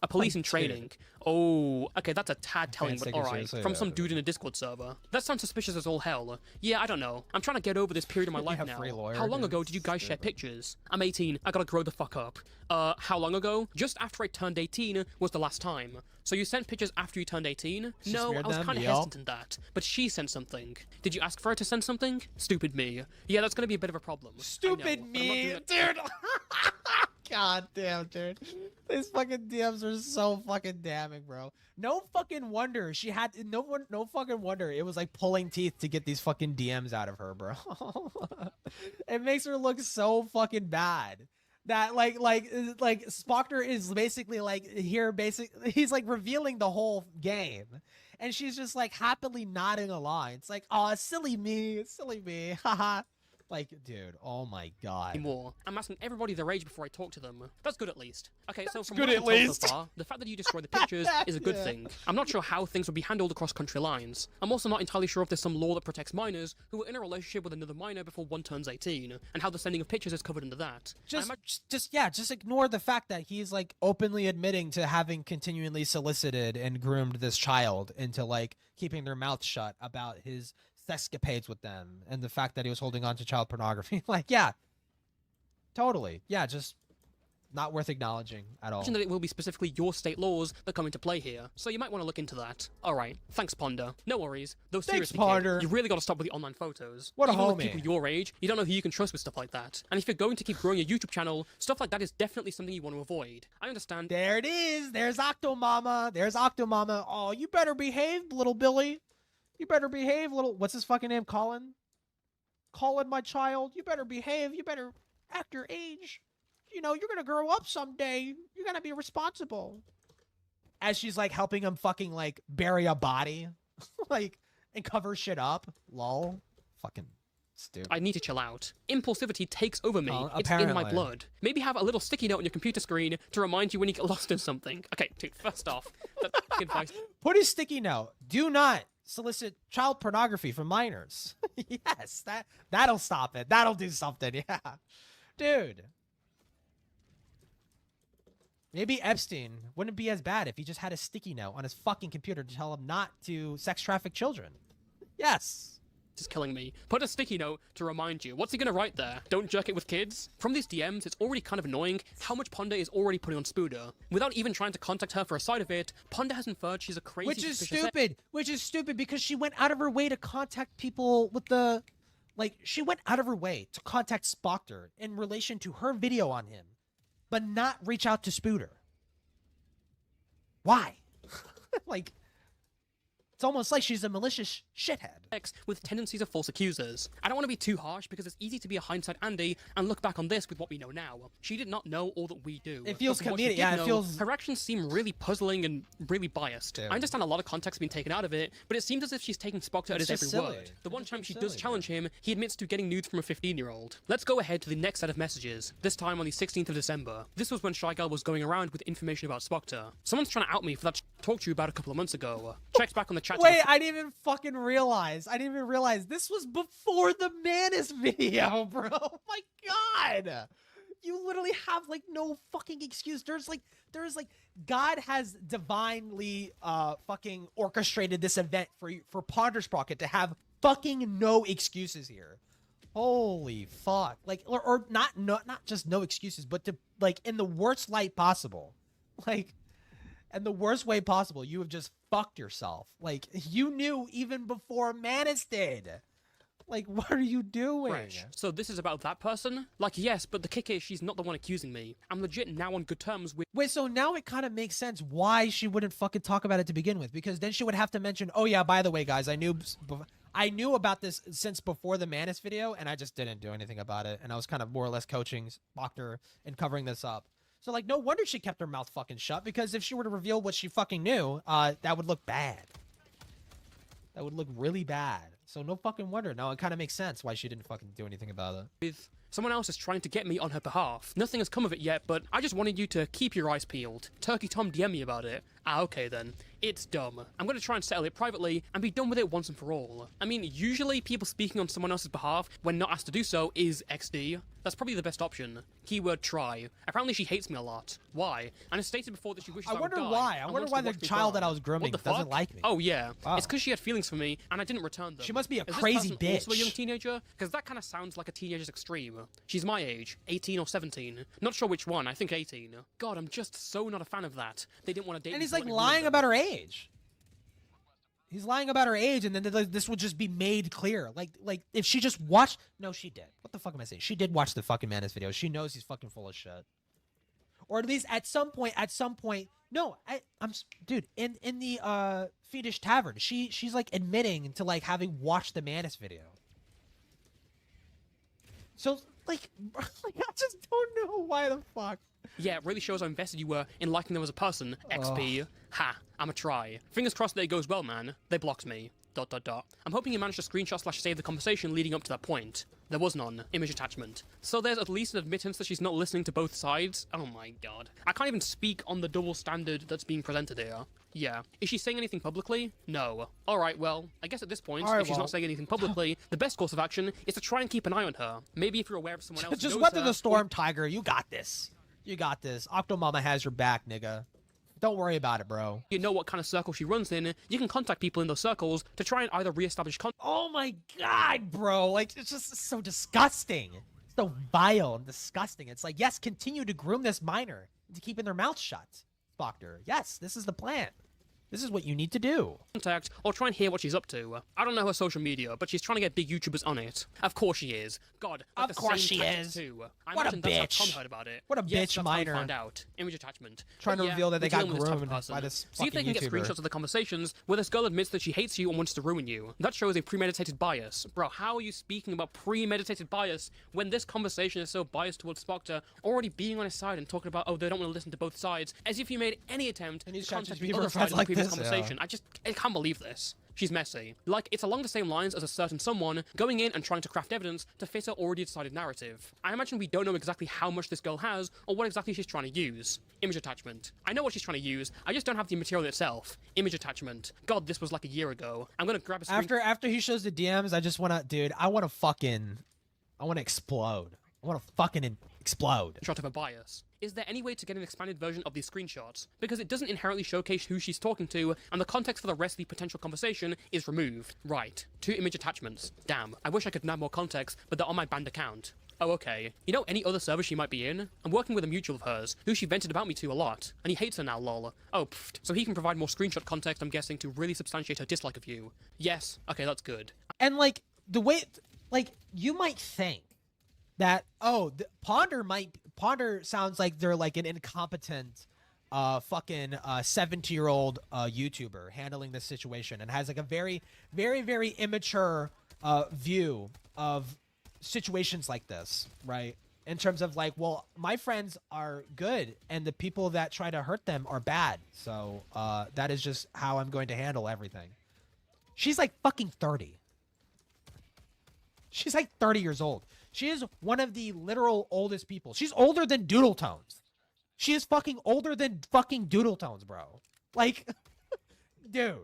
B: A police in training. Oh, okay, that's a tad telling, but alright. From some dude in a Discord server. That sounds suspicious as all hell. Yeah, I don't know. I'm trying to get over this period of my life now. How long ago did you guys share pictures? I'm 18. I gotta grow the fuck up. How long ago? Just after I turned 18 was the last time. So you sent pictures after you turned 18? No, I was kind of hesitant in that. But she sent something. Did you ask for her to send something? Stupid me. Yeah, that's gonna be a bit of a problem.
A: Stupid me, dude. God damn, dude. These fucking DMs are so fucking damning, bro. No fucking wonder she had no fucking wonder it was like pulling teeth to get these fucking DMs out of her, bro. It makes her look so fucking bad. That like Spoctor is basically like here, he's like revealing the whole game, and she's just like happily nodding along. It's like, oh, silly me, haha. Like, dude, oh my god.
B: More. I'm asking everybody their age before I talk to them. That's good at least. Okay, so from
A: good
B: what
A: at
B: I've told
A: least.
B: so far, the fact that you destroy the pictures is a good thing. I'm not sure how things would be handled across country lines. I'm also not entirely sure if there's some law that protects minors who are in a relationship with another minor before one turns 18, and how the sending of pictures is covered under that.
A: Just ignore the fact that he's like openly admitting to having continually solicited and groomed this child into like keeping their mouth shut about his escapades with them, and the fact that he was holding on to child pornography. Like, yeah, totally. Yeah, just not worth acknowledging at all.
B: That it will be specifically your state laws that come into play here, so you might want to look into that. Alright, thanks Ponder. No worries. Though seriously, Ponder, you really gotta stop with the online photos.
A: What a
B: Even
A: homie.
B: With people your age, you don't know who you can trust with stuff like that. And if you're going to keep growing your YouTube channel, stuff like that is definitely something you want to avoid. I understand.
A: There it is. There's Octomama. There's Octomama. Oh, you better behave, little Billy. You better behave, little... What's his fucking name? Colin? Colin, my child. You better behave. You better act your age. You know, you're gonna grow up someday. You're gonna be responsible. As she's, like, helping him fucking, like, bury a body. Like, and cover shit up. Lol. Fucking stupid.
B: I need to chill out. Impulsivity takes over me. It's in my blood. Maybe have a little sticky note on your computer screen to remind you when you get lost in something. Okay, dude, first off, that's advice.
A: Put a sticky note. Do not solicit child pornography from minors. Yes, that'll stop it. That'll do something. Yeah, dude. Maybe Epstein wouldn't be as bad if he just had a sticky note on his fucking computer to tell him not to sex traffic children. Yes.
B: Is killing me. Put a sticky note to remind you. What's he gonna write there? Don't jerk it with kids? From these DMs, it's already kind of annoying how much Ponder is already putting on Spooder. Without even trying to contact her for a side of it, Ponder has inferred she's a crazy...
A: Which is stupid because she went out of her way to contact people with the... Like, she went out of her way to contact Spoctor in relation to her video on him, but not reach out to Spooder. Why? Like... It's almost like she's a malicious shithead.
B: With tendencies of false accusers. I don't want to be too harsh because it's easy to be a hindsight Andy and look back on this with what we know now. She did not know all that we do.
A: It feels comedic.
B: Yeah,
A: it feels...
B: Her actions seem really puzzling and really biased.
A: Dude.
B: I understand a lot of context being taken out of it, but it seems as if she's taking Spoctor at his every word. The one time she does challenge him, he admits to getting nudes from a 15-year-old. Let's go ahead to the next set of messages, this time on the 16th of December. This was when Shy Girl was going around with information about Spoctor. Someone's trying to out me for that I talked to you about a couple of months ago. Checked back on the chat.
A: Wait, I didn't even fucking realize. I didn't even realize this was before the Manus video, bro. Oh my god. You literally have like no fucking excuse. There's like God has divinely fucking orchestrated this event for Ponder Sprocket to have fucking no excuses here. Holy fuck. Like, or not just no excuses, but to, like, in the worst light possible. Like, in the worst way possible, you have just fucked yourself. Like, you knew even before Manus did. Like, what are you doing?
B: Fresh. So this is about that person? Like, yes, but the kick is she's not the one accusing me. I'm legit now on good terms with—
A: Wait, so now it kind of makes sense why she wouldn't fucking talk about it to begin with, because then she would have to mention, oh yeah, by the way, guys, I knew about this since before the Manus video, and I just didn't do anything about it, and I was kind of more or less coaching Spoctor and covering this up. So, like, no wonder she kept her mouth fucking shut, because if she were to reveal what she fucking knew, that would look bad. That would look really bad. So no fucking wonder. Now it kind of makes sense why she didn't fucking do anything about it.
B: With someone else is trying to get me on her behalf. Nothing has come of it yet, but I just wanted you to keep your eyes peeled. Turkey Tom DM me about it. Ah, okay then. It's dumb. I'm going to try and settle it privately and be done with it once and for all. I mean, usually people speaking on someone else's behalf when not asked to do so is XD. That's probably the best option. Keyword try. Apparently she hates me a lot. Why? And it's stated before that she wishes I
A: wonder why. I wonder why the child that I was grooming doesn't like me.
B: Oh yeah.
A: Wow.
B: It's because she had feelings for me and I didn't return them.
A: She must be a
B: Is
A: crazy
B: this person
A: bitch.
B: also a young teenager? Because that kind of sounds like a teenager's extreme. She's my age, 18 or 17. Not sure which one. I think 18. God, I'm just so not a fan of that. They didn't want to date me.
A: And he's like lying about her age. He's lying about her age, and then this would just be made clear. Like if she just watched— No, she did. What the fuck am I saying? She did watch the fucking Manus video. She knows he's fucking full of shit. Or at least at some point. No, dude, in the Fiendish Tavern, she's like admitting to like having watched the Manus video. So like I just don't know why the fuck.
B: Yeah, it really shows how invested you were in liking them as a person. XP. Ha, I'ma try. Fingers crossed that it goes well, man. They blocked me. ... I'm hoping you managed to screenshot/save the conversation leading up to that point. There was none. Image attachment. So there's at least an admittance that she's not listening to both sides. Oh my god. I can't even speak on the double standard that's being presented here. Yeah. Is she saying anything publicly? No. Alright, well, I guess at this point, if she's not saying anything publicly, the best course of action is to try and keep an eye on her. Maybe if you're aware of someone else
A: just weather the storm, Tiger. You got this. You got this. Octomama has your back, nigga. Don't worry about it, bro.
B: You know what kind of circle she runs in. You can contact people in those circles to try and either re-establish contact.
A: Oh my god, bro. Like, it's just so disgusting. It's so vile and disgusting. It's like, yes, continue to groom this minor into keeping their mouth shut, Spoctor. Yes, this is the plan. This is what you need to do.
B: Contact or try and hear what she's up to. I don't know her social media, but she's trying to get big YouTubers on it. Of course she is. God,
A: of course she is.
B: Too. I
A: what a
B: imagine that's
A: bitch.
B: how Tom heard about it.
A: What a
B: yes,
A: bitch minor.
B: Found out. Image attachment.
A: Trying to reveal that they got groomed
B: by
A: this
B: See if they
A: fucking
B: can
A: YouTuber.
B: get screenshots of the conversations where this girl admits that she hates you and wants to ruin you. That shows a premeditated bias. Bro, how are you speaking about premeditated bias when this conversation is so biased towards Spoctor already being on his side and talking about, oh, they don't want to listen to both sides, as if you made any attempt to contact the other side in the previous conversation. I can't believe this. She's messy. Like, it's along the same lines as a certain someone going in and trying to craft evidence to fit her already decided narrative. I imagine we don't know exactly how much this girl has or what exactly she's trying to use. Image attachment. I know what she's trying to use, I just don't have the material itself. Image attachment. God, this was like a year ago. I'm gonna grab a screen—
A: After he shows the DMs, I just wanna, dude, I wanna explode. I wanna fucking explode.
B: Shot of a bias. Is there any way to get an expanded version of these screenshots? Because it doesn't inherently showcase who she's talking to, and the context for the rest of the potential conversation is removed. Right. 2 image attachments. Damn, I wish I could add more context, but they're on my banned account. Oh, okay. You know any other server she might be in? I'm working with a mutual of hers, who she vented about me to a lot, and he hates her now, lol. Oh, pfft. So he can provide more screenshot context, I'm guessing, to really substantiate her dislike of you. Yes. Okay, that's good.
A: And, like, the way, like, you might think that, oh, Ponder sounds like they're like an incompetent fucking 70-year-old YouTuber handling this situation and has like a very, very, very immature view of situations like this, right? In terms of like, well, my friends are good and the people that try to hurt them are bad. So that is just how I'm going to handle everything. She's like fucking 30. She's like 30 years old. She is one of the literal oldest people. She's older than Doodletones. She is fucking older than fucking Doodletones, bro. Like, dude.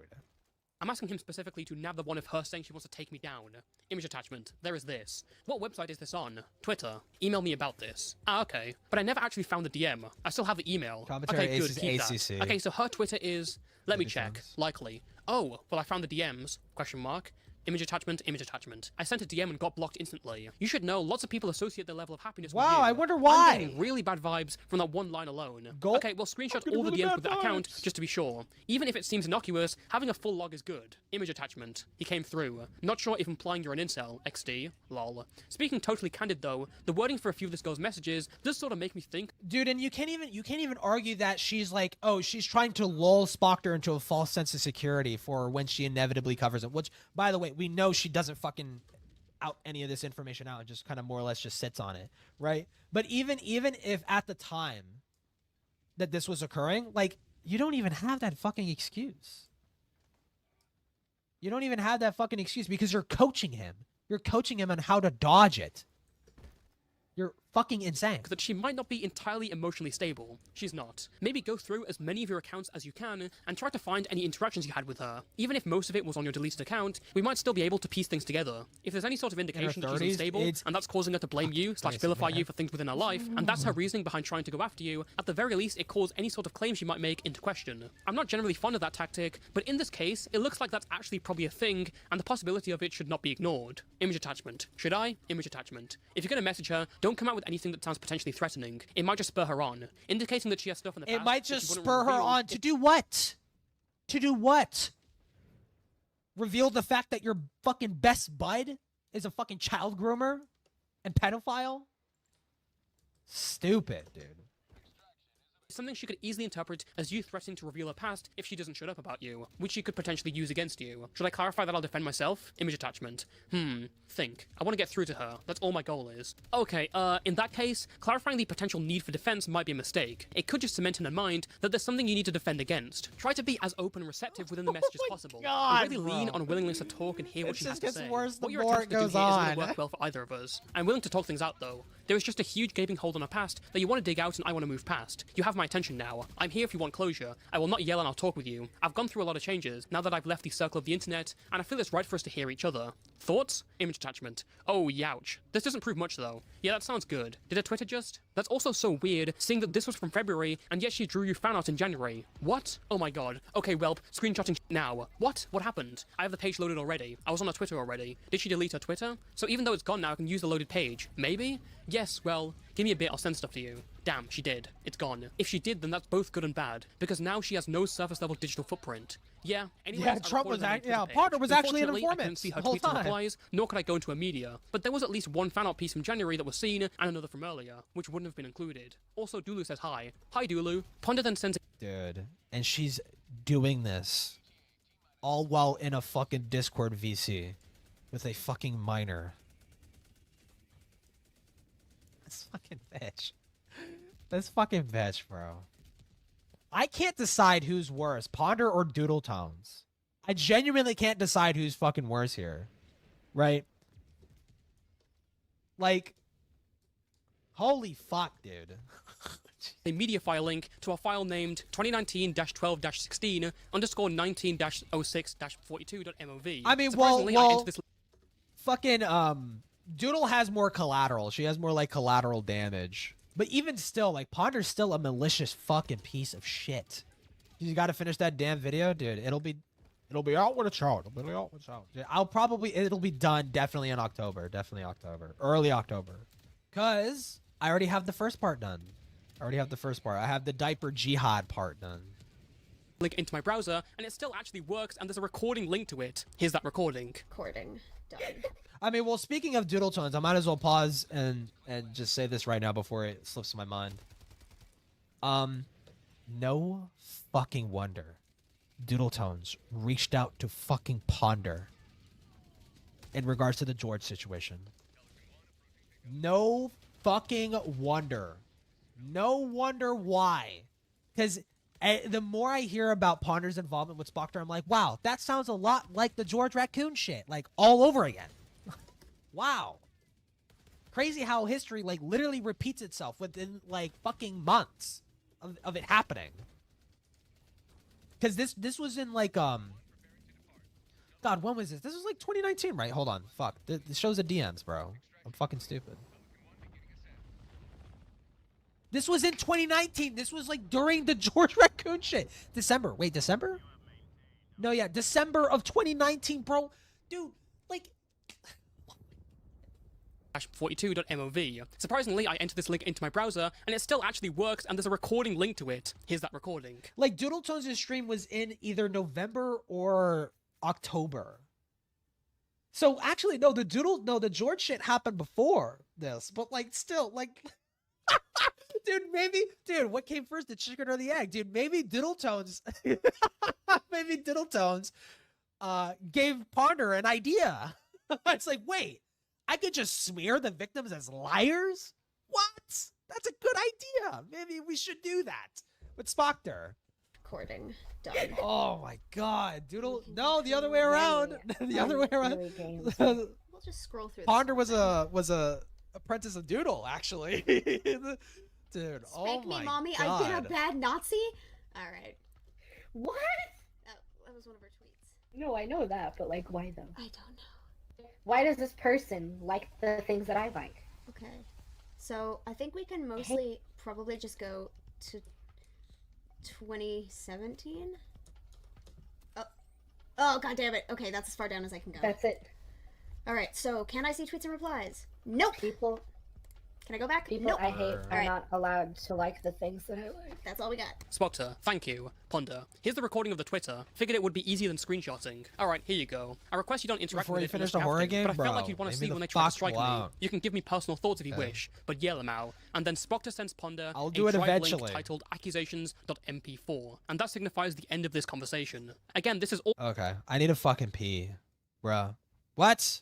B: I'm asking him specifically to nab the one of her saying she wants to take me down. Image attachment. There is this. What website is this on? Twitter. Email me about this. Ah, okay. But I never actually found the DM. I still have the email.
A: Commentary
B: okay, good. Keep
A: ACC.
B: that. Okay, so her Twitter is... Let me check. Likely. Oh, well, I found the DMs. Question mark. Image attachment, image attachment. I sent a DM and got blocked instantly. You should know lots of people associate their level of happiness with you.
A: Wow, I wonder why.
B: I'm getting really bad vibes from that one line alone. Okay, well, screenshot all the DMs with that account just to be sure. Even if it seems innocuous, having a full log is good. Image attachment. He came through. Not sure if implying you're an incel. XD. Lol. Speaking totally candid though, the wording for a few of this girl's messages does sort of make me think.
A: Dude, and you can't even argue that she's like, oh, she's trying to lull Spoctor into a false sense of security for when she inevitably covers him. Which, by the way, we know she doesn't fucking out any of this information out and just kind of more or less just sits on it, right? But even if at the time that this was occurring, like, you don't even have that fucking excuse. You don't even have that fucking excuse because you're coaching him. You're coaching him on how to dodge it. You're fucking insane.
B: That she might not be entirely emotionally stable. She's not. Maybe go through as many of your accounts as you can and try to find any interactions you had with her. Even if most of it was on your deleted account, we might still be able to piece things together. If there's any sort of indication that she's unstable, and that's causing her to blame you / vilify you for things within her life, and that's her reasoning behind trying to go after you, at the very least it calls any sort of claim she might make into question. I'm not generally fond of that tactic, but in this case, it looks like that's actually probably a thing, and the possibility of it should not be ignored. Image attachment. Should I? Image attachment. If you're gonna message her, don't come out with anything that sounds potentially threatening. It might just spur her on, indicating that she has stuff in the past.
A: It might just spur her on to do what? To do what? Reveal the fact that your fucking best bud is a fucking child groomer and pedophile? Stupid, dude.
B: Something she could easily interpret as you threatening to reveal her past if she doesn't shut up about you, which she could potentially use against you. Should I clarify that I'll defend myself? Image attachment. Think. I want to get through to her. That's all my goal is. Okay, in that case, clarifying the potential need for defense might be a mistake. It could just cement in her mind that there's something you need to defend against. Try to be as open and receptive within the message as possible.
A: God,
B: and really lean on willingness to talk and hear what she has to say.
A: Worse the
B: what you're
A: more
B: attempting
A: it
B: to
A: goes
B: do here isn't
A: on.
B: going to work well for either of us. I'm willing to talk things out though. There is just a huge gaping hole in her past that you want to dig out and I want to move past. You have my attention now. I'm here if you want closure. I will not yell and I'll talk with you. I've gone through a lot of changes now that I've left the circle of the internet, and I feel it's right for us to hear each other. Thoughts? Image attachment. Oh, youch. This doesn't prove much though. Yeah, that sounds good. Did her Twitter just? That's also so weird, seeing that this was from February, and yet she drew you fan art in January. What? Oh my god. Okay, well, screenshotting now. What? What happened? I have the page loaded already. I was on her Twitter already. Did she delete her Twitter? So even though it's gone now, I can use the loaded page. Maybe? Yes, well, give me a bit, I'll send stuff to you. Damn, she did. It's gone. If she did, then that's both good and bad, because now she has no surface-level digital footprint. Yeah, anyways,
A: yeah, Trump was Potter was actually an informant.
B: I couldn't see her
A: the whole
B: tweets and
A: time.
B: replies, nor could I go into her media. But there was at least one fan art piece from January that was seen, and another from earlier, which wouldn't have been included. Also, Dulu says hi. Hi, Dulu. Ponder then sends
A: Dude, and she's doing this all while in a fucking Discord VC with a fucking minor. This fucking bitch. This fucking bitch, bro. I can't decide who's worse, Ponder or Doodletones. I genuinely can't decide who's fucking worse here. Right? Like, holy fuck, dude.
B: a media file link to a file named 2019-12-16 underscore 19-06-42.mov.
A: I mean, well, fucking, Doodle has more collateral. She has more, like, collateral damage. But even still, like, Ponder's still a malicious fucking piece of shit. You gotta finish that damn video, dude. It'll be out when it's out. It'll be out when it's out. It'll be done definitely in October. Definitely October. Early October. Cause I already have the first part done. I have the diaper jihad part done.
B: Link into my browser, and it still actually works, and there's a recording link to it. Here's that recording.
P: Recording. Done.
A: I mean, well, speaking of Doodletones, I might as well pause and just say this right now before it slips my mind. No fucking wonder Doodletones reached out to fucking Ponder in regards to the George situation. No fucking wonder. No wonder why. Because the more I hear about Ponder's involvement with Spoctor, I'm like, wow, that sounds a lot like the George Raccoon shit. Like, all over again. Wow. Crazy how history, like, literally repeats itself within, like, fucking months of it happening. Because this was in, like, God, when was this? This was, like, 2019, right? Hold on. Fuck. This shows the DMs, bro. I'm fucking stupid. This was in 2019. This was, like, during the George Raccoon shit. December. Wait, December? No, yeah. December of 2019, bro. Dude, Like,
B: 42.mov. Surprisingly, I entered this link into my browser, and it still actually works, and there's a recording link to it. Here's that recording.
A: like Doodletones' stream was in either November or October. So actually, no, the George shit happened before this, but like still, like, dude, what came first, the chicken or the egg? Dude, maybe Doodletones, gave Ponder an idea. It's like, wait, I could just smear the victims as liars? What? That's a good idea. Maybe we should do that with Spoctor.
Q: Recording done.
A: Oh my God, no, the other way around. The other way around.
Q: We'll just scroll through.
A: Ponder was a apprentice of Doodle, actually. Dude, oh
Q: Spank
A: my
Q: me, mommy.
A: God.
Q: I've been a bad Nazi. All right.
J: What?
Q: That was one of her tweets.
J: No, I know that, but like, why though?
Q: I don't know.
J: Why does this person like the things that I like?
Q: Okay. So I think we can mostly probably just go to 2017. Oh, God damn it. Okay, that's as far down as I can go.
J: That's it.
Q: All right. So can I see tweets and replies? Nope.
J: People.
Q: Can I go back?
J: People
Q: nope.
J: I hate are not allowed to like the things that I like.
Q: That's all we got.
B: Spoctor, thank you. Ponder, here's the recording of the Twitter. Figured it would be easier than screenshotting. Alright, here you go. I request you don't interact
A: Before
B: with
A: you
B: it
A: finish
B: in
A: the horror game,
B: but I felt
A: bro,
B: like you'd want to
A: leave me
B: see when
A: the
B: they try to
A: fuck
B: strike me.
A: alone.
B: You can give me personal thoughts if you wish, but yell them out. And then Spoctor sends Ponder
A: I'll do it
B: drive
A: eventually.
B: link titled accusations.mp4, and that signifies the end of this conversation. Again, this is all—
A: Okay, I need a fucking pee, bruh. What?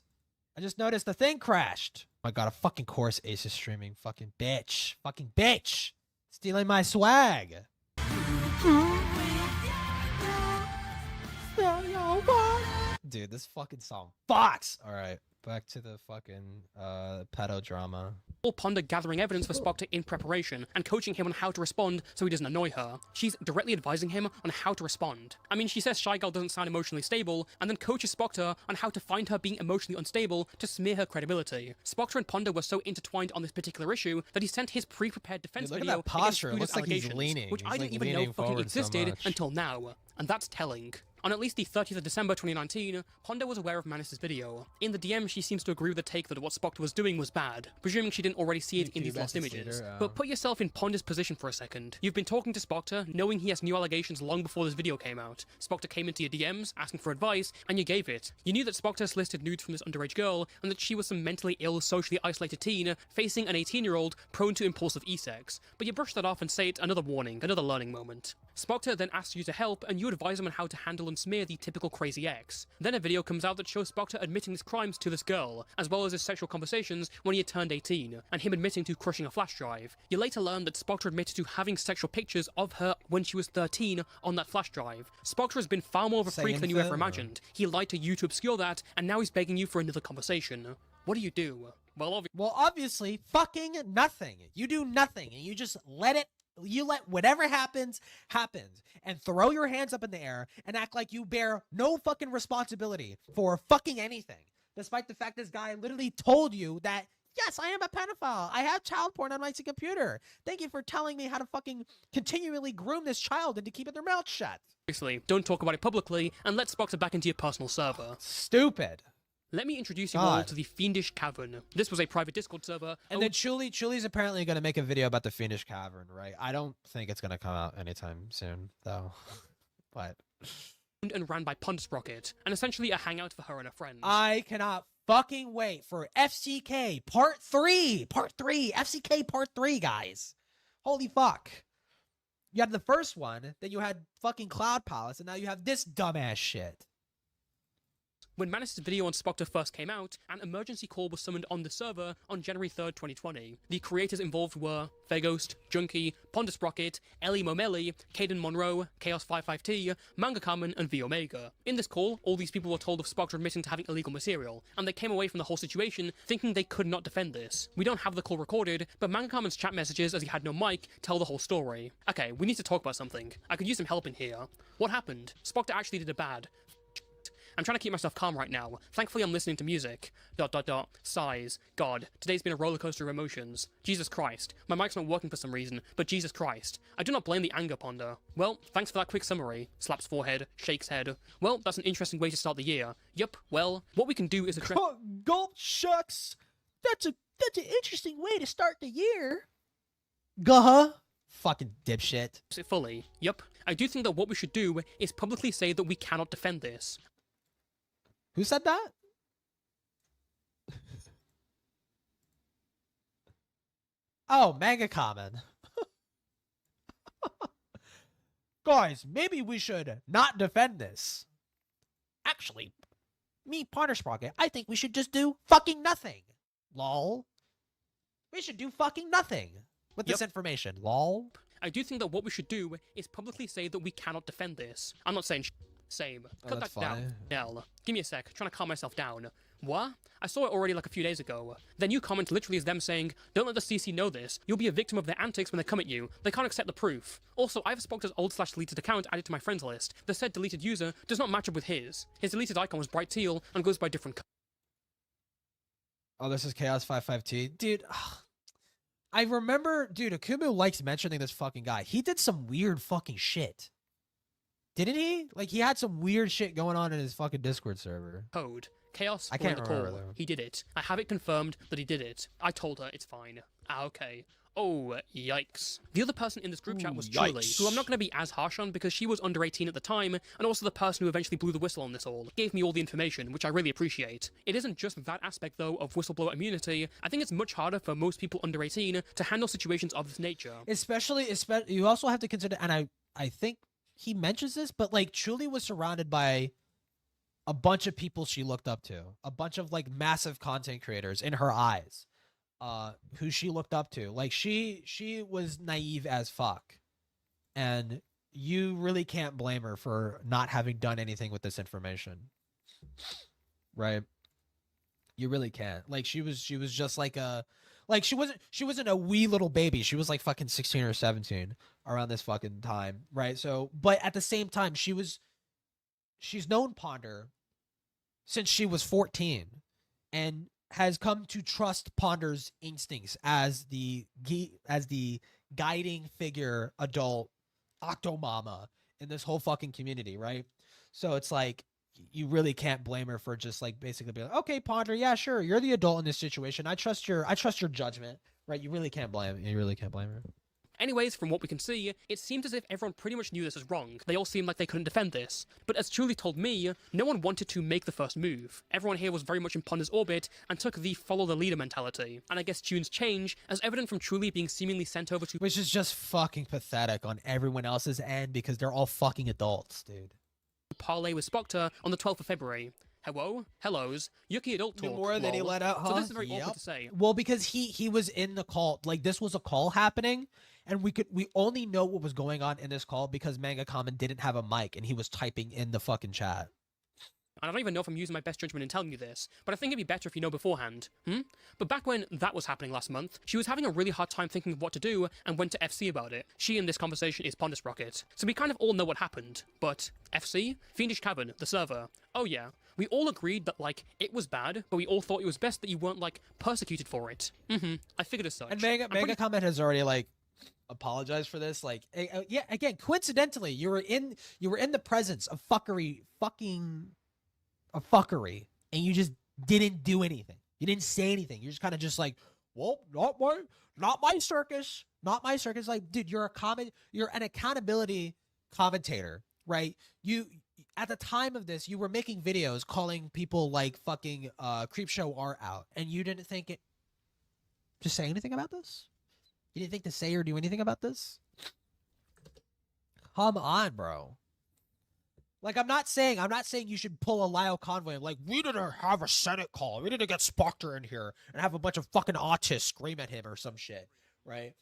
A: I just noticed the thing crashed. Oh my God, a fucking course Ace is streaming. Fucking bitch. Fucking bitch. Stealing my swag. Dude, this fucking song fucks. All right, back to the fucking pedo drama.
B: All Ponder gathering evidence for Spoctor in preparation and coaching him on how to respond so he doesn't annoy her. She's directly advising him on how to respond. I mean, she says Shy Girl doesn't sound emotionally stable, and then coaches Spoctor on how to find her being emotionally unstable to smear her credibility. Spoctor and Ponder were so intertwined on this particular issue that he sent his pre-prepared defense
A: Dude, look at
B: video
A: that posture. It
B: against
A: looks like he's
B: allegations,
A: leaning.
B: which
A: He's,
B: I
A: like,
B: didn't even
A: leaning
B: know fucking
A: forward so
B: existed
A: much.
B: until now. And that's telling. On at least the 30th of December 2019, Ponder was aware of Manus' video. In the DM, she seems to agree with the take that what Spoctor was doing was bad, presuming she didn't already see it in these lost images. But put yourself in Ponder's position for a second. You've been talking to Spoctor, knowing he has new allegations long before this video came out. Spoctor came into your DMs, asking for advice, and you gave it. You knew that Spoctor solicited nudes from this underage girl, and that she was some mentally ill, socially isolated teen, facing an 18-year-old prone to impulsive e-sex. But you brush that off and say it's another warning, another learning moment. Spoctor then asks you to help, and you advise him on how to handle and smear the typical crazy ex. Then a video comes out that shows Spoctor admitting his crimes to this girl, as well as his sexual conversations when he had turned 18, and him admitting to crushing a flash drive. You later learn that Spoctor admitted to having sexual pictures of her when she was 13 on that flash drive. Spoctor has been far more of a freak than you ever imagined. He lied to you to obscure that, and now he's begging you for another conversation. What do you do? Well,
A: obviously, fucking nothing. You do nothing, and you just let it. You let whatever happens, and throw your hands up in the air and act like you bear no fucking responsibility for fucking anything. Despite the fact this guy literally told you that, yes, I am a pedophile. I have child porn on my computer. Thank you for telling me how to fucking continually groom this child and to keep their mouth shut.
B: Seriously, don't talk about it publicly, and let Spoctor back into your personal server.
A: Stupid.
B: Let me introduce you all to the Fiendish Cavern. This was a private Discord server.
A: And then Chuli's apparently going to make a video about the Fiendish Cavern, right? I don't think it's going to come out anytime soon, though. But
B: and ran by Sprocket, and essentially a hangout for her and her friends.
A: I cannot fucking wait for FCK Part 3! FCK Part 3, guys! Holy fuck. You had the first one, then you had fucking Cloud Palace, and now you have this dumbass shit.
B: When Manus' video on Spoctor first came out, an emergency call was summoned on the server on January 3rd, 2020. The creators involved were Feghost, Junkie, Sprocket, Ellie Momeli, Caden Monroe, Chaos55T, Manga Carmen, and V Omega. In this call, all these people were told of Spoctor admitting to having illegal material, and they came away from the whole situation thinking they could not defend this. We don't have the call recorded, but Manga Carmen's chat messages, as he had no mic, tell the whole story. Okay, we need to talk about something. I could use some help in here. What happened? Spoctor actually did a bad. I'm trying to keep myself calm right now. Thankfully, I'm listening to music. ... Sighs. God. Today's been a rollercoaster of emotions. Jesus Christ. My mic's not working for some reason, but Jesus Christ. I do not blame the anger, Ponder. Well, thanks for that quick summary. Slaps forehead, shakes head. Well, that's an interesting way to start the year. Yup, well, what we can do is address...
A: Gulp shucks. That's an interesting way to start the year. Guh. Fucking dipshit.
B: ...it fully. Yup. I do think that what we should do is publicly say that we cannot defend this.
A: Who said that? Oh, Manga Common. Guys, maybe we should not defend this. Actually, me, Ponder Sprocket, I think we should just do fucking nothing. Lol. We should do fucking nothing with this information. Lol.
B: I do think that what we should do is publicly say that we cannot defend this. I'm not saying same. Cut that down. Nell, give me a sec. Trying to calm myself down. What? I saw it already like a few days ago. Their new comment literally is them saying, don't let the CC know this. You'll be a victim of their antics when they come at you. They can't accept the proof. Also, I have Spoctor's old/deleted account added to my friends list. The said deleted user does not match up with his. His deleted icon was bright teal and goes by different colors.
A: Oh, this is Chaos55T. Dude, I remember, dude, Akumu likes mentioning this fucking guy. He did some weird fucking shit. Didn't he? Like, he had some weird shit going on in his fucking Discord server.
B: Code. Chaos.
A: I can't remember though.
B: He did it. I have it confirmed that he did it. I told her it's fine. Ah, okay. Oh, yikes. The other person in this group chat was Julie, who I'm not going to be as harsh on because she was under 18 at the time, and also the person who eventually blew the whistle on this all. Gave me all the information, which I really appreciate. It isn't just that aspect, though, of whistleblower immunity. I think it's much harder for most people under 18 to handle situations of this nature.
A: Especially, you also have to consider, and I think he mentions this, but like, Julie was surrounded by a bunch of people she looked up to. A bunch of, like, massive content creators in her eyes. Who she looked up to. Like, she was naive as fuck. And you really can't blame her for not having done anything with this information. Right? You really can't. Like, she was just like a... Like, she wasn't a wee little baby. She was like fucking 16 or 17 around this fucking time. Right? So, but at the same time, she's known Ponder since she was 14. And has come to trust Ponder's instincts as the guiding figure, adult, Octomama in this whole fucking community, right? So it's like, you really can't blame her for just like basically being like, okay, Ponder, yeah, sure, you're the adult in this situation. I trust your judgment, right? You really can't blame her.
B: Anyways, from what we can see, it seems as if everyone pretty much knew this was wrong. They all seemed like they couldn't defend this. But as Julie told me, no one wanted to make the first move. Everyone here was very much in Ponder's orbit and took the follow the leader mentality. And I guess tunes change, as evident from Truly being seemingly sent over to...
A: Which is just fucking pathetic on everyone else's end because they're all fucking adults, dude.
B: ...parlay with Spoctor on the 12th of February. Hello? Hellos. Yuki adult talk.
A: More than he let out, huh?
B: So this is very awkward to say.
A: Well, because he was in the call. Like, this was a call happening, and we only know what was going on in this call because Manga Common didn't have a mic, and he was typing in the fucking chat.
B: And I don't even know if I'm using my best judgment in telling you this, but I think it'd be better if you know beforehand. But back when that was happening last month, she was having a really hard time thinking of what to do and went to FC about it. She in this conversation is Ponder Sprocket. So we kind of all know what happened. But FC? Fiendish Cavern, the server. Oh yeah. We all agreed that, like, it was bad, but we all thought it was best that you weren't, like, persecuted for it. I figured as such.
A: And Mega Comment has already, like, apologized for this. Like, yeah, again, coincidentally, you were in the presence of fuckery, and you just didn't do anything. You didn't say anything. You're just kind of just like, well, not my circus. Like, dude, you're an accountability commentator, right? You, at the time of this, you were making videos calling people like fucking Creepshow R out, and you didn't think to say anything about this? You didn't think to say or do anything about this? Come on, bro. Like, I'm not saying you should pull a Lyle Convoy. Like, we didn't have a Senate call. We didn't get Spoctor in here and have a bunch of fucking autists scream at him or some shit, right?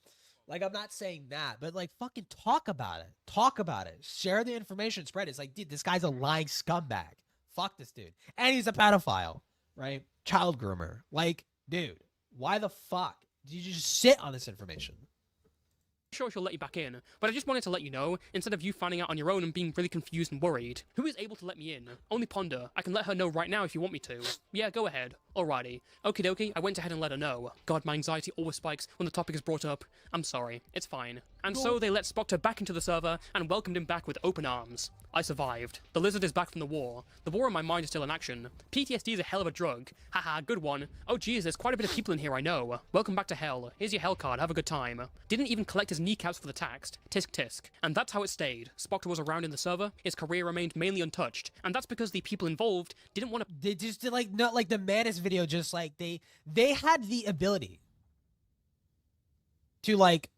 A: Like, I'm not saying that, but like, fucking talk about it. Talk about it. Share the information. Spread it. It's like, dude, this guy's a lying scumbag. Fuck this dude. And he's a pedophile, right? Child groomer. Like, dude, why the fuck did you just sit on this information?
B: sure she'll let you back in, but I just wanted to let you know, instead of you finding out on your own and being really confused and worried. Who is able to let me in? Only Ponder. I can let her know right now if you want me to. Yeah, go ahead. Alrighty. Okie dokie, I went ahead and let her know. God, my anxiety always spikes when the topic is brought up. I'm sorry. It's fine. And so they let Spoctor back into the server and welcomed him back with open arms. I survived. The lizard is back from the war. The war in my mind is still in action. PTSD is a hell of a drug. Haha, good one. Oh geez, there's quite a bit of people in here I know. Welcome back to hell. Here's your hell card, have a good time. Didn't even collect his kneecaps for the tax. Tisk tisk. And that's how it stayed. Spoctor was around in the server, his career remained mainly untouched, and that's because the people involved didn't want to—
A: They just did, like, not like the Manus video, just like they had the ability to, like,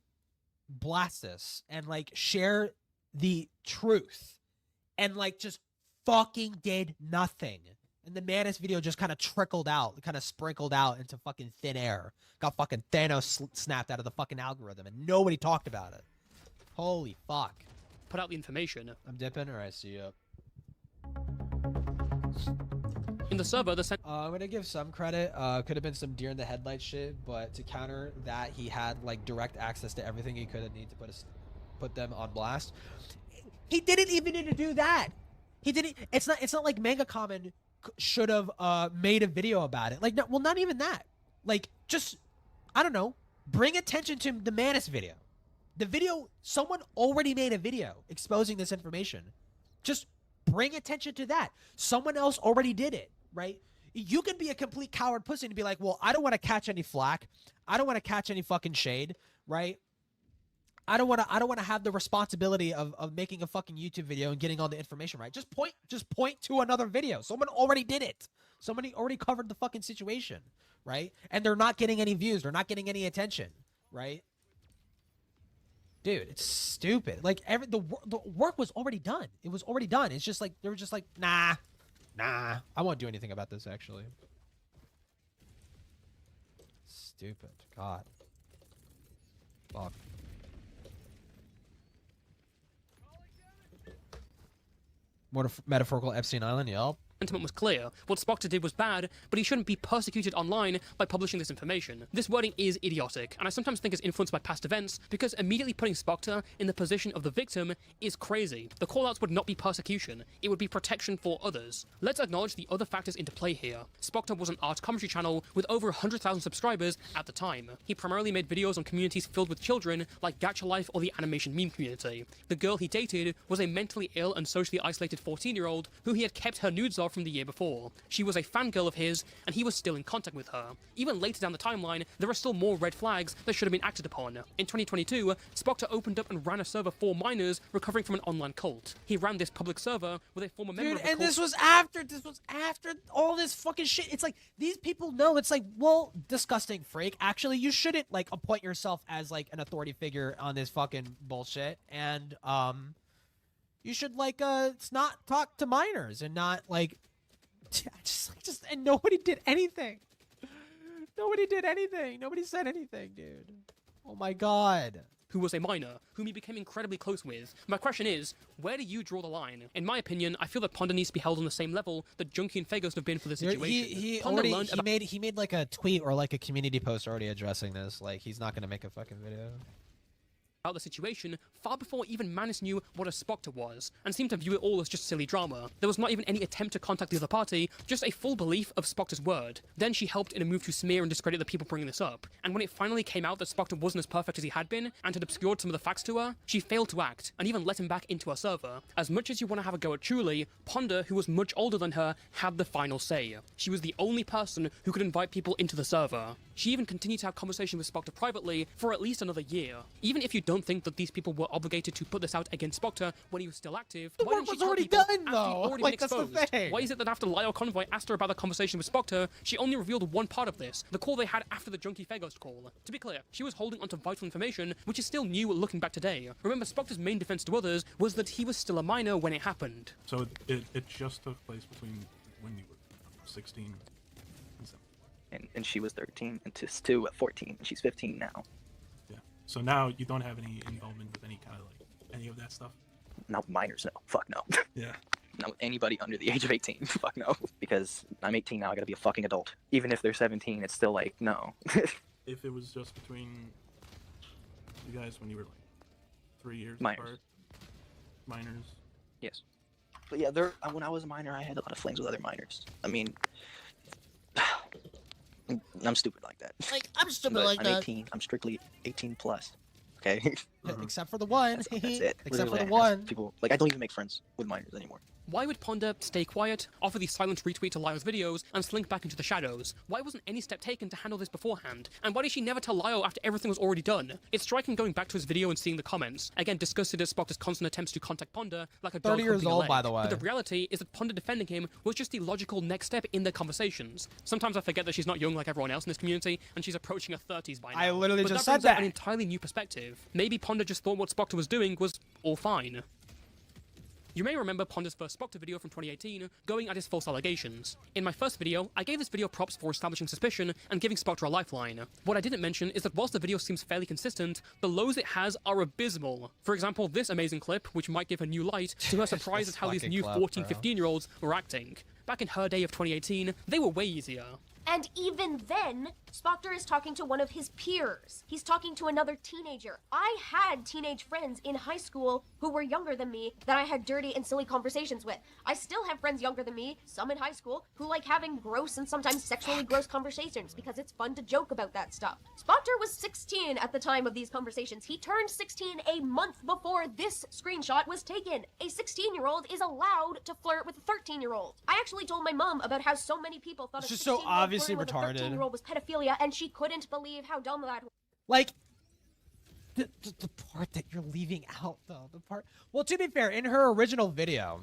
A: blast this and, like, share the truth and, like, just fucking did nothing. And the Manus video just kind of trickled out, kind of sprinkled out into fucking thin air. Got fucking Thanos snapped out of the fucking algorithm, and nobody talked about it. Holy fuck.
B: put out the information.
A: I'm dipping, or I see you.
B: In the server,
A: I'm gonna give some credit. Could have been some deer in the headlights shit, but to counter that, he had like direct access to everything he could need to put them on blast. He didn't even need to do that. He didn't. It's not like Manga Common should have made a video about it. Like, no, well, not even that. Like, just, I don't know, bring attention to the Manus video. The video, someone already made a video exposing this information. Just bring attention to that. Someone else already did it, right? You can be a complete coward pussy and be like, well, I don't want to catch any flack. I don't want to catch any fucking shade, right? I don't want to have the responsibility of making a fucking YouTube video and getting all the information right. Just point to another video. Someone already did it. Somebody already covered the fucking situation, right? And they're not getting any views. They're not getting any attention, right? Dude, it's stupid. Like the work was already done. It was already done. It's just like they were just like, nah. I won't do anything about this actually. Stupid. God. Fuck. Metaphorical Epstein Island, yup.
B: Sentiment was clear. What Spoctor did was bad, but he shouldn't be persecuted online by publishing this information. This wording is idiotic, and I sometimes think it's influenced by past events, because immediately putting Spoctor in the position of the victim is crazy. The callouts would not be persecution, it would be protection for others. Let's acknowledge the other factors into play here. Spoctor was an art commentary channel with over 100,000 subscribers at the time. He primarily made videos on communities filled with children, like Gacha Life or the animation meme community. The girl he dated was a mentally ill and socially isolated 14-year-old who he had kept her nudes of from the year before. She was a fangirl of his, and he was still in contact with her. Even later down the timeline, there are still more red flags that should have been acted upon. In 2022, Spoctor opened up and ran a server for minors recovering from an online cult. He ran this public server with a former member of the cult.
A: This was after all this fucking shit. It's like, these people know. It's like, well, disgusting freak. Actually, you shouldn't, like, appoint yourself as, like, an authority figure on this fucking bullshit. And, you should, like, not talk to minors and not, like, and nobody did anything. Nobody did anything. Nobody said anything, dude. Oh my god.
B: Who was a minor, whom he became incredibly close with. My question is, where do you draw the line? In my opinion, I feel that Ponder needs to be held on the same level that Junkie and Fagos have been for the situation.
A: He made like a tweet or like a community post already addressing this. Like, he's not gonna make a fucking video
B: about the situation far before even Manus knew what a Spoctor was, and seemed to view it all as just silly drama. There was not even any attempt to contact the other party, just a full belief of Spoctor's word. Then she helped in a move to smear and discredit the people bringing this up, and when it finally came out that Spoctor wasn't as perfect as he had been, and had obscured some of the facts to her, she failed to act, and even let him back into her server. As much as you want to have a go at Truly, Ponder, who was much older than her, had the final say. She was the only person who could invite people into the server. She even continued to have conversations with Spoctor privately for at least another year. Even if you don't think that these people were obligated to put this out against Spoctor when he was still active,
A: the work was already done, though. Like, that's the thing.
B: Why is it that after Lyle Convoy asked her about the conversation with Spoctor, she only revealed one part of this, the call they had after the Junkie Fagos call? To be clear, she was holding onto vital information, which is still new looking back today. Remember, Spoctor's main defense to others was that he was still a minor when it happened.
N: So it just took place between when you were 16 and 17.
M: And she was 13, and Stu at 14, and she's 15 now.
N: Yeah. So now you don't have any involvement with any kind of like any of that stuff?
M: Not minors, no. Fuck no.
N: Yeah.
M: Not with anybody under the age of 18. Fuck no. Because I'm 18 now, I gotta be a fucking adult. Even if they're 17, it's still like, no.
N: If it was just between you guys when you were like 3 years
M: Minors.
N: apart. Minors.
M: Yes. But yeah, when I was a minor, I had a lot of flings with other minors. I mean, I'm stupid like that.
A: Like, I'm stupid
M: But
A: like
M: I'm
A: that.
M: 18. I'm strictly 18 plus. Okay.
A: Except for the one.
M: That's it.
A: Except for
M: Literally,
A: the
M: I
A: one.
M: ask people, like, I don't even make friends with minors anymore.
B: Why would Ponder stay quiet, offer the silent retweet to Lyo's videos, and slink back into the shadows? Why wasn't any step taken to handle this beforehand? And why did she never tell Lyo after everything was already done? It's striking going back to his video and seeing the comments. Again, disgusted at Spoctor's constant attempts to contact Ponder like a dog
A: 30 years
B: humping a
A: old,
B: leg.
A: by the way.
B: But the reality is that Ponder defending him was just the logical next step in their conversations. Sometimes I forget that she's not young like everyone else in this community, and she's approaching her 30s by now.
A: I literally
B: But
A: just
B: that
A: said
B: brings up
A: that.
B: an entirely new perspective. Maybe Ponder just thought what Spoctor was doing was all fine. You may remember Ponder's first Spoctor video from 2018, going at his false allegations. In my first video, I gave this video props for establishing suspicion and giving Spoctor a lifeline. What I didn't mention is that whilst the video seems fairly consistent, the lows it has are abysmal. For example, this amazing clip, which might give her new light, to her surprise at how these new 14, 15-year-olds were acting. Back in her day of 2018, they were way easier.
P: And even then, Spoctor is talking to one of his peers. He's talking to another teenager. I had teenage friends in high school who were younger than me that I had dirty and silly conversations with. I still have friends younger than me, some in high school, who like having gross and sometimes sexually gross conversations because it's fun to joke about that stuff. Spoctor was 16 at the time of these conversations. He turned 16 a month before this screenshot was taken. A 16-year-old is allowed to flirt with a 13-year-old. I actually told my mom about how so many people thought
A: It's
P: a
A: just so
P: 16-year-old
A: obviously
P: flirting with a
A: retarded.
P: 13-year-old was pedophilia, and she couldn't believe how dumb that was.
A: Like, the part that you're leaving out, though, the part... Well, to be fair, in her original video,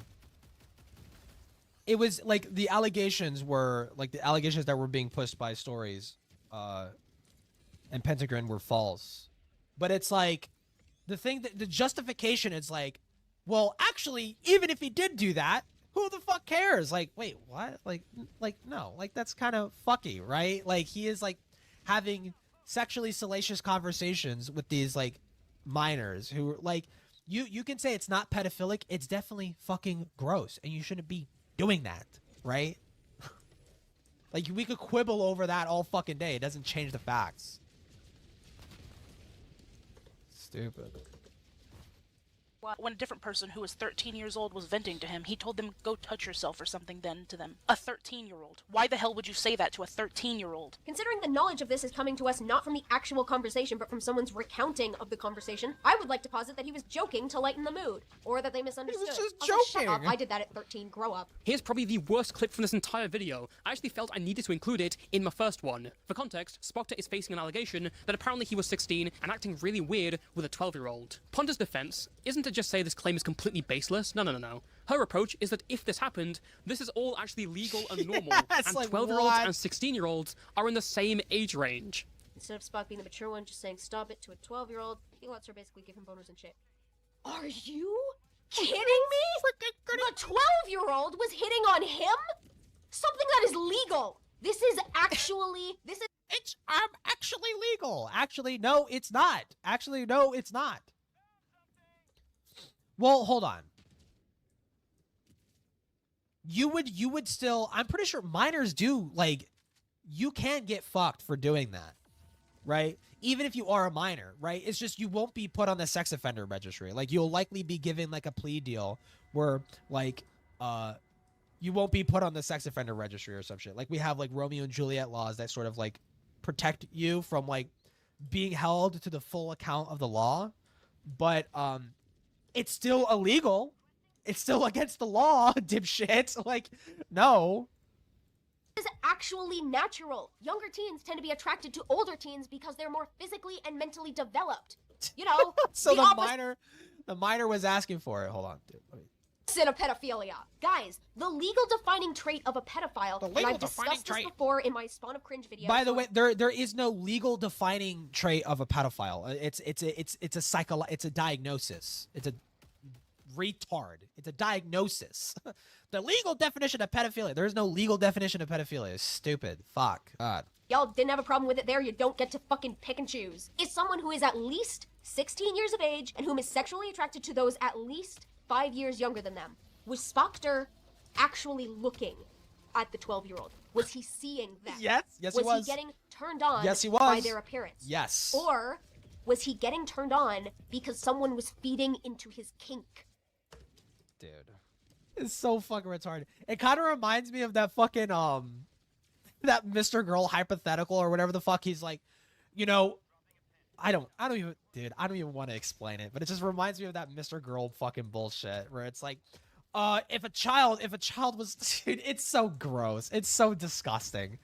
A: it was, like, the allegations that were being pushed by Stories, and Pentagon were false. But it's like, the justification is like, well, actually, even if he did do that, who the fuck cares? Like, wait, what? Like, no. Like, that's kind of fucky, right? Like, he is, like, having sexually salacious conversations with these, like, minors who, like, you can say it's not pedophilic. It's definitely fucking gross, and you shouldn't be doing that, right? Like, we could quibble over that all fucking day. It doesn't change the facts. Stupid.
R: When a different person who was 13 years old was venting to him, he told them, go touch yourself or something then to them. A 13-year-old. Why the hell would you say that to a 13-year-old?
P: Considering the knowledge of this is coming to us not from the actual conversation, but from someone's recounting of the conversation, I would like to posit that he was joking to lighten the mood, or that they misunderstood.
A: He was just
P: Also,
A: joking.
P: Shut up. I did that at 13. Grow up.
B: Here's probably the worst clip from this entire video. I actually felt I needed to include it in my first one. For context, Spoctor is facing an allegation that apparently he was 16 and acting really weird with a 12-year-old. Ponder's defense isn't to just say this claim is completely baseless. No. Her approach is that if this happened, this is all actually legal and normal, and
A: like,
B: 12-year-olds
A: what?
B: and 16-year-olds are in the same age range.
P: Instead of Spock being the mature one, just saying stop it to a 12-year-old, he lets her basically give him boners and shit. Are you kidding me? The 12-year-old was hitting on him? Something that is legal. It's
A: actually legal. Actually, no, it's not. Actually, no, it's not. Well, hold on. You would still, I'm pretty sure minors do, like, you can get fucked for doing that, right? Even if you are a minor, right? It's just you won't be put on the sex offender registry. Like, you'll likely be given, like, a plea deal where, like, you won't be put on the sex offender registry or some shit. Like, we have, like, Romeo and Juliet laws that sort of, like, protect you from, like, being held to the full account of the law. But, it's still illegal. It's still against the law, dipshit. Like, no.
P: Is actually natural. Younger teens tend to be attracted to older teens because they're more physically and mentally developed. You know,
A: so the minor was asking for it. Hold on, dude.
P: Opposite of pedophilia. Guys, the legal defining trait of a pedophile, and I've discussed this before in my Spawn of Cringe video.
A: By the way, there is no legal defining trait of a pedophile. It's a diagnosis. It's a retard. It's a diagnosis. The legal definition of pedophilia. There is no legal definition of pedophilia. It's stupid. Fuck. God.
P: Y'all didn't have a problem with it there. You don't get to fucking pick and choose. Is someone who is at least 16 years of age and whom is sexually attracted to those at least 5 years younger than them. Was Spoctor actually looking at the 12-year-old? Was he seeing them?
A: Yes, he was.
P: Was he getting turned on
A: Yes, he was.
P: by their appearance?
A: Yes.
P: Or Was he getting turned on because someone was feeding into his kink?
A: Dude. It's so fucking retarded. It kind of reminds me of that fucking, that Mr. Girl hypothetical or whatever the fuck. He's like, you know, I don't even want to explain it, but it just reminds me of that Mr. Girl fucking bullshit where it's like, if a child was, dude, it's so gross. It's so disgusting.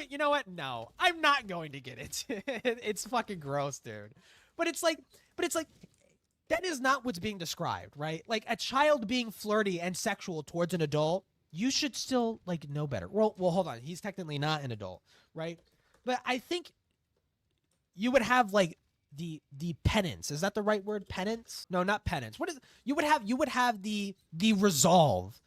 A: You know what? No, I'm not going to get into it. It's fucking gross, dude. But it's like, that is not what's being described, right? Like a child being flirty and sexual towards an adult, you should still like know better. Well, hold on. He's technically not an adult, right? But I think you would have like the penance. Is that the right word? Penance? No, not penance. What is you would have the resolve,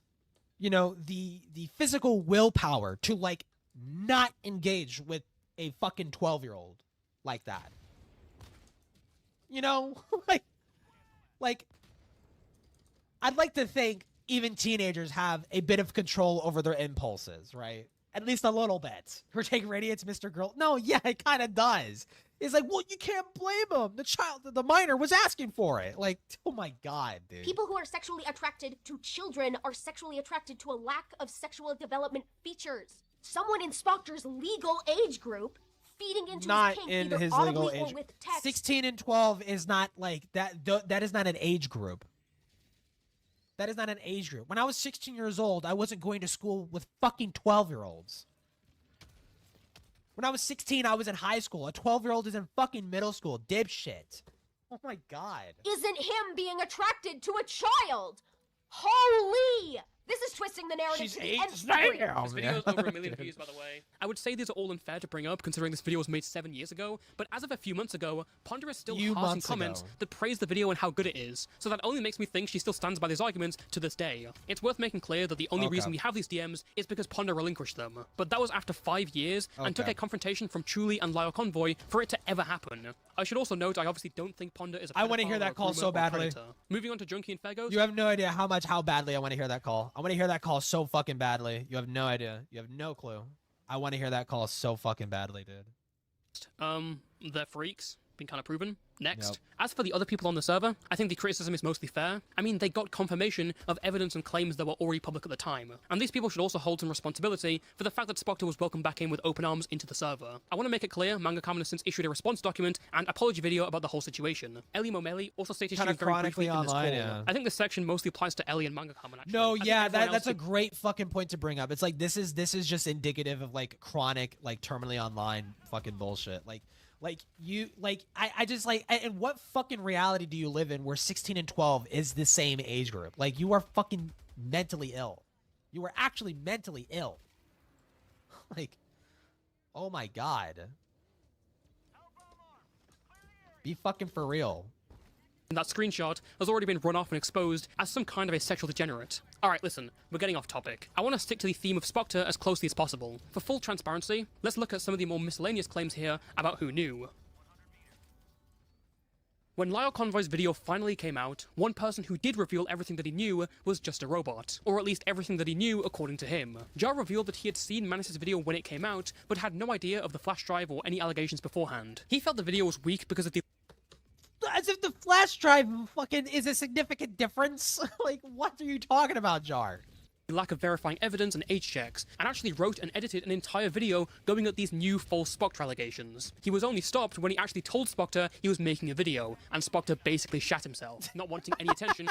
A: you know, the physical willpower to like not engage with a fucking 12-year-old like that. You know, like I'd like to think even teenagers have a bit of control over their impulses, right? At least a little bit. Her take radiates, Mr. Girl. No, yeah, it kind of does. It's like, well, you can't blame him. The minor was asking for it. Like, oh my God, dude.
P: People who are sexually attracted to children are sexually attracted to a lack of sexual development features. Someone in Spoctor's legal age group feeding into
A: not
P: his kink,
A: in
P: either
A: his
P: audibly
A: legal age.
P: or with text.
A: 16 and 12 is not like that. That is not an age group. That is not an age group. When I was 16 years old, I wasn't going to school with fucking 12-year-olds. When I was 16, I was in high school. A 12-year-old is in fucking middle school. Dipshit. Oh my God.
P: Isn't him being attracted to a child. Holy! This is twisting the narrative
A: She's
P: to the nth
A: 8
P: degree.
B: This video has over 1 million views, by the way. I would say these are all unfair to bring up, considering this video was made 7 years ago, but as of a few months ago, Ponder is still parsing comments that praise the video and how good it is, so that only makes me think she still stands by these arguments to this day. It's worth making clear that the only reason we have these DMs is because Ponder relinquished them, but that was after 5 years and took a confrontation from Truly and Lyle Convoy for it to ever happen. I should also note, I obviously don't think Ponder is a
A: I want to hear that call so badly.
B: Moving on to Junkie and Fegos.
A: You have no idea how badly I want to hear that call. I want to hear that call so fucking badly. You have no idea. You have no clue. I want to hear that call so fucking badly, dude.
B: They're freaks. Been kind of proven. Next. As for the other people on the server, I think the criticism is mostly fair. I mean, they got confirmation of evidence and claims that were already public at the time. And these people should also hold some responsibility for the fact that Spoctor was welcomed back in with open arms into the server. I want to make it clear, Manga Kamen has since issued a response document and apology video about the whole situation. Ellie Momeli also stated she was very briefly in this call.
A: Yeah.
B: I think this section mostly applies to Ellie and Manga Kamen, actually.
A: No, yeah, that's a great fucking point to bring up. It's like, this is just indicative of like chronic, like terminally online fucking bullshit. I just like, and what fucking reality do you live in where 16 and 12 is the same age group? Like, you are fucking mentally ill. You are actually mentally ill. Like, oh my God. Be fucking for real.
B: And that screenshot has already been run off and exposed as some kind of a sexual degenerate. Alright, listen, we're getting off topic. I want to stick to the theme of Spoctor as closely as possible. For full transparency, let's look at some of the more miscellaneous claims here about who knew. When Lyle Convoy's video finally came out, one person who did reveal everything that he knew was just a robot. Or at least everything that he knew according to him. Jar revealed that he had seen Manus' video when it came out, but had no idea of the flash drive or any allegations beforehand. He felt the video was weak because of the
A: as if the flash drive fucking is a significant difference. Like, what are you talking about, Jar?
B: Lack of verifying evidence and age checks, and actually wrote and edited an entire video going at these new false Spoctor allegations. He was only stopped when he actually told Spoctor he was making a video, and Spoctor basically shat himself, not wanting any attention.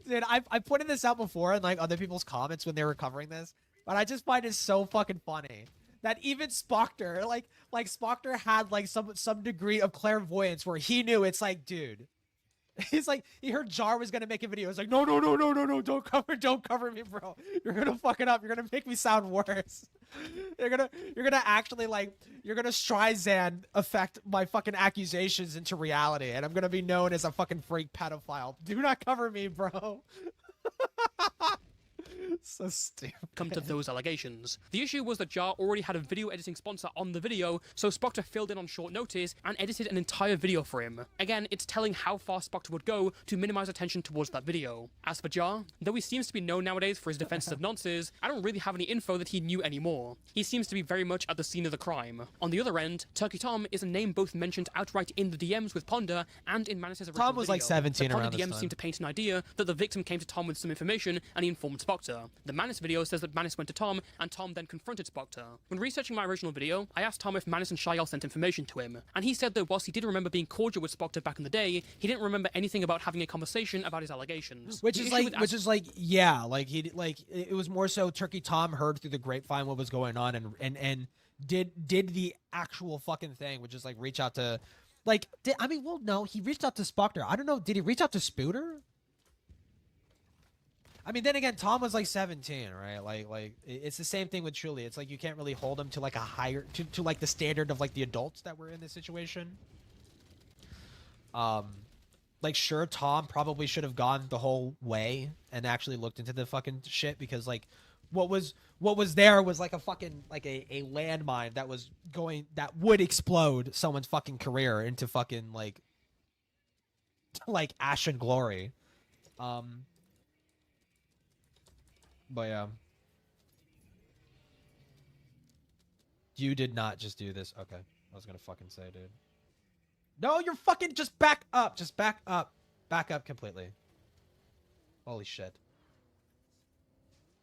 A: Dude, I pointed this out before in like other people's comments when they were covering this, but I just find it so fucking funny that even Spoctor, like Spoctor had like some degree of clairvoyance where he knew. It's like, dude, he's like, he heard Jar was gonna make a video. It's like, no, don't cover me, bro. You're gonna fuck it up. You're gonna make me sound worse. You're gonna actually like, you're gonna Streisand affect my fucking accusations into reality, and I'm gonna be known as a fucking freak pedophile. Do not cover me, bro. So stupid.
B: Come to those allegations. The issue was that Jar already had a video editing sponsor on the video, so Spoctor filled in on short notice and edited an entire video for him. Again, it's telling how far Spoctor would go to minimize attention towards that video. As for Jar, though he seems to be known nowadays for his defenses of nonces, I don't really have any info that he knew anymore. He seems to be very much at the scene of the crime. On the other end, Turkey Tom is a name both mentioned outright in the DMs with Ponder and in Manus' original
A: Tom was
B: video.
A: like 17
B: the
A: around
B: Ponder
A: this
B: DMs
A: time.
B: seem to paint an idea that the victim came to Tom with some information and he informed Spoctor. The Manus video says that Manus went to Tom and Tom then confronted Spoctor. When researching my original video, I asked Tom if Manus and Shael sent information to him, and he said that whilst he did remember being cordial with Spoctor back in the day, he didn't remember anything about having a conversation about his allegations.
A: Which is like, yeah, like it was more so Turkey Tom heard through the grapevine what was going on and did the actual fucking thing, which is like reach out to, like, no, he reached out to Spoctor. I don't know, did he reach out to Spooter? I mean, then again, Tom was like 17, right? Like it's the same thing with Truly. It's like you can't really hold him to like a higher, to like the standard of like the adults that were in this situation. Like, sure, Tom probably should have gone the whole way and actually looked into the fucking shit, because like what was there was like a fucking like a landmine that was going, that would explode someone's fucking career into fucking like ash and glory. But yeah. You did not just do this. Okay. I was gonna fucking say, dude. No, you're fucking just back up. Just back up. Back up completely. Holy shit.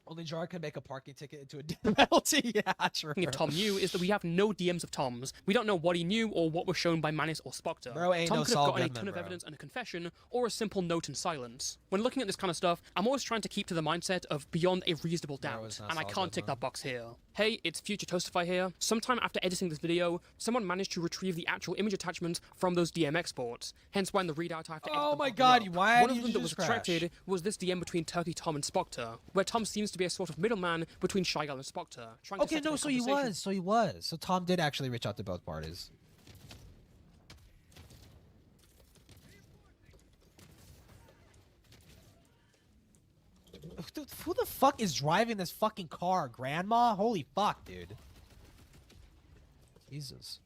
A: Only Jar can make a parking ticket into a penalty. Yeah, true.
B: If Tom knew is that we have no DMs of Tom's. We don't know what he knew or what was shown by Manus or Spoctor.
A: Bro, ain't
B: Tom
A: no
B: could have
A: Saul
B: gotten a
A: Goodman,
B: ton of
A: bro.
B: evidence and a confession, or a simple note in silence. When looking at this kind of stuff, I'm always trying to keep to the mindset of beyond a reasonable doubt, and I can't tick that box here. Hey, it's Future Toastify here. Sometime after editing this video, someone managed to retrieve the actual image attachments from those DM exports. Hence why in the readout I have to edit
A: Oh
B: them
A: my
B: up.
A: god, why
B: One
A: did
B: of
A: you
B: them that was
A: just crash?
B: extracted was this DM between Turkey Tom and Spoctor, where Tom seems to be a sort of middleman between Shael and Spoctor. trying to
A: Okay,
B: set up
A: no,
B: a
A: so he
B: conversation.
A: was. So Tom did actually reach out to both parties. Dude, who the fuck is driving this fucking car? Grandma? Holy fuck, dude. Jesus.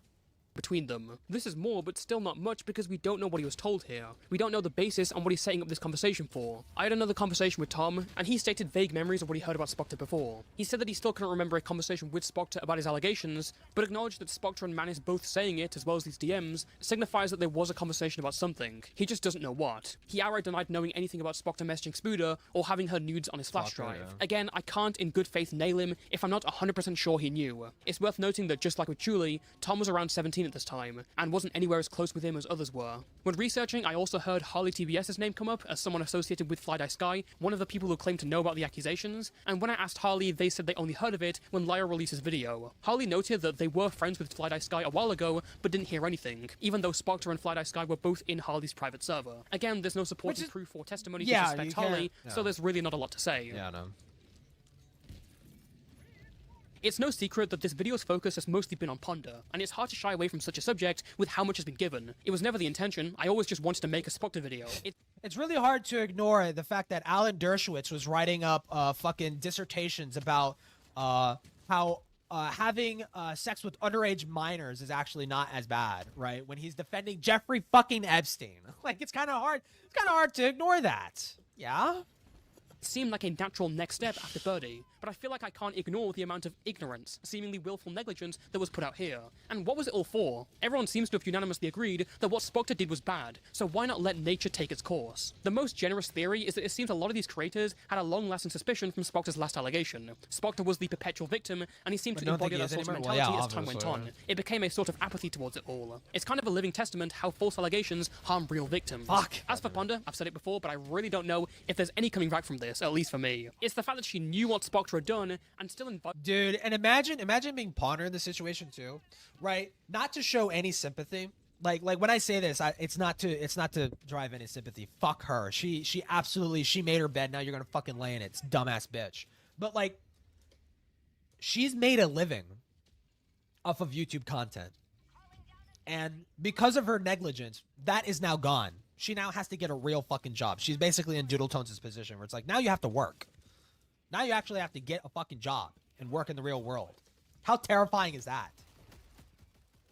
B: Between them. This is more, but still not much, because we don't know what he was told here. We don't know the basis on what he's setting up this conversation for. I had another conversation with Tom, and he stated vague memories of what he heard about Spoctor before. He said that he still couldn't remember a conversation with Spoctor about his allegations, but acknowledged that Spoctor and Manus both saying it, as well as these DMs, signifies that there was a conversation about something. He just doesn't know what. He outright denied knowing anything about Spoctor messaging Spooder or having her nudes on his flash drive.
A: yeah.
B: Again, I can't in good faith nail him if I'm not 100% sure he knew. It's worth noting that just like with Julie, Tom was around 17 at this time, and wasn't anywhere as close with him as others were. When researching, I also heard Harley TBS's name come up as someone associated with Fly Die Sky, one of the people who claimed to know about the accusations, and when I asked Harley, they said they only heard of it when Lyra released his video. Harley noted that they were friends with Fly Die Sky a while ago, but didn't hear anything, even though Spoctor and Fly Die Sky were both in Harley's private server. Again, there's no supporting proof or testimony to
A: Yeah,
B: suspect
A: you can't-
B: Harley,
A: yeah.
B: so there's really not a lot to say.
A: Yeah, no.
B: It's no secret that this video's focus has mostly been on Ponder, and it's hard to shy away from such a subject with how much has been given. It was never the intention, I always just wanted to make a Spoctor video.
A: It's really hard to ignore the fact that Alan Dershowitz was writing up fucking dissertations about how having sex with underage minors is actually not as bad, right? When he's defending Jeffrey fucking Epstein. Like, it's kind of hard to ignore that. Yeah?
B: Seemed like a natural next step after Birdie, but I feel like I can't ignore the amount of ignorance, seemingly willful negligence that was put out here. And what was it all for? Everyone seems to have unanimously agreed that what Spoctor did was bad, so why not let nature take its course? The most generous theory is that it seems a lot of these creators had a long-lasting suspicion from Spoctor's last allegation. Spoctor was the perpetual victim, and he seemed
A: I
B: to
A: don't think
B: embody
A: he
B: that
A: is
B: sort of
A: anymore.
B: mentality
A: Well, yeah,
B: as time went
A: obviously.
B: on. It became a sort of apathy towards it all. It's kind of a living testament how false allegations harm real victims.
A: Fuck.
B: As for Ponder, I've said it before, but I really don't know if there's any coming back from this, at least for me. It's the fact that she knew what Spoctor had done and still invited.
A: Dude, and imagine being Ponder in this situation too, right? Not to show any sympathy. Like when I say this, it's not to drive any sympathy. Fuck her. She absolutely, she made her bed. Now you're gonna fucking lay in it. It's dumbass bitch. But like, she's made a living off of YouTube content, and because of her negligence, that is now gone. She now has to get a real fucking job. She's basically in Doodletones' position where it's like, now you have to work. Now you actually have to get a fucking job and work in the real world. How terrifying is that?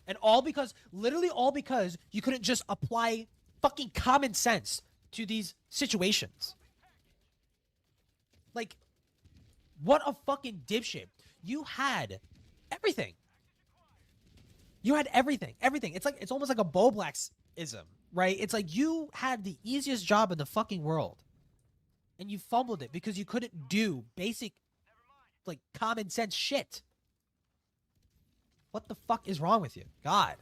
A: And all because, literally all because you couldn't just apply fucking common sense to these situations. Like, what a fucking dipshit. You had everything. You had everything. Everything. It's almost like a Bo Blacksism, right? It's like you had the easiest job in the fucking world. And you fumbled it because you couldn't do basic, like, common sense shit. What the fuck is wrong with you? God.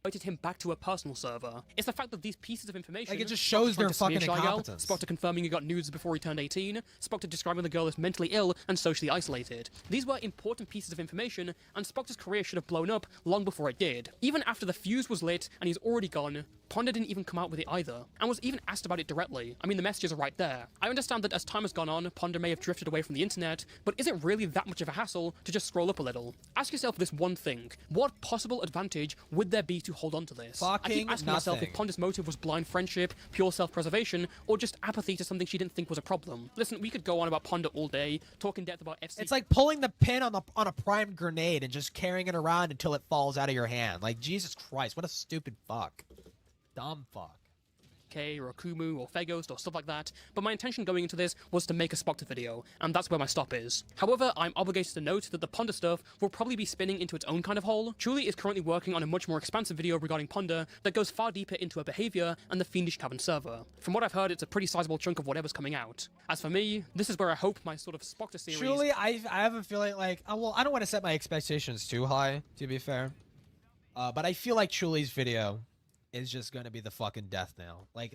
B: Invited him back to a personal server. It's the fact that these pieces of information,
A: like, it just shows their fucking incompetence.
B: Spoctor confirming he got nudes before he turned 18, Spoctor describing the girl as mentally ill and socially isolated. These were important pieces of information, and Spoctor's career should have blown up long before it did. Even after the fuse was lit and he's already gone, Ponder didn't even come out with it either, and was even asked about it directly. I mean, the messages are right there. I understand that as time has gone on, Ponder may have drifted away from the internet, but is it really that much of a hassle to just scroll up a little? Ask yourself this one thing. What possible advantage would there be to hold on to this? I keep asking myself if Ponder's motive was blind friendship, pure self-preservation, or just apathy to something she didn't think was a problem. Listen, we could go on about Ponder all day, talk in depth about FC.
A: It's like pulling the pin on a primed grenade and just carrying it around until it falls out of your hand. Like, Jesus Christ, what a stupid fuck. Dumb fuck.
B: or Akumu or Feghost or stuff like that, but my intention going into this was to make a Spoctor video, and that's where my stop is. However, I'm obligated to note that the Ponder stuff will probably be spinning into its own kind of hole. Truly is currently working on a much more expansive video regarding Ponder that goes far deeper into her behavior and the Fiendish Tavern server. From what I've heard, it's a pretty sizable chunk of whatever's coming out. As for me, this is where I hope my sort of Spoctor series...
A: Truly, I have a feeling like, well, I don't want to set my expectations too high, to be fair. But I feel like Chuli's video is just gonna be the fucking death knell. Like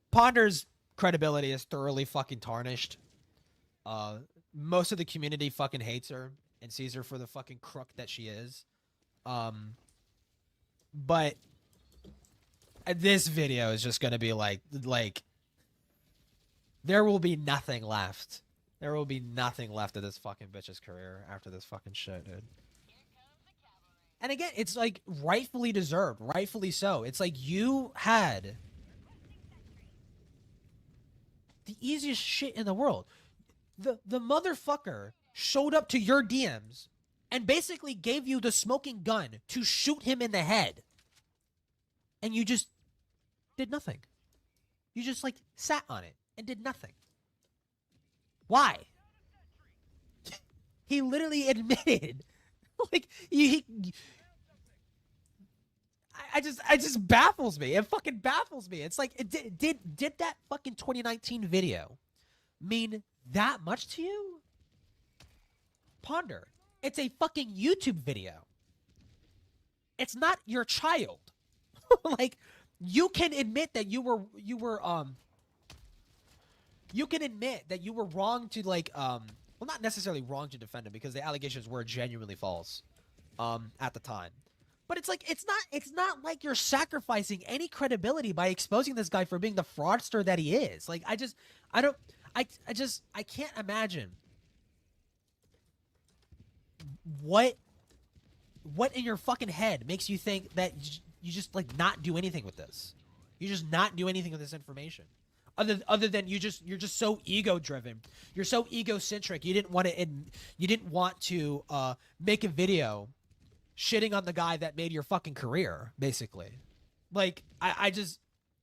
A: Ponder's credibility is thoroughly fucking tarnished. Most of the community fucking hates her and sees her for the fucking crook that she is. But this video is just gonna be like there will be nothing left. There will be nothing left of this fucking bitch's career after this fucking shit, dude. And again, it's like rightfully deserved, rightfully so. It's like you had the easiest shit in the world. The motherfucker showed up to your DMs and basically gave you the smoking gun to shoot him in the head. And you just did nothing. You just like sat on it and did nothing. Why? He literally admitted like it just baffles me. It fucking baffles me. It's like, did that fucking 2019 video mean that much to you? Ponder. It's a fucking YouTube video. It's not your child. Like, you can admit that you were wrong to like well, not necessarily wrong to defend him because the allegations were genuinely false at the time. But it's like it's not like you're sacrificing any credibility by exposing this guy for being the fraudster that he is. Like I can't imagine what in your fucking head makes you think that you just like not do anything with this. You just not do anything with this information. Other than you're just so ego driven. You're so egocentric. You didn't want to make a video shitting on the guy that made your fucking career, basically. Like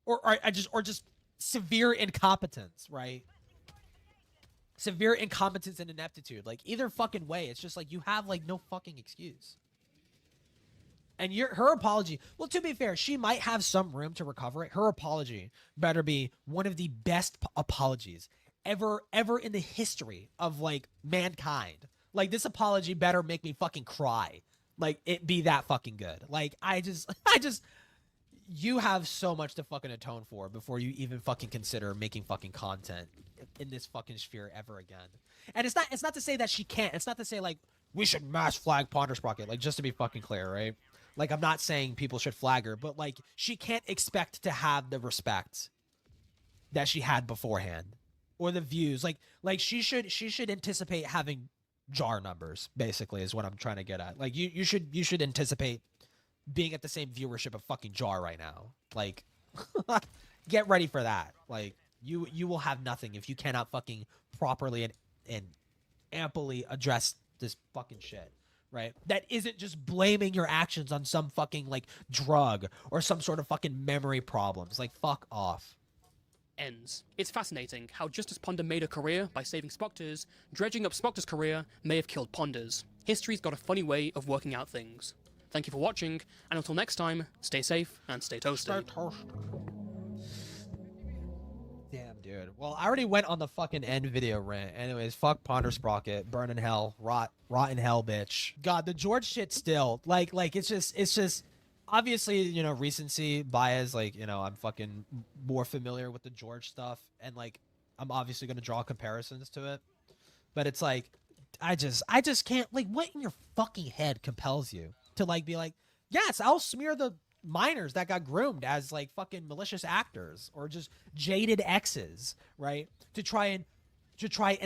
A: or just severe incompetence, right? Severe incompetence and ineptitude. Like either fucking way, it's just like you have like no fucking excuse. And her apology, well, to be fair, she might have some room to recover it. Her apology better be one of the best apologies ever in the history of, like, mankind. Like, this apology better make me fucking cry. Like, it be that fucking good. Like, you have so much to fucking atone for before you even fucking consider making fucking content in this fucking sphere ever again. And it's not to say that she can't. It's not to say, like, we should mass flag Ponder Sprocket. Like, just to be fucking clear, right? Like, I'm not saying people should flag her, but, like, she can't expect to have the respect that she had beforehand. Or the views. Like she should anticipate having jar numbers, basically, is what I'm trying to get at. Like, you should anticipate being at the same viewership of fucking Jar right now. Like, get ready for that. Like, You will have nothing if you cannot fucking properly and amply address this fucking shit, right? That isn't just blaming your actions on some fucking like drug or some sort of fucking memory problems. Like, fuck off.
B: Ends. It's fascinating how just as Ponder made a career by saving Spoctors, dredging up Spoctor's career may have killed Ponder's. History's got a funny way of working out things. Thank you for watching, and until next time, stay safe and stay toasty.
A: Damn, dude. Well, I already went on the fucking end video rant. Anyways, fuck Ponder Sprocket, burn in hell, rot in hell, bitch. God, the George shit still, like it's just, obviously, you know, recency bias. Like, you know, I'm fucking more familiar with the George stuff, and like, I'm obviously gonna draw comparisons to it. But it's like, I just can't. Like, what in your fucking head compels you to like be like, yes, I'll smear the minors that got groomed as like fucking malicious actors or just jaded exes, right? To try and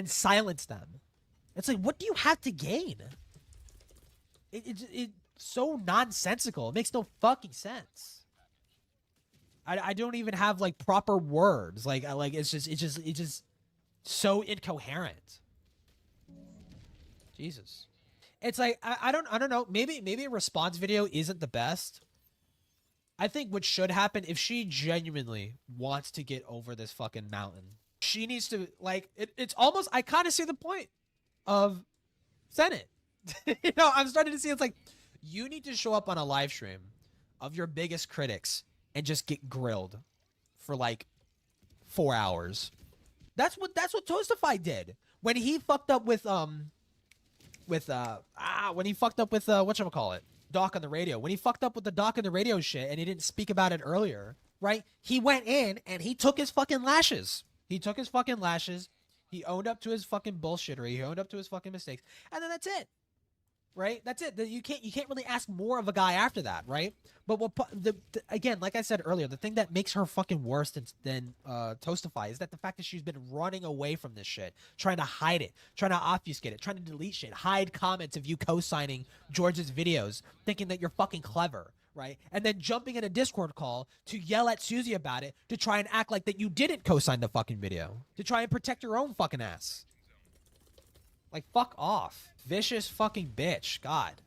A: silence them. It's like, what do you have to gain? It's so nonsensical. It makes no fucking sense. I don't even have like proper words. Like it's just so incoherent. Jesus. It's like I don't know. Maybe a response video isn't the best. I think what should happen, if she genuinely wants to get over this fucking mountain, she needs to, like, it's almost, I kind of see the point of Senate. You know, I'm starting to see, it's like, you need to show up on a live stream of your biggest critics and just get grilled for like 4 hours. That's what Toastify did when he fucked up with whatchamacallit, Doc on the radio. When he fucked up with the Doc on the radio shit and he didn't speak about it earlier, right? He went in and he took his fucking lashes. He He owned up to his fucking bullshittery. He owned up to his fucking mistakes. And then that's it. Right? That's it. You can't really ask more of a guy after that, right? But again, like I said earlier, the thing that makes her fucking worse than Toastify is that the fact that she's been running away from this shit, trying to hide it, trying to obfuscate it, trying to delete shit, hide comments of you co-signing George's videos, thinking that you're fucking clever, right? And then jumping in a Discord call to yell at Susie about it, to try and act like that you didn't co-sign the fucking video, to try and protect your own fucking ass. Like, fuck off. Vicious fucking bitch. God.